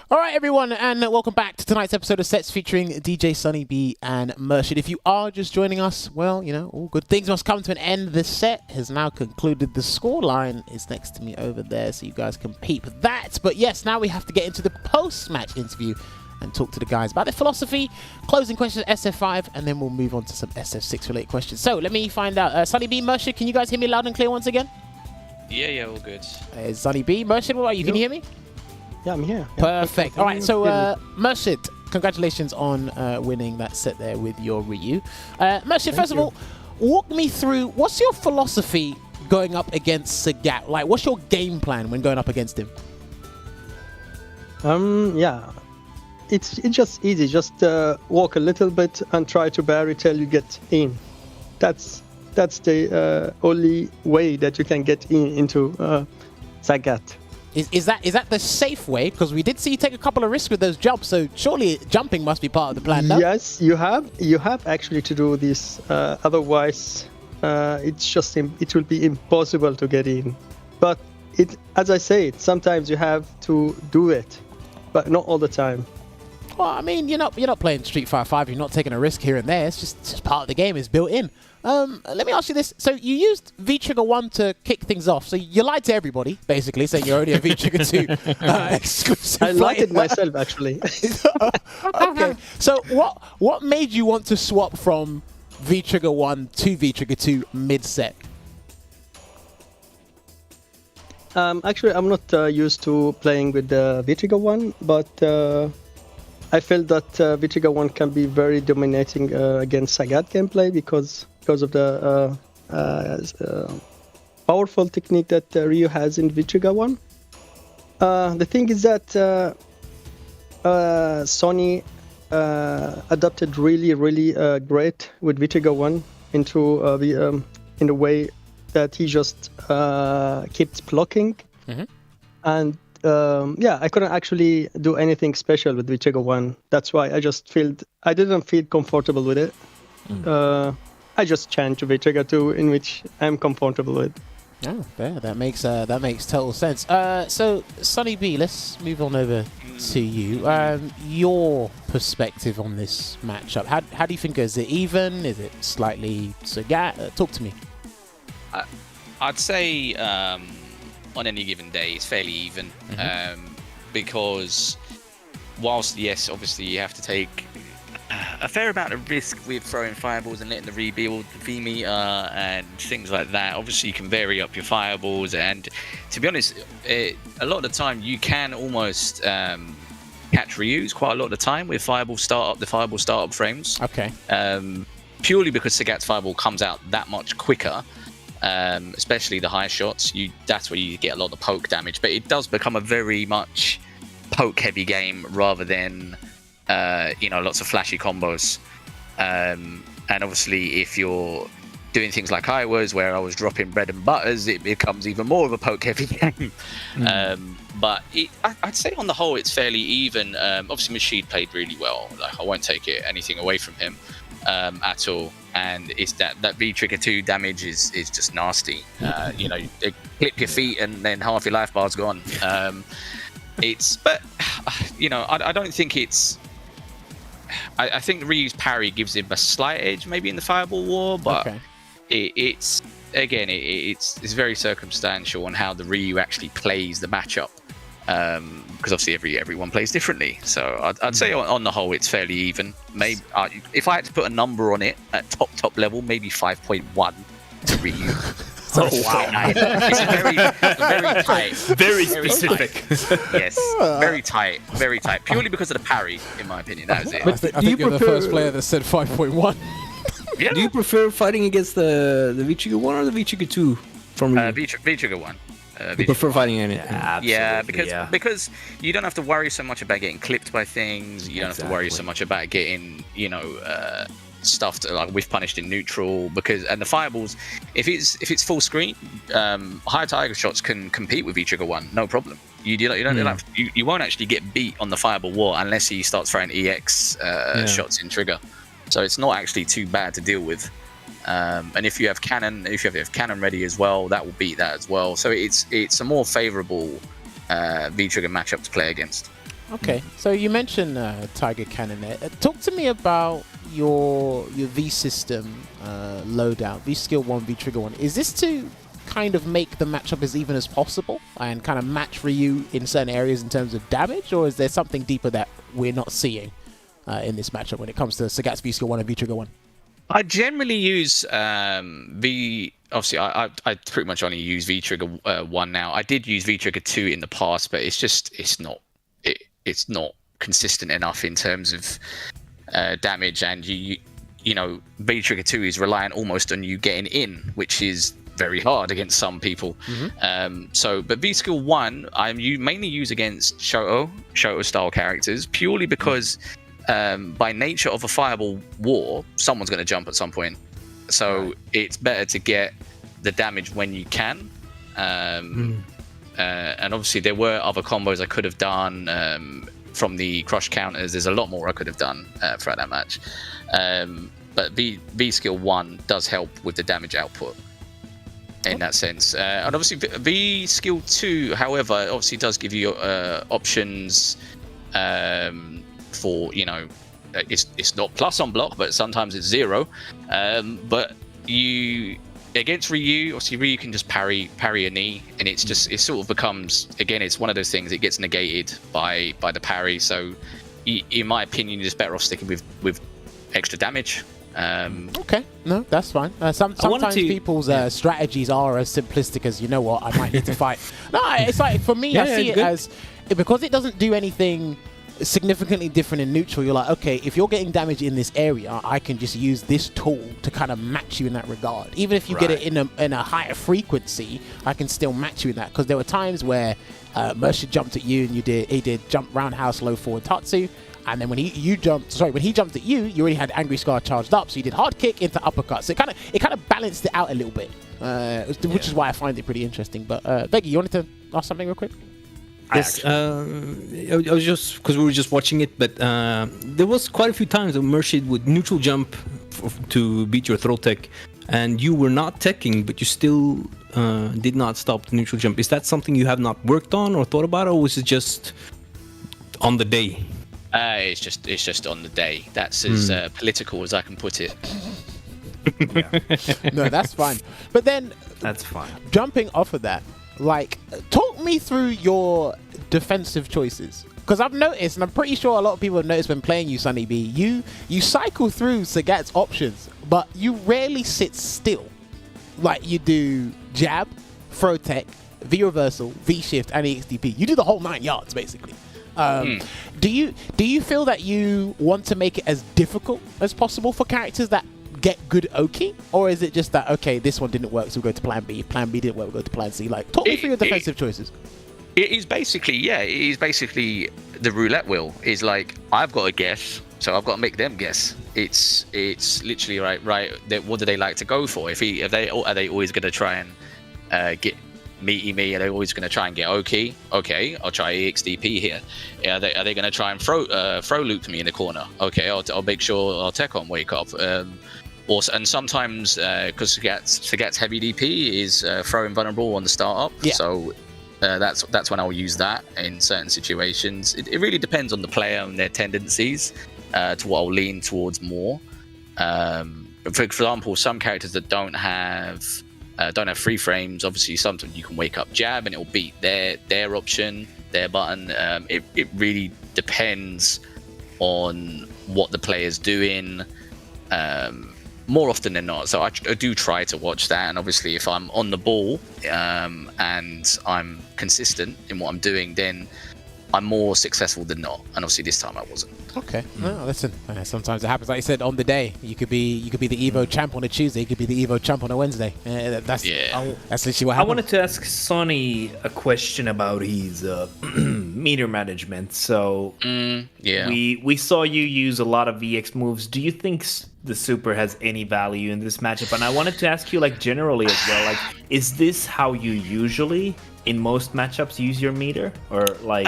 All right, everyone, and welcome back to tonight's episode of Sets featuring djSonnyB and Murshid. If you are just joining us, well, you know, all good things must come to an end. The set has now concluded. The scoreline is next to me over there, so you guys can peep that. But yes, now we have to get into the post-match interview and talk to the guys about their philosophy, closing questions at SF5, and then we'll move on to some SF6 related questions. So let me find out. SonnyB, Murshid, can you guys hear me loud and clear once again? Yeah, all good. SonnyB, Murshid, what about you? Can you hear me? Yeah, I'm here. Perfect. All right, so Murshid, congratulations on winning that set there with your Ryu. Murshid, first of all, walk me through, what's your philosophy going up against Sagat? Like, what's your game plan when going up against him? Yeah, it's just easy. Just walk a little bit and try to parry till you get in. That's the only way that you can get into Sagat. Is that the safe way? Because we did see you take a couple of risks with those jumps, so surely jumping must be part of the plan, no? Yes, you have actually to do this. Otherwise, it will be impossible to get in. But as I said, sometimes you have to do it, but not all the time. Well, I mean, you're not playing Street Fighter 5. You're not taking a risk here and there. It's just part of the game. It's built in. Let me ask you this. So you used V-Trigger 1 to kick things off. So you lied to everybody, basically, saying you're only a V-Trigger 2 exclusive. I lied it myself, actually. Okay. So what made you want to swap from V-Trigger 1 to V-Trigger 2 mid-set? Actually, I'm not used to playing with V-Trigger 1, but I felt that V-Trigger 1 can be very dominating against Sagat gameplay because of the powerful technique that Ryu has in V-Trigger 1. The thing is that Sony adapted really great with V-Trigger 1 into in the way that he just keeps blocking. And I couldn't actually do anything special with V-Trigger 1. That's why I didn't feel comfortable with it. I just changed to V-Trigger 2, in which I'm comfortable with. Oh, yeah, that makes total sense. So, djSonnyB, let's move on over to you. Your perspective on this matchup. How do you think? Is it even? Is it slightly Sagat? Talk to me. I'd say on any given day it's fairly even, because whilst yes, obviously you have to take a fair amount of risk with throwing fireballs and letting the rebuild the V-meter and things like that. Obviously you can vary up your fireballs, and to be honest, a lot of the time you can almost catch Ryu's quite a lot of the time with fireball startup frames. Okay. Purely because Sagat's fireball comes out that much quicker. Especially the high shots, that's where you get a lot of poke damage, but it does become a very much poke heavy game rather than lots of flashy combos, and obviously if you're doing things like I was, where I was dropping bread and butters, it becomes even more of a poke heavy game. But I'd say on the whole it's fairly even. Obviously Murshid played really well. Like, I won't take anything away from him at all. And it's that V-Trigger 2 damage is just nasty. They clip your feet and then half your life bar's gone. I don't think it's. I think Ryu's parry gives him a slight edge, maybe in the fireball war, but it's very circumstantial on how the Ryu actually plays the matchup. Because obviously everyone plays differently, so I'd say on the whole it's fairly even. Maybe if I had to put a number on it at top level, maybe 5.1 to Ryu. Oh wow! It's very tight, very specific. Yes, very tight. Purely because of the parry, in my opinion. That was it. I think you're the first player that said 5.1. Yeah. Do you prefer fighting against the V-Trigger 1 or the V-Trigger 2 from Ryu? V-Trigger 1. You prefer fighting anything? Yeah, because you don't have to worry so much about getting clipped by things. You don't have to worry so much about getting, stuffed, like whiff punished in neutral. And the fireballs, if it's full screen, high tiger shots can compete with V-Trigger 1, no problem. You won't actually get beat on the fireball war unless he starts throwing EX shots in trigger. So it's not actually too bad to deal with. And if you have cannon ready as well, that will beat that as well. So it's a more favourable V-Trigger matchup to play against. Okay, so you mentioned Tiger Cannon there. Talk to me about your V system loadout, V skill 1, V trigger 1. Is this to kind of make the matchup as even as possible and kind of match Ryu in certain areas in terms of damage, or is there something deeper that we're not seeing in this matchup when it comes to Sagat's V skill 1 and V trigger 1? I generally use obviously I pretty much only use V-Trigger 1 now. I did use V-Trigger 2 in the past, but it's not it's not consistent enough in terms of damage, and you know, V Trigger 2 is reliant almost on you getting in, which is very hard against some people. But V Skill 1 you mainly use against Shoto style characters, purely because by nature of a fireball war, someone's going to jump at some point, so it's better to get the damage when you can. And obviously there were other combos I could have done from the crush counters. There's a lot more I could have done throughout that match, but V Skill 1 does help with the damage output in that sense. And obviously V Skill 2, however, obviously does give you options for, you know, it's not plus on block, but sometimes it's 0. But you against Ryu, obviously Ryu can just parry a knee, and it sort of becomes, again, it's one of those things, it gets negated by the parry. So in my opinion, you're just better off sticking with extra damage. Okay, no, that's fine. Sometimes people's strategies are as simplistic as, you know what, I might need to fight. No, it's like, for me, I see it as, because it doesn't do anything significantly different in neutral. You're like, okay, if you're getting damage in this area, I can just use this tool to kind of match you in that regard. Even if you get it in a higher frequency, I can still match you in that. Because there were times where Murshid jumped at you and he did jump roundhouse low forward tatsu, and then when he jumped at you, you already had Angry Scar charged up, so you did hard kick into uppercut. So it kind of balanced it out a little bit, which is why I find it pretty interesting. But Veggey, you wanted to ask something real quick? Yes, I was just, because we were just watching it, but there was quite a few times that Murshid would neutral jump to beat your throw tech, and you were not teching, but you still did not stop the neutral jump. Is that something you have not worked on or thought about, or was it just on the day? It's just on the day. That's as political as I can put it. No, that's fine. But then, that's fine. Jumping off of that, like, talk me through your defensive choices, because I've noticed, and I'm pretty sure a lot of people have noticed when playing you, djSonnyB, you cycle through Sagat's options, but you rarely sit still. Like, you do jab, throw tech, V reversal, V shift, and EXDP. You do the whole 9 yards basically. Do you feel that you want to make it as difficult as possible for characters that get good Oki, or is it just that, okay, this one didn't work, so we'll go to plan B didn't work, we'll go to plan C? Like, talk me through your defensive choices. It is basically the roulette wheel. Is like, I've got to guess, so I've got to make them guess. It's literally right. What do they like to go for? Are they always going to try and get meaty me? Are they always going to try and get Oki? Okay, I'll try EXDP here. Are they going to try and throw loop me in the corner? Okay, I'll make sure I'll tech on wake up. And sometimes, because Sagat's heavy DP is throwing vulnerable on the startup, so that's when I'll use that in certain situations. It really depends on the player and their tendencies to what I'll lean towards more. For example, some characters that don't have free frames, obviously sometimes you can wake up jab and it'll beat their option, their button. It really depends on what the player's doing. More often than not, so I do try to watch that, and obviously if I'm on the ball and I'm consistent in what I'm doing, then I'm more successful than not, and obviously this time I wasn't. Okay, no, listen, sometimes it happens. Like you said, on the day, you could be the Evo champ on a Tuesday, you could be the Evo champ on a Wednesday. That's literally what happens. I wanted to ask Sonny a question about his meter management. So we saw you use a lot of VX moves. Do you think the super has any value in this matchup? And I wanted to ask you, like, generally as well, like, is this how you usually in most matchups use your meter, or like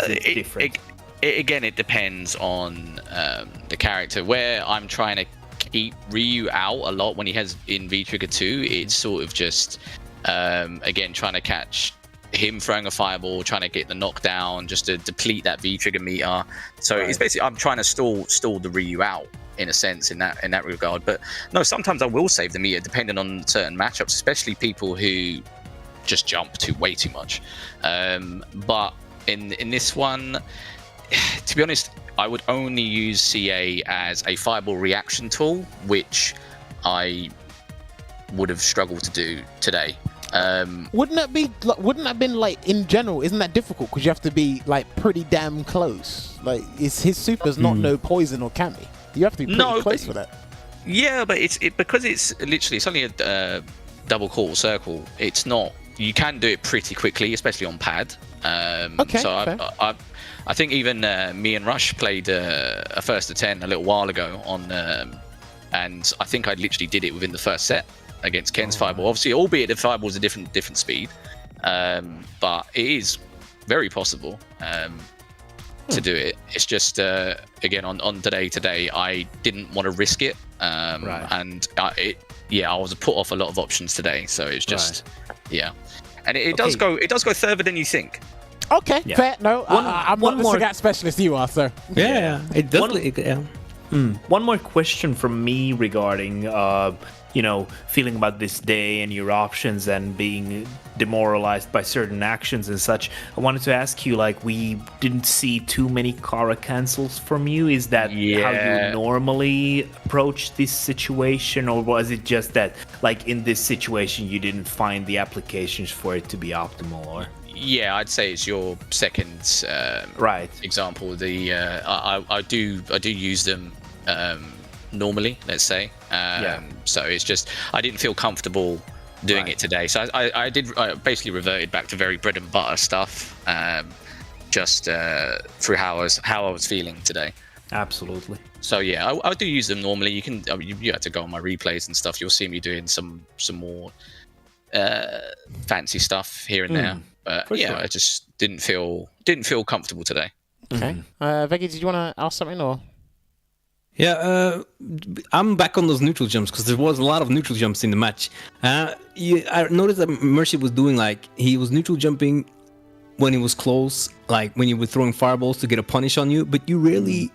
is it different? Again, it depends on the character. Where I'm trying to keep Ryu out a lot when he has in V Trigger 2, it's sort of just again trying to catch him throwing a fireball, trying to get the knockdown, just to deplete that V Trigger meter. So it's basically, I'm trying to stall the Ryu out in a sense in that regard. But no, sometimes I will save the meter depending on certain matchups, especially people who just jump way too much. But in this one, to be honest, I would only use CA as a fireball reaction tool, which I would have struggled to do today. Wouldn't that have been like in general? Isn't that difficult? Because you have to be like pretty damn close. Like, his super's not no poison or cami. You have to be pretty close for that. Yeah, but because it's only a double quarter circle. It's not. You can do it pretty quickly, especially on pad. Okay. So I think even me and Rush played a first to 10 a little while ago on, and I think I literally did it within the first set against Ken's Fireball. Obviously, albeit the Fireball's a different speed, but it is very possible to do it. It's just again on today I didn't want to risk it, and I was put off a lot of options today. So it's just and it does go further than you think. Okay, fair. No, I'm not the Sagat specialist you are, sir. Yeah, it does. One more question from me regarding, feeling about this day and your options and being demoralized by certain actions and such. I wanted to ask you, like, we didn't see too many Kara cancels from you. Is that how you normally approach this situation, or was it just that, like, in this situation, you didn't find the applications for it to be optimal, or? Yeah, I'd say it's your second example. The I do use them normally, let's say. So it's just I didn't feel comfortable doing it today. So I basically reverted back to very bread and butter stuff, just through how I was feeling today. Absolutely. So yeah, I do use them normally. You can you have to go on my replays and stuff. You'll see me doing some more fancy stuff here and there. But sure. I just didn't feel comfortable today. Okay. Veggey, did you want to ask something or? Yeah, I'm back on those neutral jumps because there was a lot of neutral jumps in the match. I noticed that Murshid was doing, like, he was neutral jumping when he was close, like when you were throwing fireballs to get a punish on you, but you rarely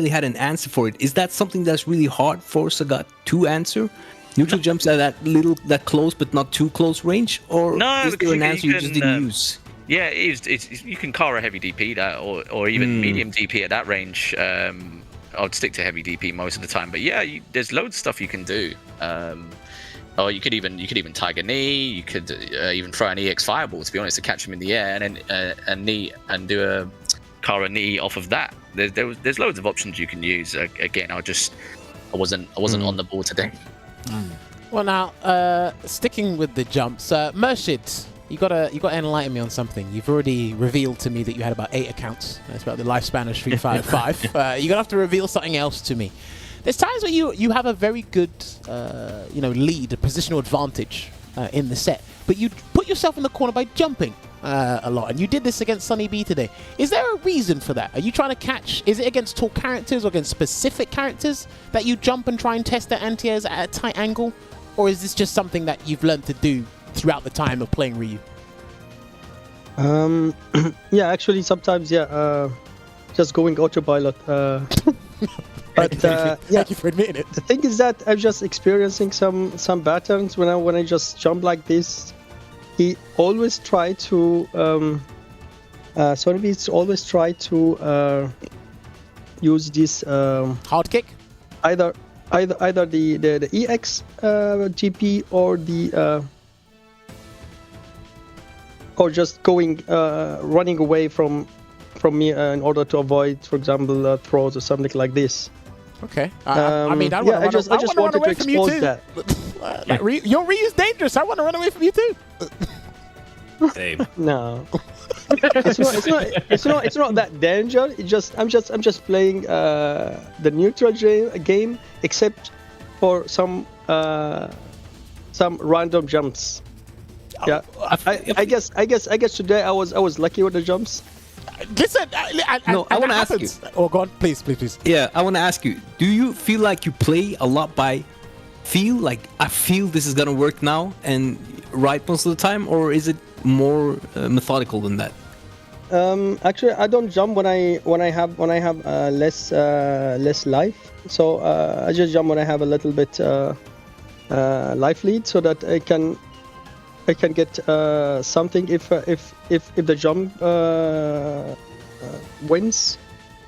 had an answer for it. Is that something that's really hard for Sagat to answer? Neutral jumps at that close but not too close range, or is there an answer you just didn't use? Yeah, it's you can Kara heavy DP that, or even medium DP at that range. I'd stick to heavy DP most of the time, but yeah, there's loads of stuff you can do. Or you could even Tiger Knee. You could even throw an EX Fireball, to be honest, to catch him in the air, and then knee and do a Kara Knee off of that. There's loads of options you can use. Again, I wasn't on the board today. Well, now sticking with the jumps, Murshid, you gotta enlighten me on something. You've already revealed to me that you had about 8 accounts. That's about the lifespan of Street Fighter 5. You're gonna have to reveal something else to me. There's times where you have a very good lead, a positional advantage in the set, but you put yourself in the corner by jumping a lot, and you did this against djSonnyB today. Is there a reason for that? Are you trying to catch? Is it against tall characters or against specific characters that you jump and try and test their anti-airs at a tight angle, or is this just something that you've learned to do throughout the time of playing Ryu? Yeah, actually sometimes just going autopilot. But thank you for admitting it. The thing is that I'm just experiencing some patterns when I just jump like this. He always try to djSonnyB always try to use this hard kick, either the EX GP or the or just going running away from me in order to avoid, for example, throws or something like this. Okay. I mean, I just wanted to expose that. Your Ryu's dangerous. I want to run away from you too. Same. No. It's not that danger. I'm just playing the neutral game, except for some random jumps. Yeah. I guess today I was lucky with the jumps. Listen, I want to ask you. Oh, go on, please. Yeah, I want to ask you. Do you feel like you play a lot by feel? Like, I feel this is gonna work now, and right most of the time, or is it more methodical than that? Actually, I don't jump when I have less life. So I just jump when I have a little bit life lead, so that I can get something if the jump wins.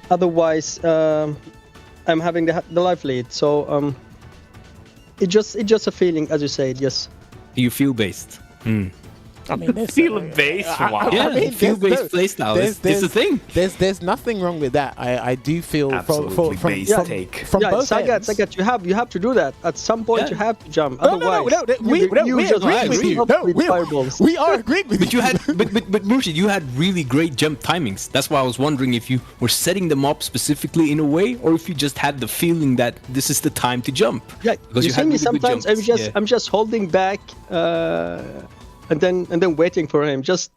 Otherwise, I'm having the life lead. So it's just a feeling, as you said. Yes. You feel based. I mean, there's Feel-based? Wow. Yeah, I mean, feel-based playstyle. It's a thing. There's nothing wrong with that. I do feel Absolutely from based take. from both ends. Sagat, you have to do that. At some point, you have to jump. No, Otherwise, we agree with you. No, fireballs. we are agreeing with But you. you had, but Murshid, you had really great jump timings. That's why I was wondering if you were setting them up specifically in a way, or if you just had the feeling that this is the time to jump. Yeah, Because you see had me really good sometimes. jumps. I'm just holding back, and then waiting for him, just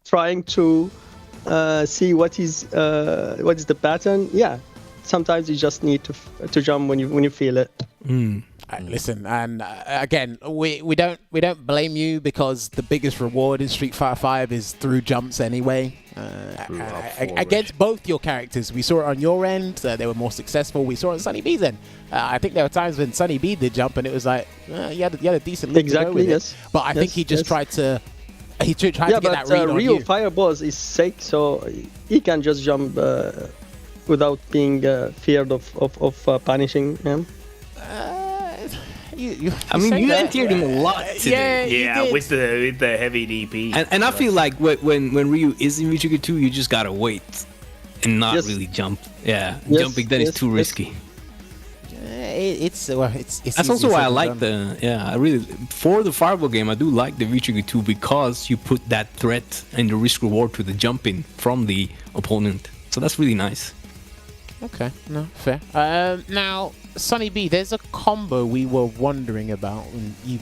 trying to see what is the pattern. Yeah, sometimes you just need to jump when you feel it. Listen, and again, we don't blame you because the biggest reward in Street Fighter V is through jumps anyway. Against both your characters, we saw it on your end. They were more successful. We saw it on Sonny B's end. I think there were times when Sonny B did jump, and it was like you had a decent look to go with yes. it. But I think he just tried to. He tried to get that read on real you. fireballs is sick, so he can just jump without being feared of punishing him. You You entered him a lot today. Yeah, with the heavy DP. And I feel like when Ryu is in VTrigger 2, you just gotta wait and not really jump. Yeah, jumping then is too risky. It's That's also why I like I really for the Fireball game I do like the VTrigger 2 because you put that threat and the risk reward to the jumping from the opponent. So that's really nice. Okay, no, fair. Now, Sonny B, there's a combo we were wondering about, and you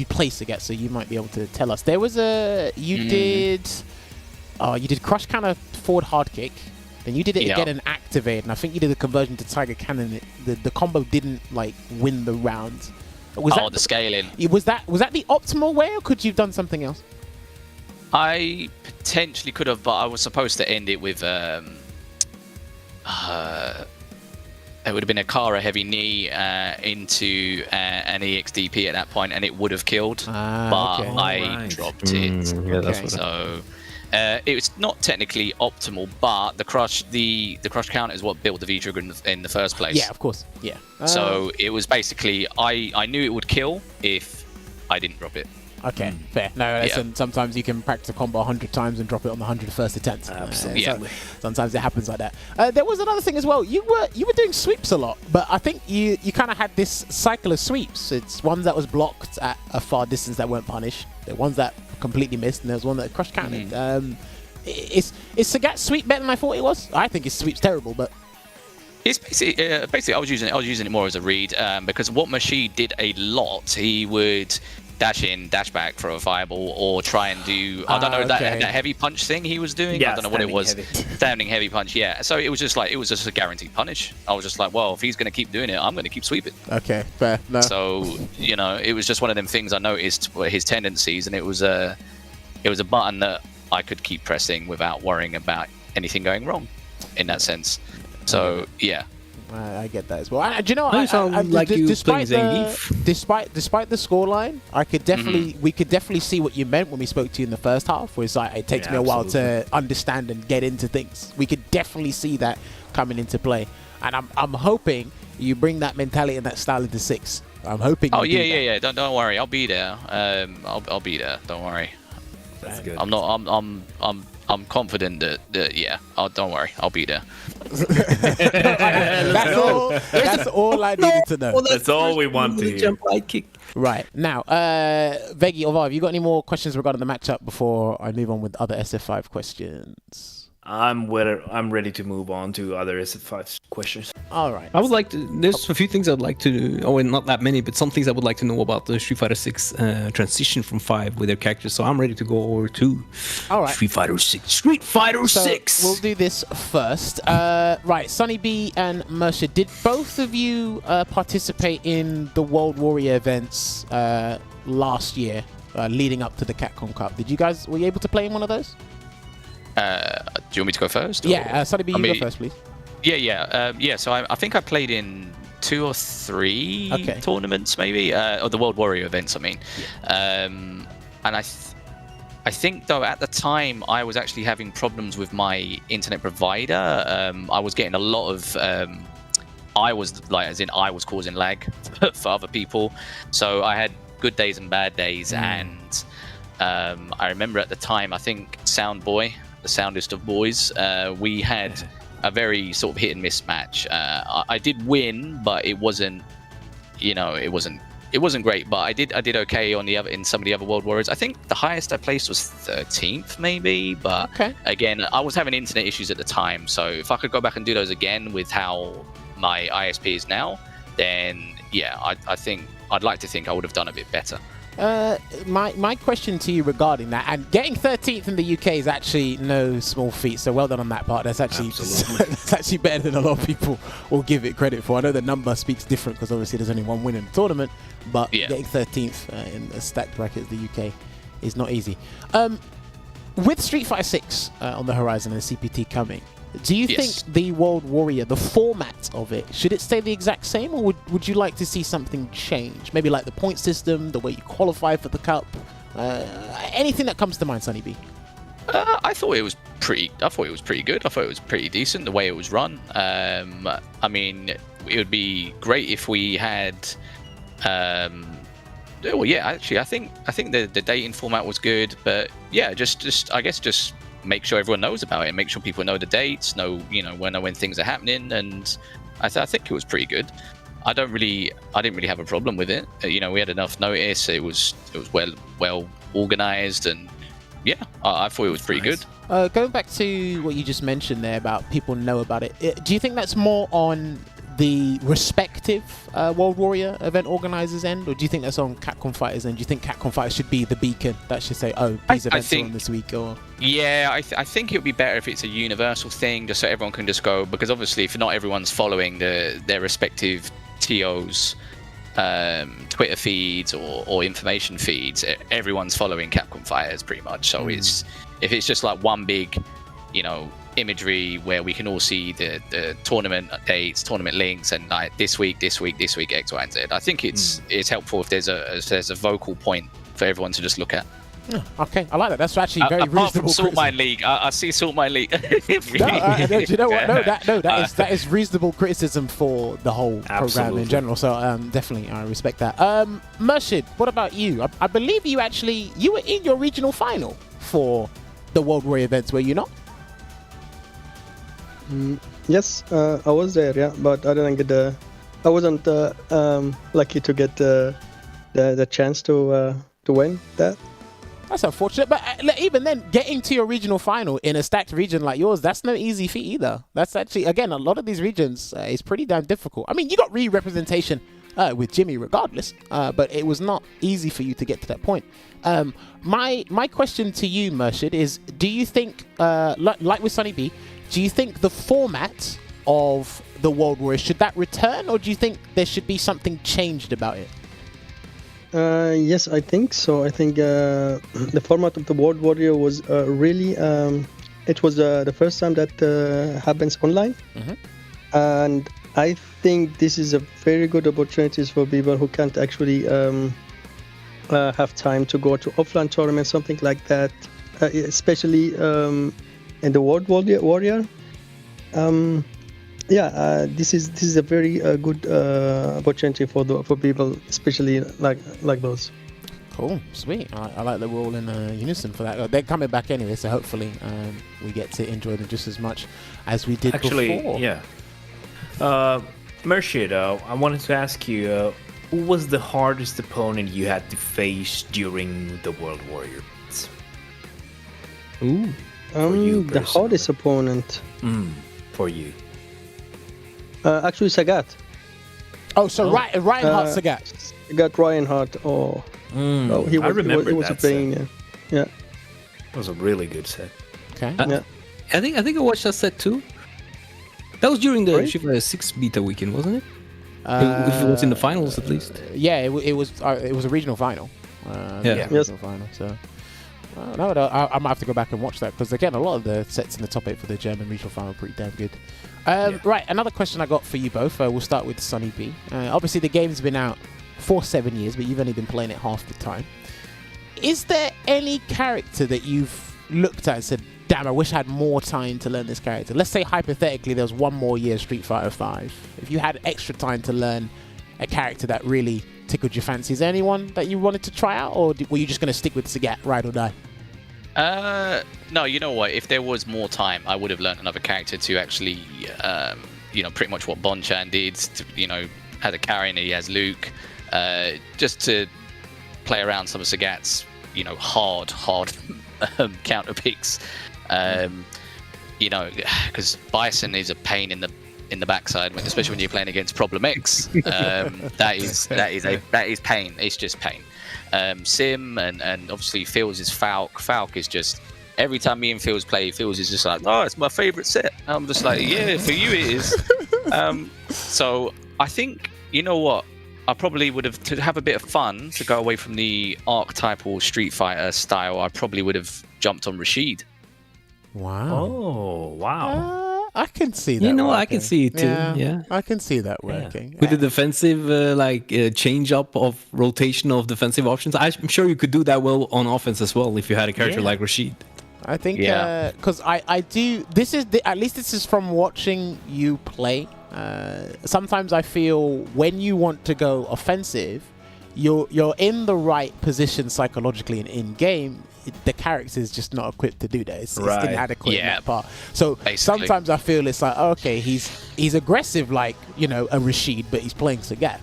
placed it, so you might be able to tell us. There was you did crush counter forward hard kick, then you did it again and activate, and I think you did a conversion to Tiger Cannon. The combo didn't like win the round. The scaling. Was that the optimal way, or could you have done something else? I potentially could have, but I was supposed to end it with it would have been a Kara heavy knee into an EXDP at that point, and it would have killed. But I dropped it. So it was not technically optimal, but the crush count is what built the V-trigger in the first place. Yeah, of course. Yeah. So it was basically I knew it would kill if I didn't drop it. Okay, fair. No, listen, sometimes you can practice a combo 100 times and drop it on the 101st attempt. Absolutely. Sometimes it happens like that. There was another thing as well. You were doing sweeps a lot, but I think you kind of had this cycle of sweeps. It's ones that was blocked at a far distance that weren't punished. There were ones that completely missed, and there was one that crushed counted. Is Sagat's sweep better than I thought it was? I think his sweep's terrible, but it's basically I was using it more as a read because what Murshid did a lot, he would dash in, dash back for a fireball, or try and do that heavy punch thing he was doing. I don't know what it was. Standing heavy punch. Yeah. So it was just a guaranteed punish. I was just like, well, if he's going to keep doing it, I'm going to keep sweeping. Okay, fair. No. So it was just one of them things I noticed were his tendencies, and it was a button that I could keep pressing without worrying about anything going wrong in that sense. So yeah. I get that as well. Do you know? Despite the scoreline, we could definitely see what you meant when we spoke to you in the first half. Where it's like it takes me a while to understand and get into things. We could definitely see that coming into play, and I'm hoping you bring that mentality and that style into 6. I'm hoping. Oh yeah. Don't worry, I'll be there. I'll be there. Don't worry. That's good. I'm confident that yeah. Don't worry, I'll be there. That's all I needed to know. That's all we want to hear. Jump light kick. Right now, Veggey Olvaha, have you got any more questions regarding the matchup before I move on with other SF5 questions? I'm ready to move on to other SF5 questions. All right. I would like to. There's a few things I'd like to. Oh, and not that many, but some things I would like to know about the Street Fighter 6 transition from 5 with their characters. So I'm ready to go over to Street Fighter 6. Street Fighter 6. We'll do this first. Right, Sonny B and Murshid, did both of you participate in the World Warrior events last year, leading up to the Capcom Cup? Were you able to play in one of those? Do you want me to go first? Yeah, Sonny B, you go first, please. Yeah. So I think I played in 2 or 3 tournaments, maybe, or the World Warrior events. I mean, and I think though at the time I was actually having problems with my internet provider. I was getting a lot of. I was causing lag for other people, so I had good days and bad days, and I remember at the time, I think Sound Boy, the soundest of boys, we had a very sort of hit and miss match. I did win, but it wasn't, it wasn't great. But I did okay in some of the other World Warriors. I think the highest I placed was 13th, maybe. But again, I was having internet issues at the time, so if I could go back and do those again with how my ISP is now, then yeah, I'd like to think I would have done a bit better. My question to you regarding that, and getting 13th in the UK is actually no small feat, so well done on that part. That's actually that's actually better than a lot of people will give it credit for. I know the number speaks different because obviously there's only one win in the tournament, but getting 13th in a stacked bracket of the UK is not easy. With Street Fighter 6 on the horizon and the CPT coming, do you think the World Warrior, the format of it, should it stay the exact same, or would you like to see something change? Maybe like the point system, the way you qualify for the cup, anything that comes to mind, SonnyB? I thought it was pretty good. I thought it was pretty decent the way it was run. I mean, it would be great if we had. Well, yeah, actually, I think the dating format was good, but yeah, just I guess just make sure everyone knows about it, make sure people know the dates, know when things are happening, and I think it was pretty good. I didn't really have a problem with it. We had enough notice. It was well organized, and yeah, I thought it was pretty good. Going back to what you just mentioned there about people know about it, do you think that's more on the respective World Warrior event organizers end, or do you think that's on Capcom Fighters end? Do you think Capcom Fighters should be the beacon that should say, oh, these events are on this week? Or yeah, I think it would be better if it's a universal thing, just so everyone can just go, because obviously if not everyone's following their respective TOs Twitter feeds or information feeds, everyone's following Capcom Fighters pretty much. So if it's just like one big imagery where we can all see the tournament dates, tournament links, and like this week X, Y, and Z. I think it's helpful if there's a vocal point for everyone to just look at. Okay, I like that. That's actually very apart reasonable. From Salt Mine League, I see Salt Mine League. Do you know what? That is reasonable criticism for the whole program in general. So definitely, I respect that. Murshid, what about you? I believe you were in your regional final for the World Warrior events, were you not? Yes, I was there, yeah, but I didn't get I wasn't lucky to get the chance to win that. That's unfortunate, but even then, getting to your regional final in a stacked region like yours, that's no easy feat either. That's actually, again, a lot of these regions is pretty damn difficult. I mean, you got re-representation with Jimmy regardless, but it was not easy for you to get to that point. My question to you, Murshid, is do you think, like with SonnyB, do you think the format of the World Warrior, should that return, or do you think there should be something changed about it? Yes, I think so. I think the format of the World Warrior was really, it was the first time that happens online. And I think this is a very good opportunity for people who can't actually have time to go to offline tournaments, something like that, especially in the World Warrior. This is a very good opportunity for people, especially like those. Cool, sweet. I like that we're all in unison for that. They're coming back anyway, so hopefully we get to enjoy them just as much as we did before. Yeah. Murshid, I wanted to ask you, who was the hardest opponent you had to face during the World Warrior? The hardest opponent. For you. Actually, Sagat. Oh, so Reinhardt Sagat. Sagat Reinhardt. He was a pain. Yeah. It was a really good set. Okay. I think I watched that set too. That was during the Street Fighter 6 beta weekend, wasn't it? If it was in the finals, at least. Yeah, it was a regional final. Regional final. So. I might have to go back and watch that, because again, a lot of the sets in the top 8 for the German regional final are pretty damn good. Right, another question I got for you both. We'll start with SonnyB. Obviously, the game's been out for 7 years, but you've only been playing it half the time. Is there any character that you've looked at and said, damn, I wish I had more time to learn this character? Let's say, hypothetically, there was one more year Street Fighter 5. If you had extra time to learn a character that really tickled your fancy? Is there anyone that you wanted to try out, or were you just going to stick with Sagat, ride or die? No, you know what? If there was more time, I would have learned another character to actually, pretty much what Bonchan did. Has a Karen, he has Luke, just to play around some of Sagat's, hard counter picks. Because Bison is a pain in the backside, especially when you're playing against Problem X. That is pain. It's just pain. Sim and obviously Phils is Falk. Falk is just, every time me and Phils play, Phils is just like, oh, it's my favorite set. I'm just like, yeah, for you it is. So I think, you know what, I probably would have, to have a bit of fun, to go away from the archetypal Street Fighter style, I probably would have jumped on Rashid. Wow. Oh, wow. I can see that. I can see it too. Yeah. I can see that working. With the defensive, change up of rotation of defensive options, I'm sure you could do that well on offense as well if you had a character like Rashid. I think, because I do, at least this is from watching you play. Sometimes I feel when you want to go offensive, you're in the right position psychologically and in game. The character is just not equipped to do that. It's inadequate in that part. So sometimes I feel it's like, okay, he's aggressive like, a Rashid, but he's playing Sagat.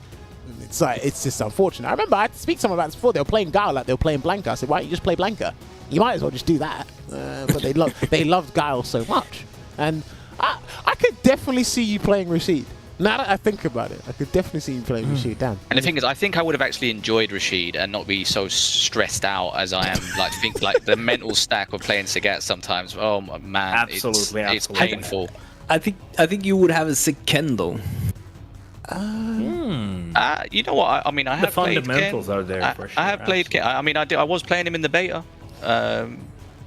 It's like, it's just unfortunate. I remember I had to speak to someone about this before. They were playing Guile like they were playing Blanca. I said, why don't you just play Blanca? You might as well just do that. But they loved Guile so much. And I could definitely see you playing Rashid. Now that I think about it, I could definitely see you playing Rashid. Damn. And the thing is, I think I would have actually enjoyed Rashid and not be so stressed out as I am. Like the mental stack of playing Sagat sometimes. Oh man, absolutely. It's painful. I think you would have a sick Kendo. You know what? I mean, I have played fundamentals are there for sure. I have played Ken. I mean, I was playing him in the beta.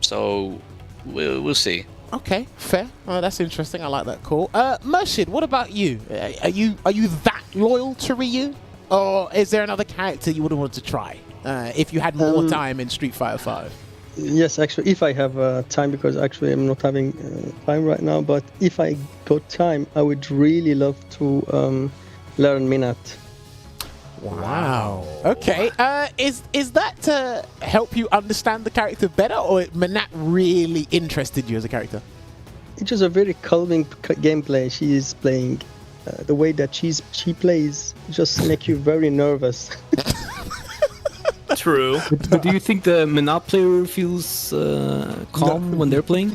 So we'll see. Okay, fair. That's interesting. I like that call. Murshid, what about you? Are you that loyal to Ryu, or is there another character you would have wanted to try if you had more time in Street Fighter 5? Yes, actually, if I have time, because actually I'm not having time right now. But if I got time, I would really love to learn Minat. Wow. Okay. Is that to help you understand the character better, or Minat really interested you as a character? It's just a very calming gameplay. She is playing. The way that she plays just make you very nervous. True. But do you think the Minat player feels calm when they're playing?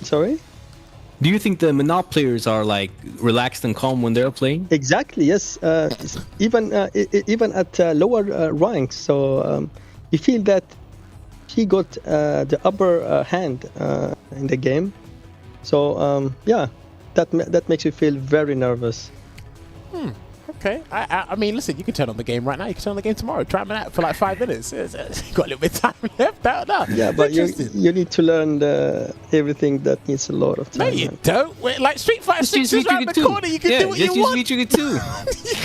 Sorry? Do you think the Minat players are like relaxed and calm when they're playing? Exactly, yes. Even at lower ranks. So you feel that she got the upper hand in the game. So that makes you feel very nervous. Okay. I mean, listen, you can turn on the game right now. You can turn on the game tomorrow. Try Minat for like 5 minutes. You've got a little bit of time left out now. Yeah, but you need to learn everything that needs a lot of time. No, you don't. Like Street Fighter 6 is around the corner. You can do what you want. Just use V-Trigger 2.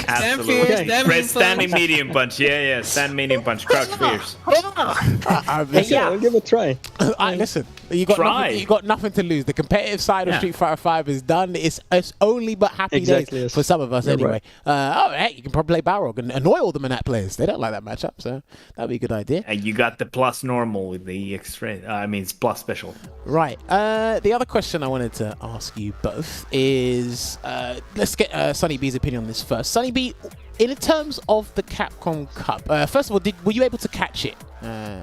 Absolutely. Press standing medium punch. Yeah. Stand medium punch. Crouch fierce. I'll give it a try. Listen, you got nothing to lose. The competitive side of Street Fighter 5 is done. It's only but happy days for some of us anyway. Right. You can probably play Balrog and annoy all the Minat players. They don't like that matchup, so that'd be a good idea. And you got the plus normal with the extra. It's plus special. Right. The other question I wanted to ask you both is, let's get SonnyB's opinion on this first. SonnyB, in terms of the Capcom Cup, first of all, were you able to catch it? I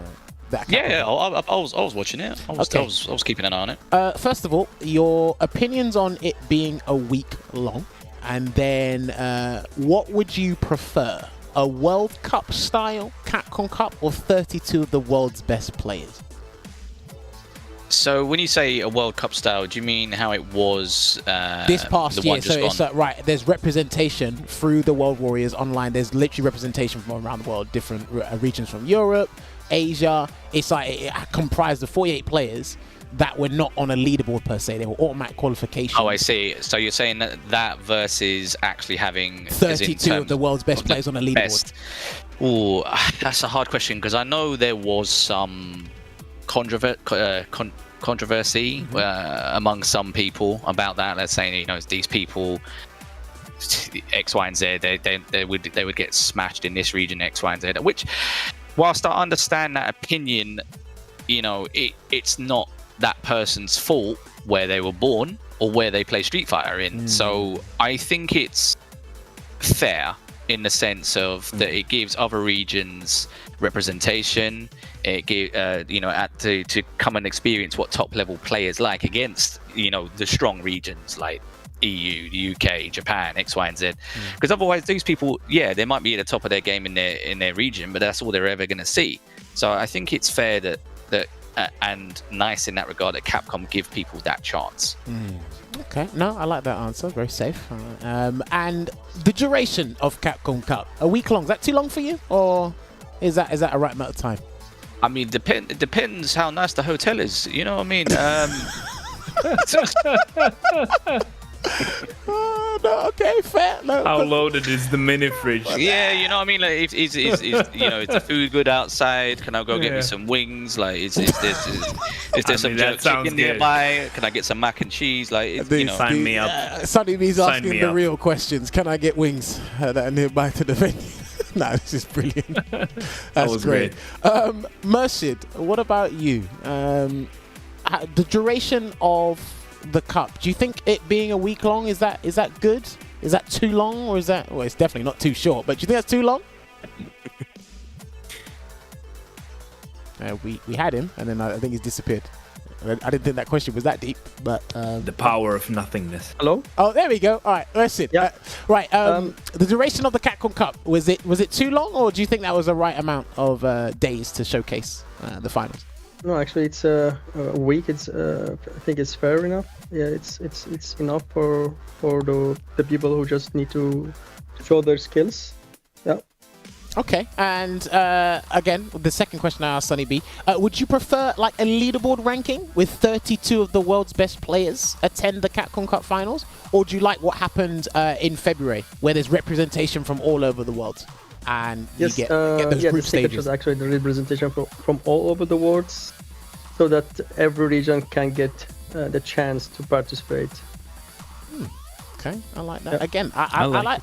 was watching it. I was keeping an eye on it. First of all, your opinions on it being a week long. And then, what would you prefer? A World Cup style Capcom Cup or 32 of the world's best players? So when you say a World Cup style, do you mean how it was this past year? So it's right. There's representation through the World Warriors online. There's literally representation from around the world, different regions from Europe, Asia. It's like it comprised of 48 players that were not on a leaderboard per se. They were automatic qualification. Oh, I see. So you're saying that versus actually having 32 of the world's best players on a leaderboard. Oh, that's a hard question because I know there was some controversy among some people about that. Let's say, these people X, Y, and Z. They would get smashed in this region X, Y, and Z. Which, whilst I understand that opinion, you know, it's not that person's fault where they were born or where they play Street Fighter in. So I think it's fair in the sense of that it gives other regions representation. It gives you know, to come and experience what top level players like against, you know, the strong regions like EU, the UK, Japan, X, Y, and Z. Because otherwise, these people, yeah, they might be at the top of their game in their region, but that's all they're ever going to see. So I think it's fair that and nice in that regard that Capcom give people that chance. Okay, no, I like that answer. Very safe. And the duration of Capcom Cup, a week long. Is that too long for you, or is that a right amount of time? I mean, it depends how nice the hotel is. You know what I mean? No, okay, fair. No, how loaded is the mini fridge? Yeah, you know what I mean. Like, is you know, is the food good outside? Can I go get me some wings? Like, is there some jerk chicken nearby? Can I get some mac and cheese? Like, you know, sign me up. SonnyB's asking the real questions. Can I get wings that are nearby to the venue? No, this is brilliant. That's was great. Murshid, what about you? The duration of the cup, do you think it being a week long, is that good? Is that too long, or is that, well, it's definitely not too short, but do you think that's too long? We had him, and then I think he's disappeared. I didn't think that question was that deep, but the power of nothingness. Hello? Oh, there we go. All right, that's it. Yeah. Right. The duration of the Capcom Cup, was it too long, or do you think that was the right amount of days to showcase the finals? No, actually, it's a week. It's I think it's fair enough. Yeah, it's enough for the people who just need to show their skills. Yeah. Okay, and again, the second question I asked SonnyB, would you prefer like a leaderboard ranking with 32 of the world's best players attend the Capcom Cup finals, or do you like what happened in February, where there's representation from all over the world? And you get those group stages. Was actually the representation from all over the world, so that every region can get the chance to participate. Okay, I like that. Again, I like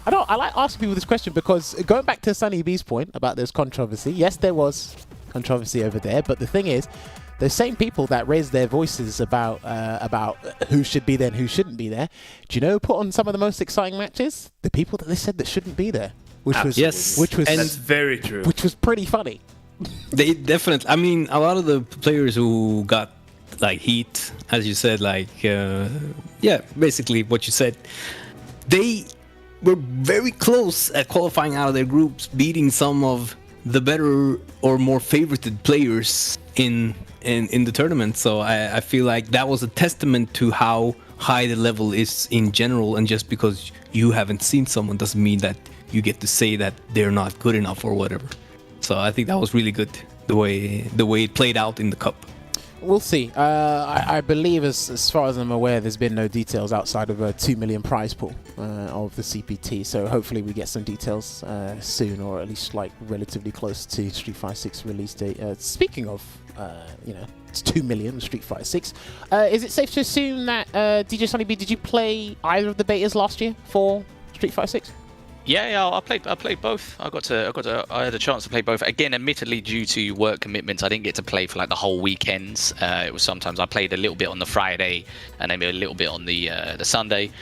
asking people this question because going back to SonnyB's point about this controversy, yes, there was controversy over there, but the thing is, those same people that raised their voices about who should be there and who shouldn't be there, do you know who put on some of the most exciting matches? The people that they said that shouldn't be there. Which was that's very true. Which was pretty funny. They definitely. I mean, a lot of the players who got like heat, as you said, like basically what you said. They were very close at qualifying out of their groups, beating some of the better or more favorited players in the tournament. So I feel like that was a testament to how high the level is in general, and just because you haven't seen someone doesn't mean that you get to say that they're not good enough or whatever. So I think that was really good, the way it played out in the cup. We'll see. I believe, as far as I'm aware, there's been no details outside of a 2 million prize pool of the CPT. So hopefully we get some details soon, or at least like relatively close to Street Fighter 6 release date. Speaking of, it's 2 million Street Fighter 6. Is it safe to assume that djSonnyB, did you play either of the betas last year for Street Fighter 6? Yeah, I played both. I had a chance to play both. Again, admittedly, due to work commitments, I didn't get to play for like the whole weekends. It was sometimes I played a little bit on the Friday and maybe a little bit on the Sunday.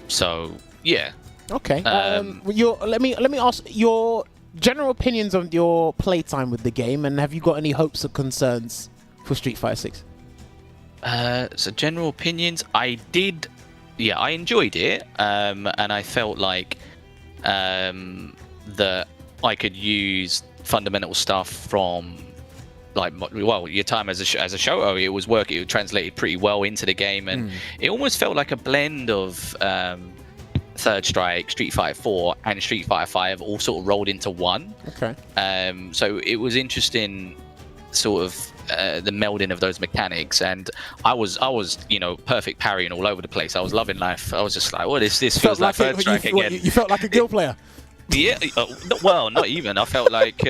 So yeah. Okay. Let me ask your general opinions on your playtime with the game, and have you got any hopes or concerns for Street Fighter 6? So general opinions, I did. Yeah, I enjoyed it, and I felt like that I could use fundamental stuff from, like, well, your time as a Shoto. It translated pretty well into the game, and it almost felt like a blend of Third Strike, Street Fighter 4, and Street Fighter 5 all sort of rolled into one. Okay. So it was interesting, sort of. The melding of those mechanics, and I was perfect parrying all over the place. I was loving life. I was just like, this feels like Third Strike again. You felt like a guild player. Yeah, well, not even. I felt like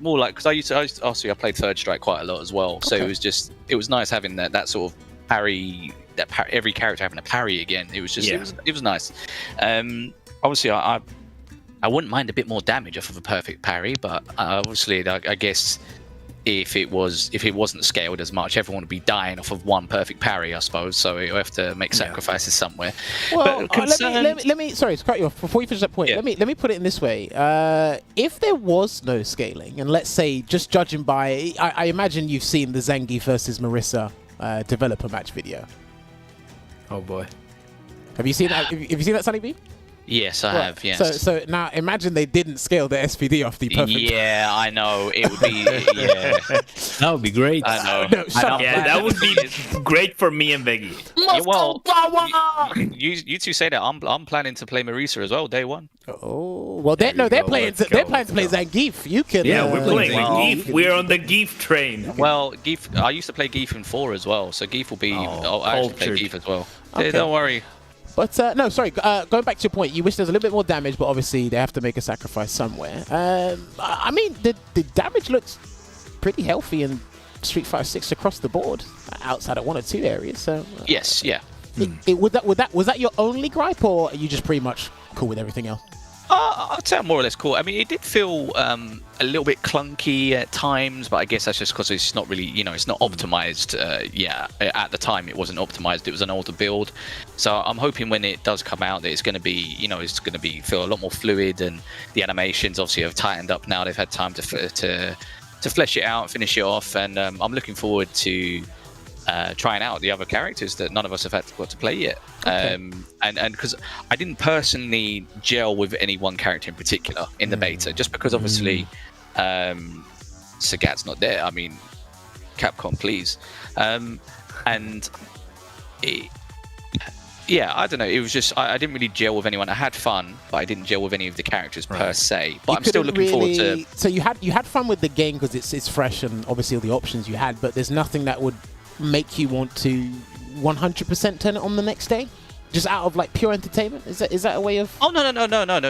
more like, because I played Third Strike quite a lot as well. So it was nice having that sort of parry every character having a parry again. It was just it was nice. Obviously, I wouldn't mind a bit more damage off of a perfect parry, but obviously, I guess if it wasn't scaled as much, everyone would be dying off of one perfect parry, I suppose. So you have to make sacrifices somewhere. Well, let me sorry to cut you off before you finish that point. Let me put it in this way: if there was no scaling, and let's say just judging by, I imagine you've seen the Zangief versus Marissa developer match video. Oh boy, have you seen that? Have you seen that, djSonnyB? Yes, I have. Yes. So now imagine they didn't scale the SPD off the perfect. Yeah, I know. It would be. Yeah. That would be great. I know. No, shut up. Yeah, that would be great for me and Veggey. Well, you two say that. I'm planning to play Marisa as well, day one. Oh well, they're planning to play Zangief. You can. Yeah, we're playing Geef. We're on the Geef train. Well, Geef. I used to play Geef in 4 as well, so Geef will be. I'll actually play Geef as well. Okay. Don't worry. But no, sorry. Going back to your point, you wish there was a little bit more damage, but obviously they have to make a sacrifice somewhere. I mean, the damage looks pretty healthy in Street Fighter 6 across the board, outside of 1 or 2 areas. So yes, yeah. Was that your only gripe, or are you just pretty much cool with everything else? I'd say I'm more or less cool. I mean, it did feel a little bit clunky at times, but I guess that's just because it's not really, it's not optimized. At the time it wasn't optimized. It was an older build, so I'm hoping when it does come out that it's going to be, feel a lot more fluid, and the animations obviously have tightened up now. They've had time to flesh it out, finish it off, and I'm looking forward to trying out the other characters that none of us have got to play yet. Okay. And because I didn't personally gel with any one character in particular in the beta, just because obviously Sagat's not there. I mean, Capcom, please. I don't know. It was just I didn't really gel with anyone. I had fun, but I didn't gel with any of the characters per se. But I'm still looking forward to. So you had fun with the game because it's fresh and obviously all the options you had, but there's nothing that would make you want to 100% turn it on the next day, just out of like pure entertainment. Is that a way of? Oh no,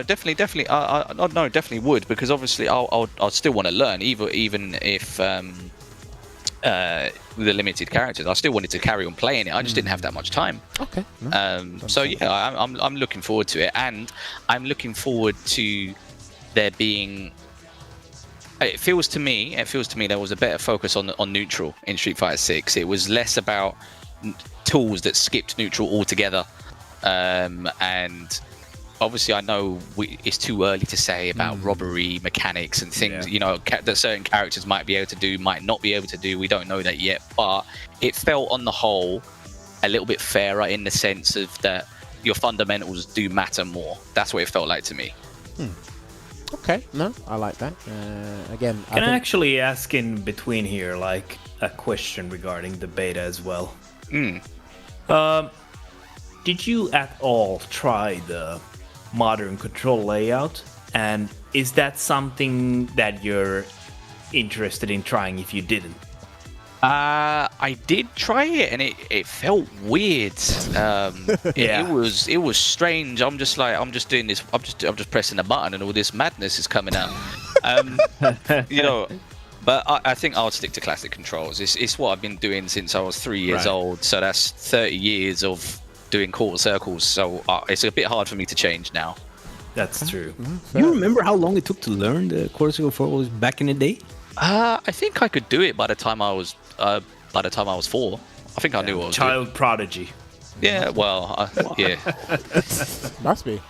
definitely. No, definitely would, because obviously I'll still want to learn, even if with the limited characters, I still wanted to carry on playing it. I just didn't have that much time. Okay. So yeah, I'm looking forward to it, and I'm looking forward to there being. It feels to me there was a better focus on neutral in Street Fighter 6. It was less about tools that skipped neutral altogether. And obviously I know it's too early to say about robbery mechanics and things, that certain characters might be able to do, might not be able to do. We don't know that yet, but it felt on the whole a little bit fairer in the sense of that your fundamentals do matter more. That's what it felt like to me. Okay, no, I like that. Again, Can I actually ask in between here, like, a question regarding the beta as well? Did you at all try the modern control layout? And is that something that you're interested in trying if you didn't? I did try it, and it felt weird. It was strange. I'm just doing this. I'm just pressing a button, and all this madness is coming out. But I think I'll stick to classic controls. It's what I've been doing since I was 3 years old. So that's 30 years of doing quarter circles. So it's a bit hard for me to change now. That's true. You remember how long it took to learn the quarter circle controls back in the day? I think I could do it by the time I was 4. I think I knew what I was Child doing. prodigy. Yeah, well, yeah. Must be.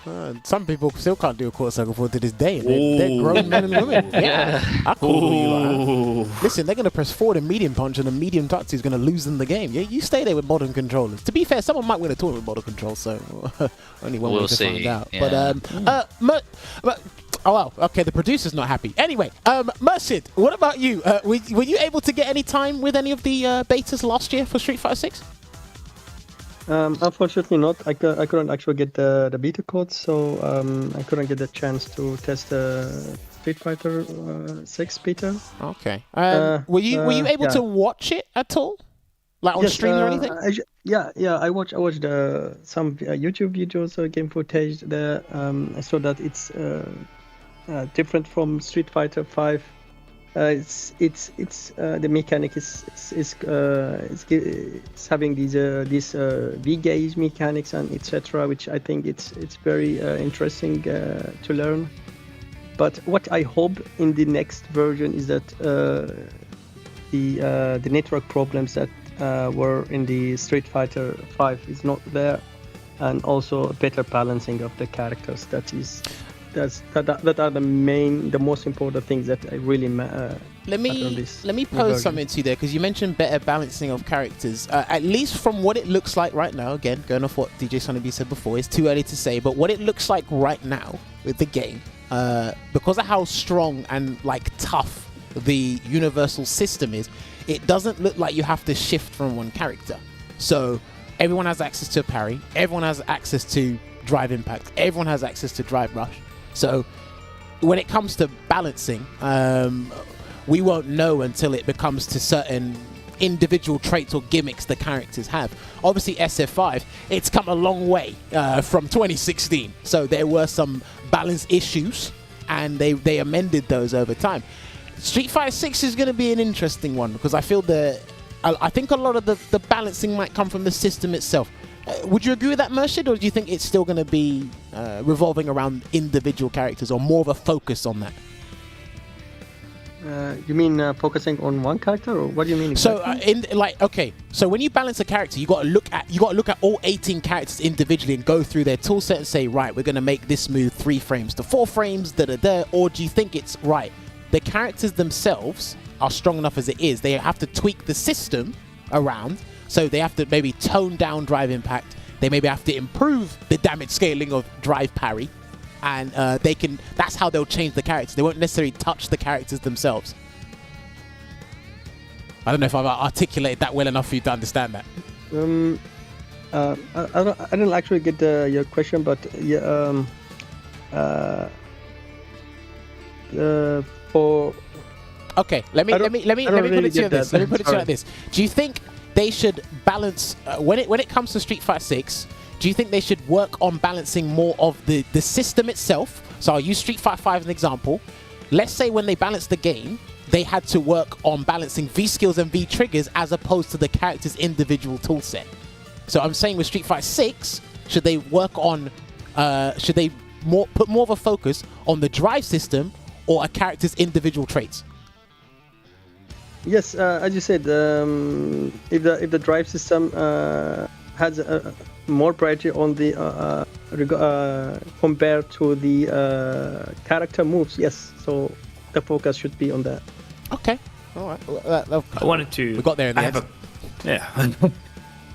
Some people still can't do a quarter circle for to this day. They're grown men and women. Yeah. I call you. Listen, they're going to press forward and medium punch, and a medium touch is going to lose them the game. Yeah, you stay there with modern controllers. To be fair, someone might win a tournament with modern controls, so only one way to find out. Yeah. But oh well, okay, the producer's not happy. Anyway, Murshid, what about you? Were you able to get any time with any of the betas last year for Street Fighter 6? Unfortunately not. I couldn't actually get the beta code, so I couldn't get the chance to test the Street Fighter 6 beta. Okay. Were you able to watch it at all? Like on stream or anything? I watched some YouTube videos, game footage there. I saw that it's different from Street Fighter 5 it's the mechanic is having these V gauge mechanics and etc., which I think it's very interesting to learn. But what I hope in the next version is that the network problems that were in the Street Fighter 5 is not there, and also a better balancing of the characters. That are the most important things that I really let me pose something to you there, because you mentioned better balancing of characters. At least from what it looks like right now, again going off what djSonnyB said before, it's too early to say, but what it looks like right now with the game, because of how strong and like tough the universal system is, it doesn't look like you have to shift from one character. So everyone has access to a parry, everyone has access to drive impact, everyone has access to drive rush. So when it comes to balancing, we won't know until it becomes to certain individual traits or gimmicks the characters have. Obviously SF5, it's come a long way from 2016, so there were some balance issues and they amended those over time. Street Fighter 6 is going to be an interesting one, because I feel I think a lot of the balancing might come from the system itself. Would you agree with that, Murshid, or do you think it's still going to be revolving around individual characters, or more of a focus on that? You mean focusing on one character, or what do you mean exactly? So so when you balance a character, you got to look at all 18 characters individually and go through their tool set and say, right, we're going to make this move 3 frames to 4 frames, or do you think it's right? The characters themselves are strong enough as it is. They have to tweak the system around. So they have to maybe tone down drive impact. They maybe have to improve the damage scaling of drive parry. And that's how they'll change the characters. They won't necessarily touch the characters themselves. I don't know if I've articulated that well enough for you to understand that. I didn't actually get your question, but yeah, for... Okay, let me put it to you this. Let me put it to you like this. Do you think they should balance when it comes to Street Fighter 6? Do you think they should work on balancing more of the system itself? So I'll use Street Fighter 5 as an example. Let's say when they balanced the game, they had to work on balancing V skills and V triggers as opposed to the character's individual toolset. So I'm saying with Street Fighter 6, should they work on should they put more of a focus on the drive system or a character's individual traits? Yes, as you said, if the drive system has more priority on the compared to the character moves, yes. So the focus should be on that. Okay, all right. Well, I wanted to. We got there in the end.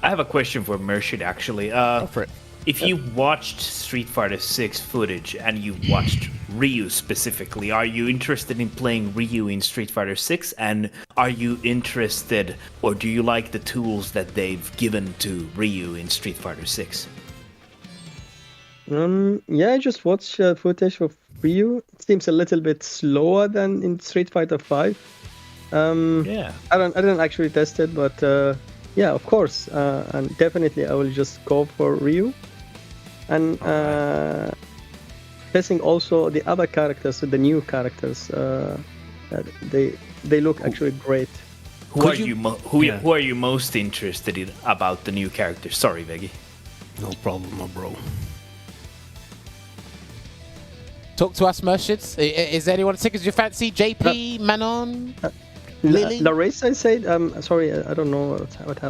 I have a question for Murshid actually. Go for it. If you watched Street Fighter 6 footage and you watched Ryu specifically, are you interested in playing Ryu in Street Fighter 6? And are you interested, or do you like the tools that they've given to Ryu in Street Fighter 6? Yeah, I just watched footage of Ryu. It seems a little bit slower than in Street Fighter 5. Yeah. I didn't actually test it, but yeah, of course, and definitely I will just go for Ryu. And testing also the other characters, the new characters, they look actually great. Who are you most interested in about the new characters? Sorry, Veggey. No problem, my bro. Talk to us, Murshid. Is there anyone tickles your fancy? JP, Manon, Lily? Larissa, I said. Sorry, I don't know what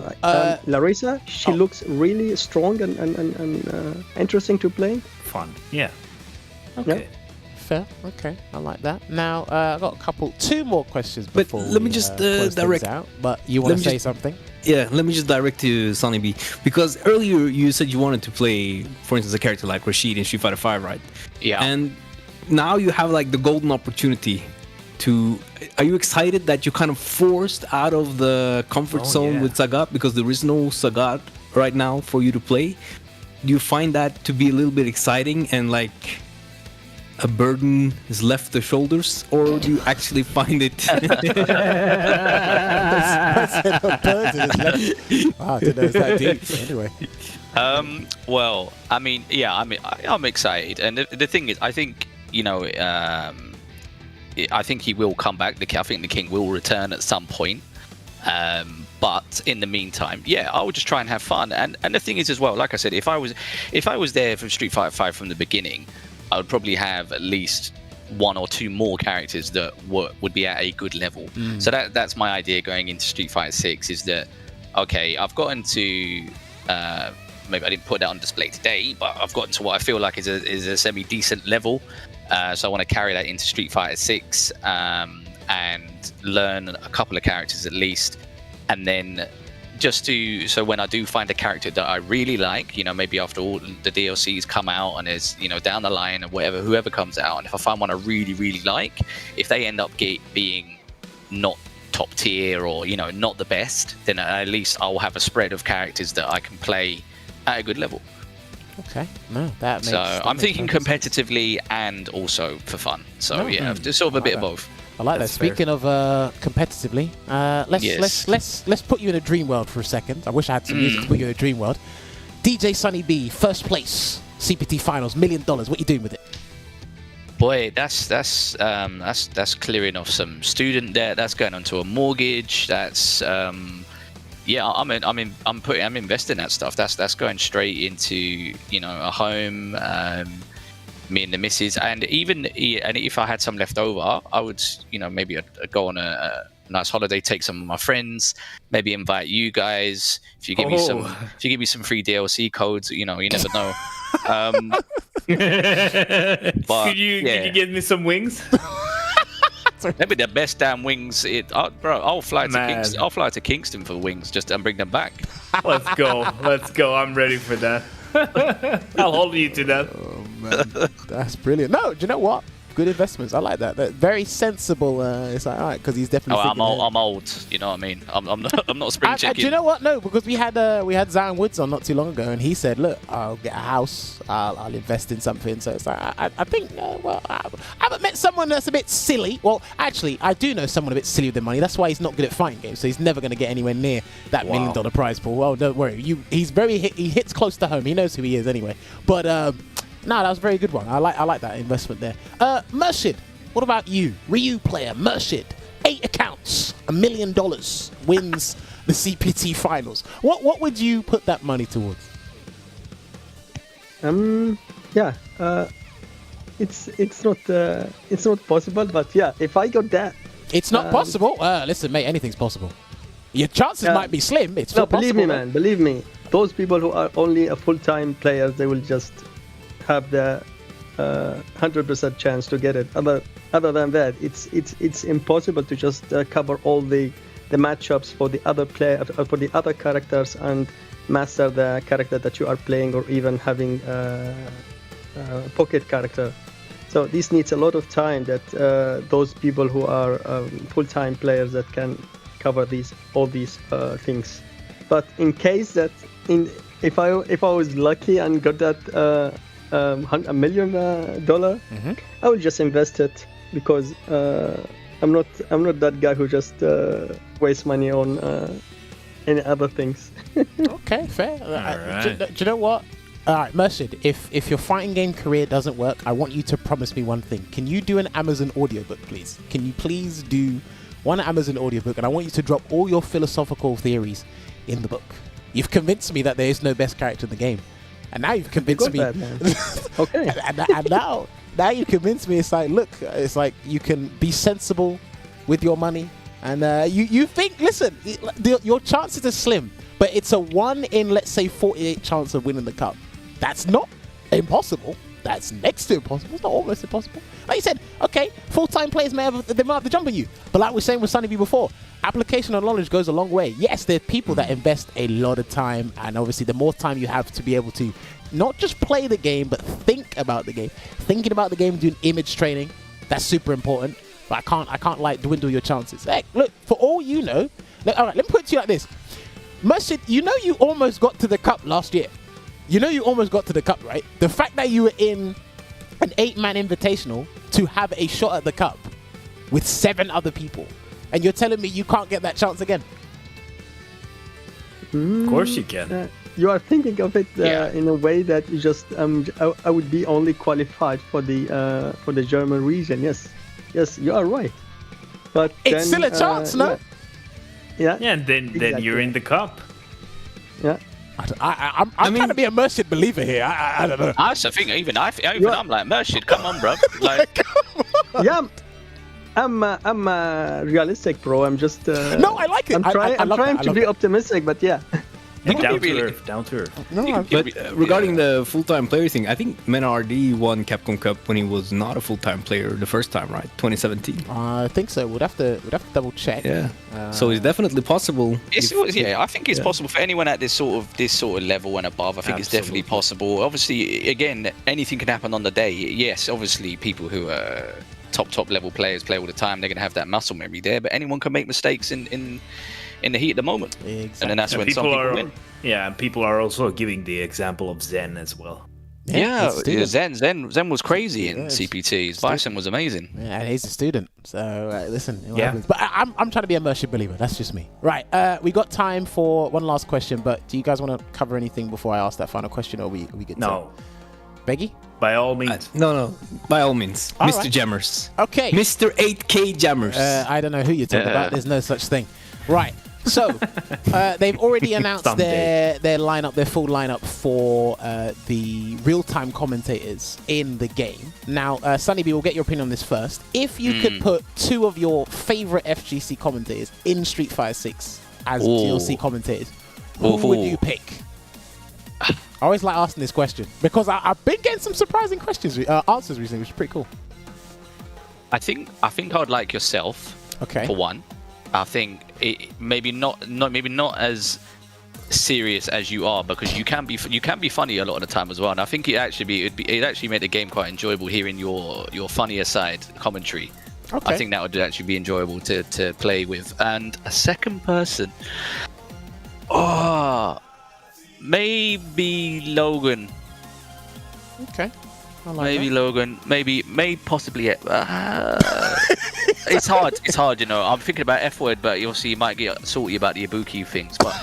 Larissa, she looks really strong and interesting to play. Fun, yeah. Okay. Yeah. Fair. Okay, I like that. Now I've got two more questions But before let me just direct out. But you want to say something? Yeah, let me just direct to djSonnyB, because earlier you said you wanted to play, for instance, a character like Rashid in Street Fighter 5, right? Yeah. And now you have like the golden opportunity to. Are you excited that you kind of forced out of the comfort zone with Sagat, because there is no Sagat right now for you to play? Do you find that to be a little bit exciting and like a burden is left the shoulders, or do you actually find it? Wow, I didn't know it was that deep. Anyway. Well, I mean, yeah, I'm excited, and the thing is, I think, you know, I think he will come back. I think the king will return at some point. But in the meantime, yeah, I would just try and have fun. And the thing is as well, like I said, if I was there for Street Fighter 5 from the beginning, I would probably have at least 1 or 2 more characters that would be at a good level. So that's my idea going into Street Fighter 6 is that, okay, I've gotten to maybe I didn't put that on display today, but I've gotten to what I feel like is a semi-decent level. So I want to carry that into Street Fighter 6 and learn a couple of characters at least, and then so when I do find a character that I really like, maybe after all the DLCs come out and there's down the line or whatever, whoever comes out, and if I find one I really really like, if they end up being not top tier or not the best, then at least I'll have a spread of characters that I can play at a good level. Okay, no, that makes. So I'm thinking competitively and also for fun. So yeah, just sort of a bit of both. I like that. Speaking of competitively, let's put you in a dream world for a second. I wish I had some music to put you in a dream world. djSonnyB, first place, CPT finals, $1 million. What you doing with it? Boy, that's clearing off some student debt. That's going onto a mortgage. That's yeah, I'm investing that stuff. That's going straight into a home. Me and the missus, and if I had some left over, I would maybe I'd go on a nice holiday, take some of my friends, maybe invite you guys. If you give me some free DLC codes, you never know. But could you give me some wings? Maybe the best damn wings. Bro, I'll fly to Kingston for wings just and bring them back. Let's go. I'm ready for that. I'll hold you to that. Oh man, that's brilliant. No, do you know what? Good investments. I like that. Very sensible. It's like, all right, because he's definitely. I'm old. You know what I mean? I'm not spring checking. Do you know what? No, because we had Zion Woods on not too long ago, and he said, "Look, I'll get a house. I'll invest in something." So it's like I think. I haven't met someone that's a bit silly. Well, actually, I do know someone a bit silly with the money. That's why he's not good at fighting games. So he's never going to get anywhere near that $1 million prize pool. Well, don't worry. He hits close to home. He knows who he is anyway. But no, that was a very good one. I like that investment there. Murshid, what about you? Ryu player, Murshid, 8 accounts, $1 million, wins the CPT finals. What would you put that money towards? Yeah, it's not possible, but yeah, if I got that, it's not possible. Listen, mate, anything's possible. Your chances might be slim. It's not possible. Believe me, man. Believe me. Those people who are only a full-time player, they will just have the 100% chance to get it. Other than that, it's impossible to just cover all the matchups for the other player for the other characters and master the character that you are playing, or even having a pocket character. So this needs a lot of time that those people who are full-time players that can cover all these things. But in case that if I was lucky and got that $1 million, I will just invest it, because I'm not that guy who just wastes money on any other things. Okay, fair. Do you know what? All right, Murshid, if your fighting game career doesn't work, I want you to promise me one thing. Can you do an Amazon audiobook, please? Can you please do one Amazon audiobook? And I want you to drop all your philosophical theories in the book. You've convinced me that there is no best character in the game. And now you've convinced me. Okay. and now you convinced me. It's like, look, it's like you can be sensible with your money, and you think. Listen, your chances are slim, but it's a 1 in, let's say, 48 chance of winning the cup. That's not impossible. That's next to impossible. It's not almost impossible. Like you said, okay, full-time players might have the jump on you, but like we were saying with SonnyB before, application of knowledge goes a long way. Yes, there are people that invest a lot of time, and obviously the more time you have to be able to not just play the game, but think about the game. Thinking about the game, doing image training, that's super important. But I can't like dwindle your chances. Hey, look, for all you know, all right, let me put it to you like this. Murshid, you almost got to the cup last year. You almost got to the cup, right? The fact that you were in an 8-man invitational to have a shot at the cup with 7 other people, and you're telling me you can't get that chance again? Of course you can. You are thinking of it in a way that you just I would be only qualified for the German region. Yes. yes, you are right. But It's then, still a chance, no? Yeah. Yeah, and then you're in the cup. Yeah. I'm trying to be a Murshid believer here. I don't know. I also think even I'm like Murshid. Come on, bro. Like, Yeah. I'm realistic, bro. I'm just. No, I like it. I'm trying to be optimistic, but yeah. Down to earth. No, But regarding the full-time player thing, I think Menardi won Capcom Cup when he was not a full-time player the first time, right? 2017. I think so. We'd have to double check. Yeah. So it's definitely possible. I think it's possible for anyone at this sort of level and above. I think it's definitely possible. Obviously, again, anything can happen on the day. Yes, obviously, people who are top level players play all the time. They're gonna have that muscle memory there. But anyone can make mistakes in the heat of the moment. Exactly. And then that's when some people win. Yeah, and people are also giving the example of Zen as well. Yeah, Zen was crazy in CPTs. Bison was amazing. Yeah, and he's a student. So listen, but I'm trying to be a Murshid believer. That's just me. Right, we got time for one last question. But do you guys want to cover anything before I ask that final question, or are we good? No. Veggey? By all means. No. By all means. All Mr. right. Jammers. Okay. Mr. 8K Jammers. I don't know who you're talking about. There's no such thing. Right. So they've already announced their lineup, their full lineup for the real-time commentators in the game. Now, SonnyB, we'll get your opinion on this first. If you could put two of your favorite FGC commentators in Street Fighter 6 as DLC commentators, who would you pick? I always like asking this question because I've been getting some surprising answers recently, which is pretty cool. I think I would like yourself. Okay. For one, I think it maybe not as serious as you are, because you can be funny a lot of the time as well. And I think it'd actually make the game quite enjoyable hearing your funnier side commentary. Okay. I think that would actually be enjoyable to play with. And a second person, maybe Logan. Okay. Maybe Logan. Maybe possibly. It's hard, you know. I'm thinking about F word, but obviously you might get salty about the Ibuki things. But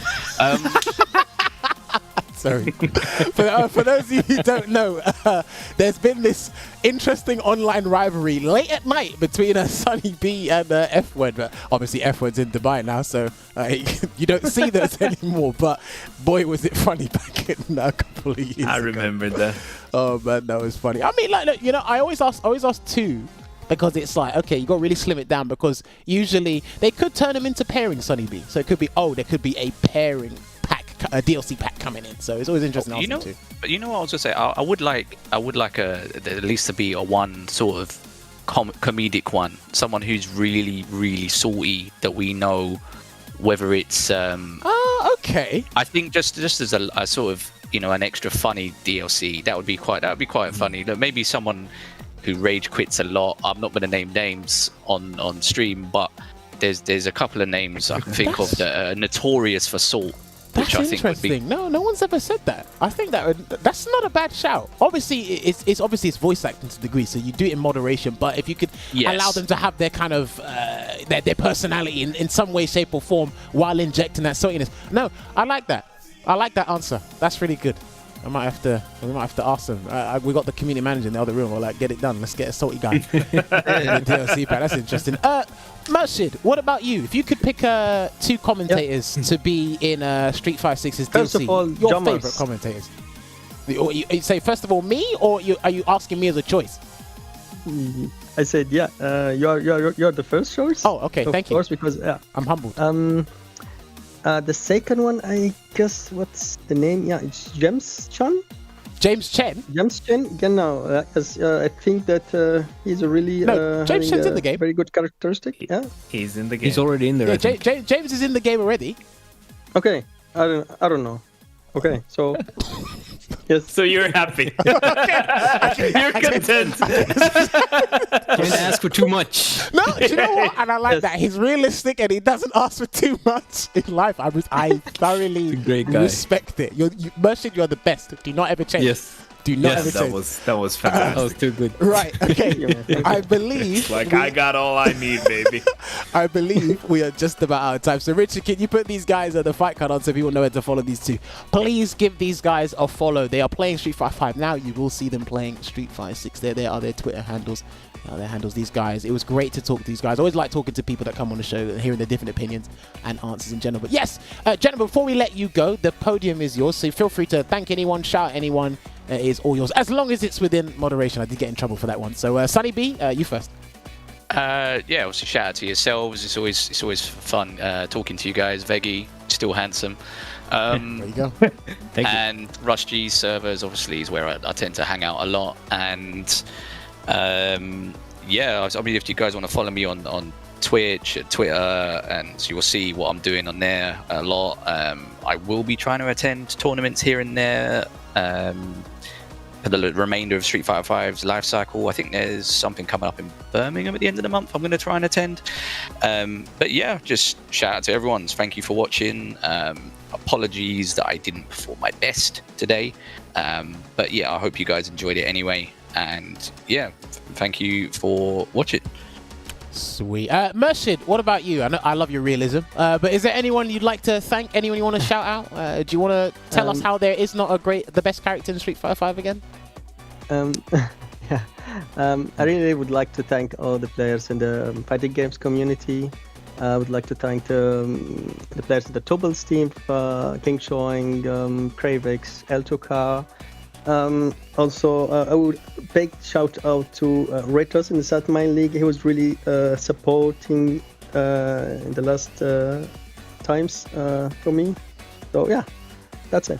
sorry. For those of you who don't know, there's been this interesting online rivalry late at night between SonnyB and F word. But obviously F word's in Dubai now, so you don't see those anymore. But boy, was it funny back in a couple of years I remember that. Oh man, that was funny. I mean, like, look, you know, I always ask two, because it's like, okay, you got to really slim it down, because usually they could turn them into pairing, SonnyB. So it could be, there could be a pairing pack, a DLC pack coming in. So it's always interesting. But you know what I was gonna say? I would like at least to be a one sort of comedic one, someone who's really salty that we know, whether it's okay. I think just as a sort of, you know, an extra funny DLC, that would be quite funny. Maybe someone who rage quits a lot. I'm not going to name names on stream, but there's a couple of names I can think of that are notorious for salt. That's interesting. No one's ever said that. I think that's not a bad shout. Obviously, it's voice acting to a degree, so you do it in moderation. But if you could allow them to have their kind of their personality in some way, shape, or form while injecting that saltiness. No, I like that. I like that answer. That's really good. We might have to ask them. We got the community manager in the other room. We're like, get it done. Let's get a salty guy in the DLC pack. That's interesting. Murshid, what about you? If you could pick two commentators to be in Street Fighter 6's DLC, first of all, your Jammerz. favorite commentators. You say first of all me, or are you asking me as a choice? I said you're the first choice. Oh, okay, thank you. Of course, because I'm humbled. The second one, I guess, what's the name? Yeah, it's James Chen. James Chen? James Chen, genau. I think that he's a really James Chen's in the game. Very good characteristic. Yeah, he's in the game. He's already in there. Yeah, James is in the game already. Okay, I don't know. Okay, so yes. So you're happy. You're content. Can't ask for too much. No, you know what? And I like that. He's realistic and he doesn't ask for too much in life. I thoroughly great guy. respect it. Murshid, you're the best. Do not ever change. Yes. Do not Yes, ever That was fantastic. That was too good. Right, okay. I believe... I got all I need, baby. I believe we are just about out of time. So, Richard, can you put these guys the fight card on so people know where to follow these two? Please give these guys a follow. They are playing Street Fighter 5 now. You will see them playing Street Fighter 6. There are their Twitter handles. These guys. It was great to talk to these guys. I always like talking to people that come on the show and hearing their different opinions and answers in general. But yes, gentlemen, before we let you go, the podium is yours. So feel free to thank anyone, shout at anyone. It is all yours, as long as it's within moderation. I did get in trouble for that one. So, djSonnyB, you first. Obviously shout out to yourselves. It's always fun talking to you guys. Veggey, still handsome. There you go. Thank you. And Rush G servers obviously is where I tend to hang out a lot. And I mean, if you guys want to follow me on Twitch, Twitter, and you will see what I'm doing on there a lot. I will be trying to attend tournaments here and there. For the remainder of Street Fighter 5's life cycle. I think there's something coming up in Birmingham at the end of the month I'm going to try and attend. But yeah, just shout out to everyone. Thank you for watching. Apologies that I didn't perform my best today. But yeah, I hope you guys enjoyed it anyway. And yeah, thank you for watching. Sweet. Murshid, what about you? I know I love your realism, but is there anyone you'd like to thank? Anyone you want to shout out? Do you want to tell us how there is not the best character in Street Fighter 5 again? Yeah. I really would like to thank all the players in the fighting games community. I would like to thank the players in the Tobbles team, King Shoing, Kravix, Eltokar. Also, I would big shout out to Retos in the South Mine League. He was really supporting in the last times for me. So yeah, that's it.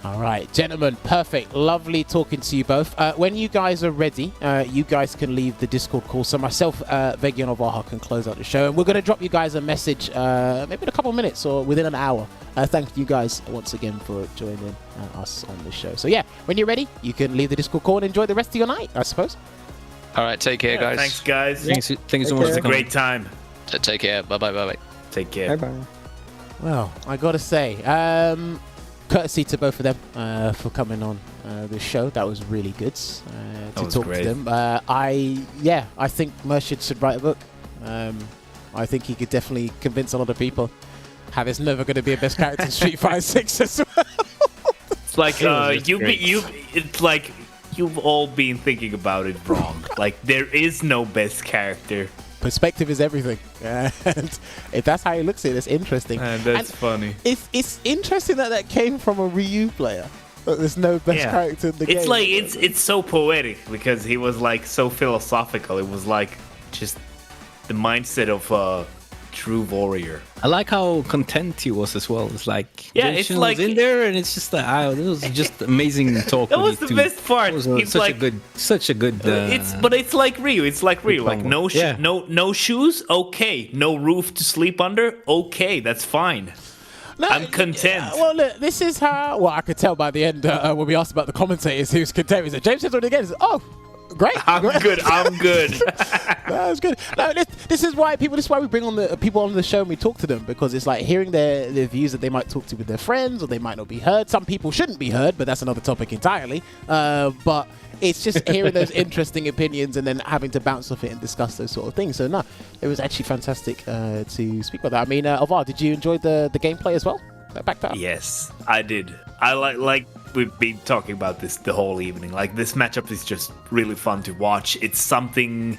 All right, gentlemen, perfect. Lovely talking to you both. When you guys are ready, you guys can leave the Discord call. So myself, Veggey Olvaha, can close out the show. And we're going to drop you guys a message maybe in a couple of minutes or within an hour. Thank you guys once again for joining us on the show. So yeah, when you're ready, you can leave the Discord call and enjoy the rest of your night, I suppose. All right, take care, guys. Thanks, guys. Thank you so much. It was a great time. Take care. Bye. Take care. Bye. Well, I got to say, courtesy to both of them for coming on the show. That was really good to talk to them. I think Murshid should write a book. I think he could definitely convince a lot of people how there's never going to be a best character in Street Fighter 6 as well. It's like it's like you've all been thinking about it wrong. Like there is no best character. Perspective is everything, and if that's how he looks at it, it's interesting. And that's funny. It's interesting that came from a Ryu player. That there's no best character in the game. It's like it's so poetic because he was like so philosophical. It was like just the mindset of a true warrior. I like how content he was as well. It's like it's like was in there, and it's just like this was just amazing talk. That was the best part. He's such a good. It's like Ryu. It's like Ryu. Like no shoes. Okay. No roof to sleep under. Okay, that's fine. No, I'm content. Well, look, this is how. Well, I could tell by the end when we asked about the commentators who's content. He said, "James said it again." He said, "Oh, great. I'm good. That's good. No, this is why people. This is why we bring on the people on the show and we talk to them, because it's like hearing their views that they might talk to with their friends or they might not be heard. Some people shouldn't be heard, but that's another topic entirely. But it's just hearing those interesting opinions and then having to bounce off it and discuss those sort of things. So no, it was actually fantastic to speak about that. I mean, Olvaha, did you enjoy the gameplay as well? Back that up. Yes, I did. I like we've been talking about this the whole evening. Like this matchup is just really fun to watch. It's something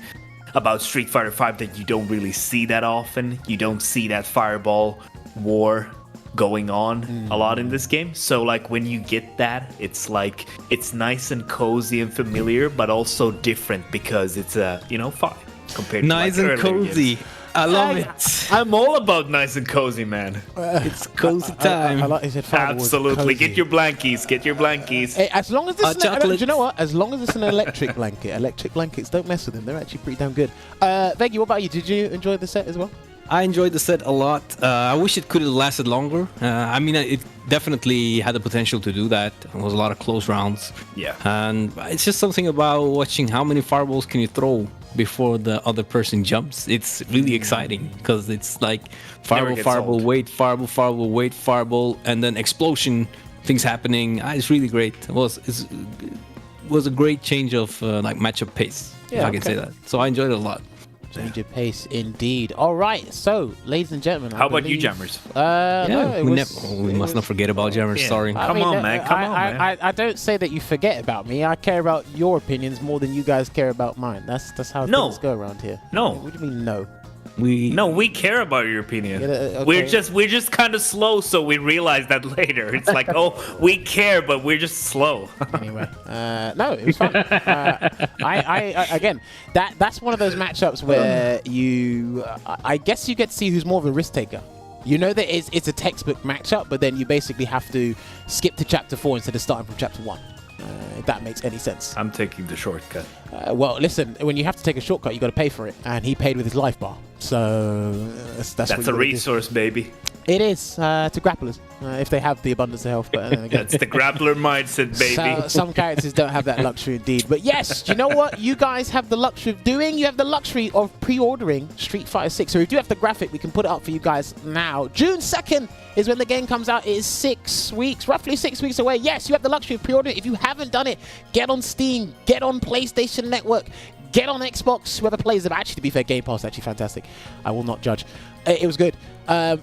about Street Fighter 5 that you don't really see that often. You don't see that fireball war going on a lot in this game. So like when you get that, it's like it's nice and cozy and familiar, but also different because it's fun compared to nice and cozy. Games. I love it. I'm all about nice and cozy, man. It's cozy time. I like, is it absolutely. Get your blankies. Hey, as long as it's you know what? As long as it's an electric blanket. Electric blankets, don't mess with them. They're actually pretty damn good. Veggey, what about you? Did you enjoy the set as well? I enjoyed the set a lot. I wish it could have lasted longer. I mean, it definitely had the potential to do that. There was a lot of close rounds. Yeah. And it's just something about watching how many fireballs can you throw before the other person jumps. It's really exciting because it's like fireball, wait, fireball, wait, fireball, and then explosion things happening. It's really great. It was a great change of like matchup pace, if I can say that. So I enjoyed it a lot. Change of pace, indeed. All right, so, ladies and gentlemen, how about you, Jammerz? We must not forget about Jammerz. Yeah. Sorry. Come on, man. I don't say that you forget about me. I care about your opinions more than you guys care about mine. That's how things go around here. No. What do you mean, no? We care about your opinion. Okay. We're just kind of slow, so we realize that later. It's like, oh, we care, but we're just slow. Anyway, no, it was fun. I again, that's one of those matchups where I guess you get to see who's more of a risk taker. You know that it's a textbook matchup, but then you basically have to skip to chapter 4 instead of starting from chapter 1. If that makes any sense. I'm taking the shortcut. Well, listen, when you have to take a shortcut, you got to pay for it, and he paid with his life bar. So that's a resource, baby. It is to grapplers if they have the abundance of health. But again, that's the grappler mindset, baby. So, some characters don't have that luxury, indeed. But yes, you know what? You guys have the luxury of doing. You have the luxury of pre-ordering Street Fighter 6. So we do have the graphic. We can put it up for you guys now. June 2nd is when the game comes out. It is 6 weeks, roughly 6 weeks away. Yes, you have the luxury of pre-ordering. If you haven't done it, get on Steam, get on PlayStation Network, get on Xbox. Whoever plays them, actually, to be fair, Game Pass is actually fantastic. I will not judge. It was good.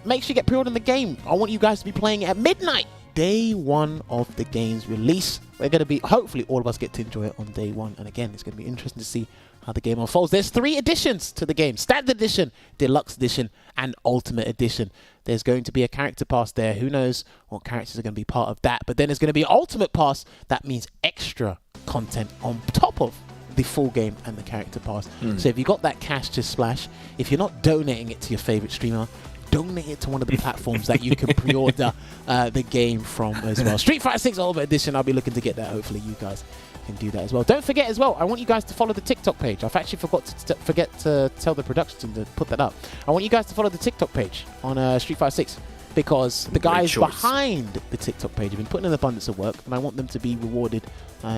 Make sure you get pre-ordering the game. I want you guys to be playing it at midnight, day 1 of the game's release. We're going to be, hopefully, all of us get to enjoy it on day 1. And again, it's going to be interesting to see how the game unfolds. There's 3 editions to the game: Standard Edition, Deluxe Edition, and Ultimate Edition. There's going to be a character pass there. Who knows what characters are going to be part of that? But then there's going to be Ultimate Pass. That means extra content on top of the full game and the character pass. So if you got that cash to splash, if you're not donating it to your favorite streamer, donate it to one of the platforms that you can pre-order the game from as well. Street Fighter 6 Ultimate Edition, I'll be looking to get that. Hopefully you guys can do that as well. Don't forget as well, I want you guys to follow the TikTok page. I've actually forgot to tell the production team to put that up. I want you guys to follow the TikTok page on Street Fighter 6, because the guys behind the TikTok page have been putting in an abundance of work, and I want them to be rewarded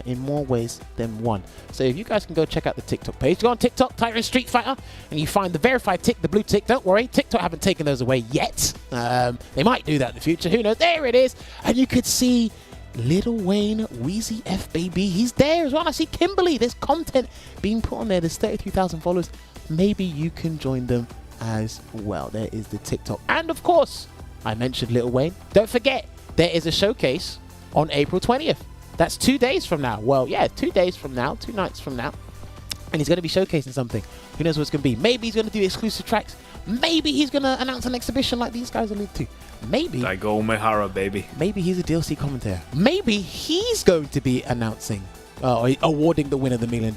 in more ways than one. So if you guys can go check out the TikTok page, go on TikTok, type in Street Fighter, and you find the verified tick, the blue tick. Don't worry, TikTok haven't taken those away yet. They might do that in the future. Who knows? There it is. And you could see Lil Wayne, Weezy F Baby. He's there as well. I see Kimberly. There's content being put on there. There's 33,000 followers. Maybe you can join them as well. There is the TikTok. And of course, I mentioned Lil Wayne. Don't forget, there is a showcase on April 20th. That's 2 days from now. Well, yeah, 2 days from now, 2 nights from now. And he's going to be showcasing something. Who knows what it's going to be? Maybe he's going to do exclusive tracks. Maybe he's going to announce an exhibition like these guys allude to. Maybe. Daigo Umehara, baby. Maybe he's a DLC commentator. Maybe he's going to be announcing, awarding the winner the $1 million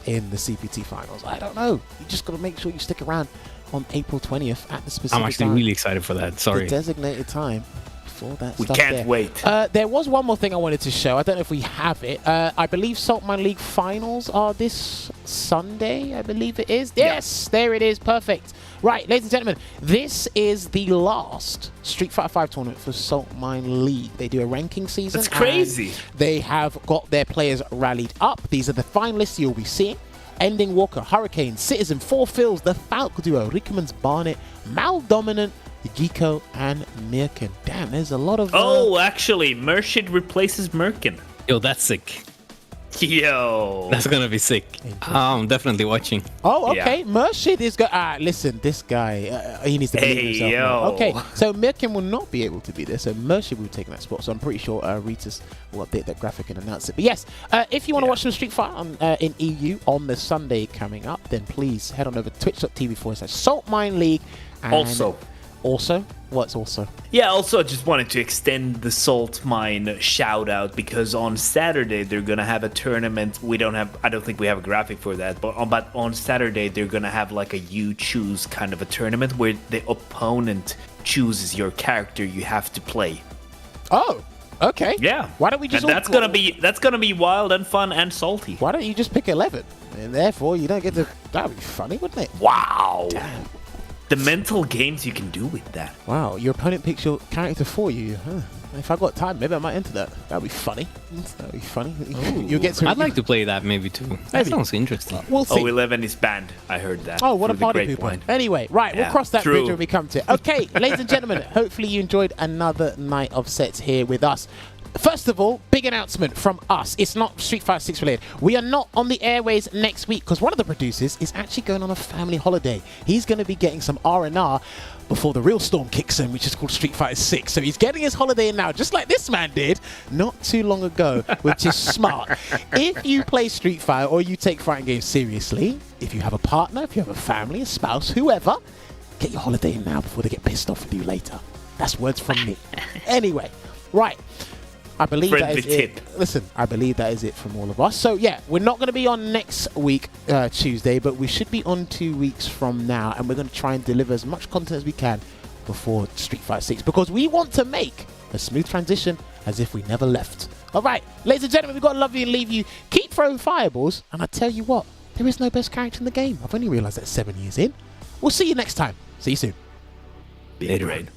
in the CPT finals. I don't know. You just got to make sure you stick around on April 20th at the specific I'm actually really excited for that. Sorry. The designated time for that we stuff can't there. wait. There was one more thing I wanted to show. I don't know if we have it. I believe Saltmine League finals are this Sunday. I believe it is. Yes, there it is. Perfect. Right, ladies and gentlemen, this is the last Street Fighter 5 tournament for Saltmine League. They do a ranking season. That's crazy. They have got their players rallied up. These are the finalists you'll be seeing: Ending Walker, Hurricane, Citizen, Four Fills, the Falco Duo, Rickman's Barnet, Mal Dominant, Giko, and Mirkin. Damn, there's a lot of... Oh, actually, Murshid replaces Mirkin. Yo, that's sick. Yo. That's gonna be sick. I'm definitely watching. Oh, okay. Yeah. Murshid is good. Listen, this guy, he needs to believe himself. Yo. Okay, so Mirkin will not be able to be there, so Murshid will be taking that spot. So I'm pretty sure Ritas will update that graphic and announce it. But yes, if you want to watch some Street Fighter in EU on the Sunday coming up, then please head on over to twitch.tv/Saltmine League. And also? What's also? Yeah, also just wanted to extend the Salt Mine shout out, because on Saturday they're gonna have a tournament. I don't think we have a graphic for that, but on Saturday they're gonna have like a you choose kind of a tournament where the opponent chooses your character you have to play. Oh, okay. Yeah. Why don't we just? And that's gonna be wild and fun and salty. Why don't you just pick 11, and therefore you don't get to? That'd be funny, wouldn't it? Wow. Damn. The mental games you can do with that. Wow, your opponent picks your character for you, huh? If I got time, maybe I might enter that. That'd be funny. You'll get to. I'd like to play that maybe too. That sounds interesting. We'll see. 11 is banned. I heard that. Oh, what a through the party people. grapevine. Anyway, right, we'll Yeah, cross that true. bridge when we come to it. Okay, ladies and gentlemen, hopefully you enjoyed another night of sets here with us. First of all, big announcement from us. It's not Street Fighter 6 related. We are not on the airways next week because one of the producers is actually going on a family holiday. He's going to be getting some R&R before the real storm kicks in, which is called Street Fighter 6. So he's getting his holiday in now, just like this man did not too long ago, which is smart. If you play Street Fighter or you take fighting games seriously, if you have a partner, if you have a family, a spouse, whoever, get your holiday in now before they get pissed off with you later. That's words from me. Anyway, right. I believe Friendly that is it. Listen, I believe that is it from all of us. So yeah, we're not going to be on next week, Tuesday, but we should be on 2 weeks from now, and we're going to try and deliver as much content as we can before Street Fighter 6, because we want to make a smooth transition as if we never left. All right, ladies and gentlemen, we've got to love you and leave you. Keep throwing fireballs, and I tell you what, there is no best character in the game. I've only realised that 7 years in. We'll see you next time. See you soon. Later.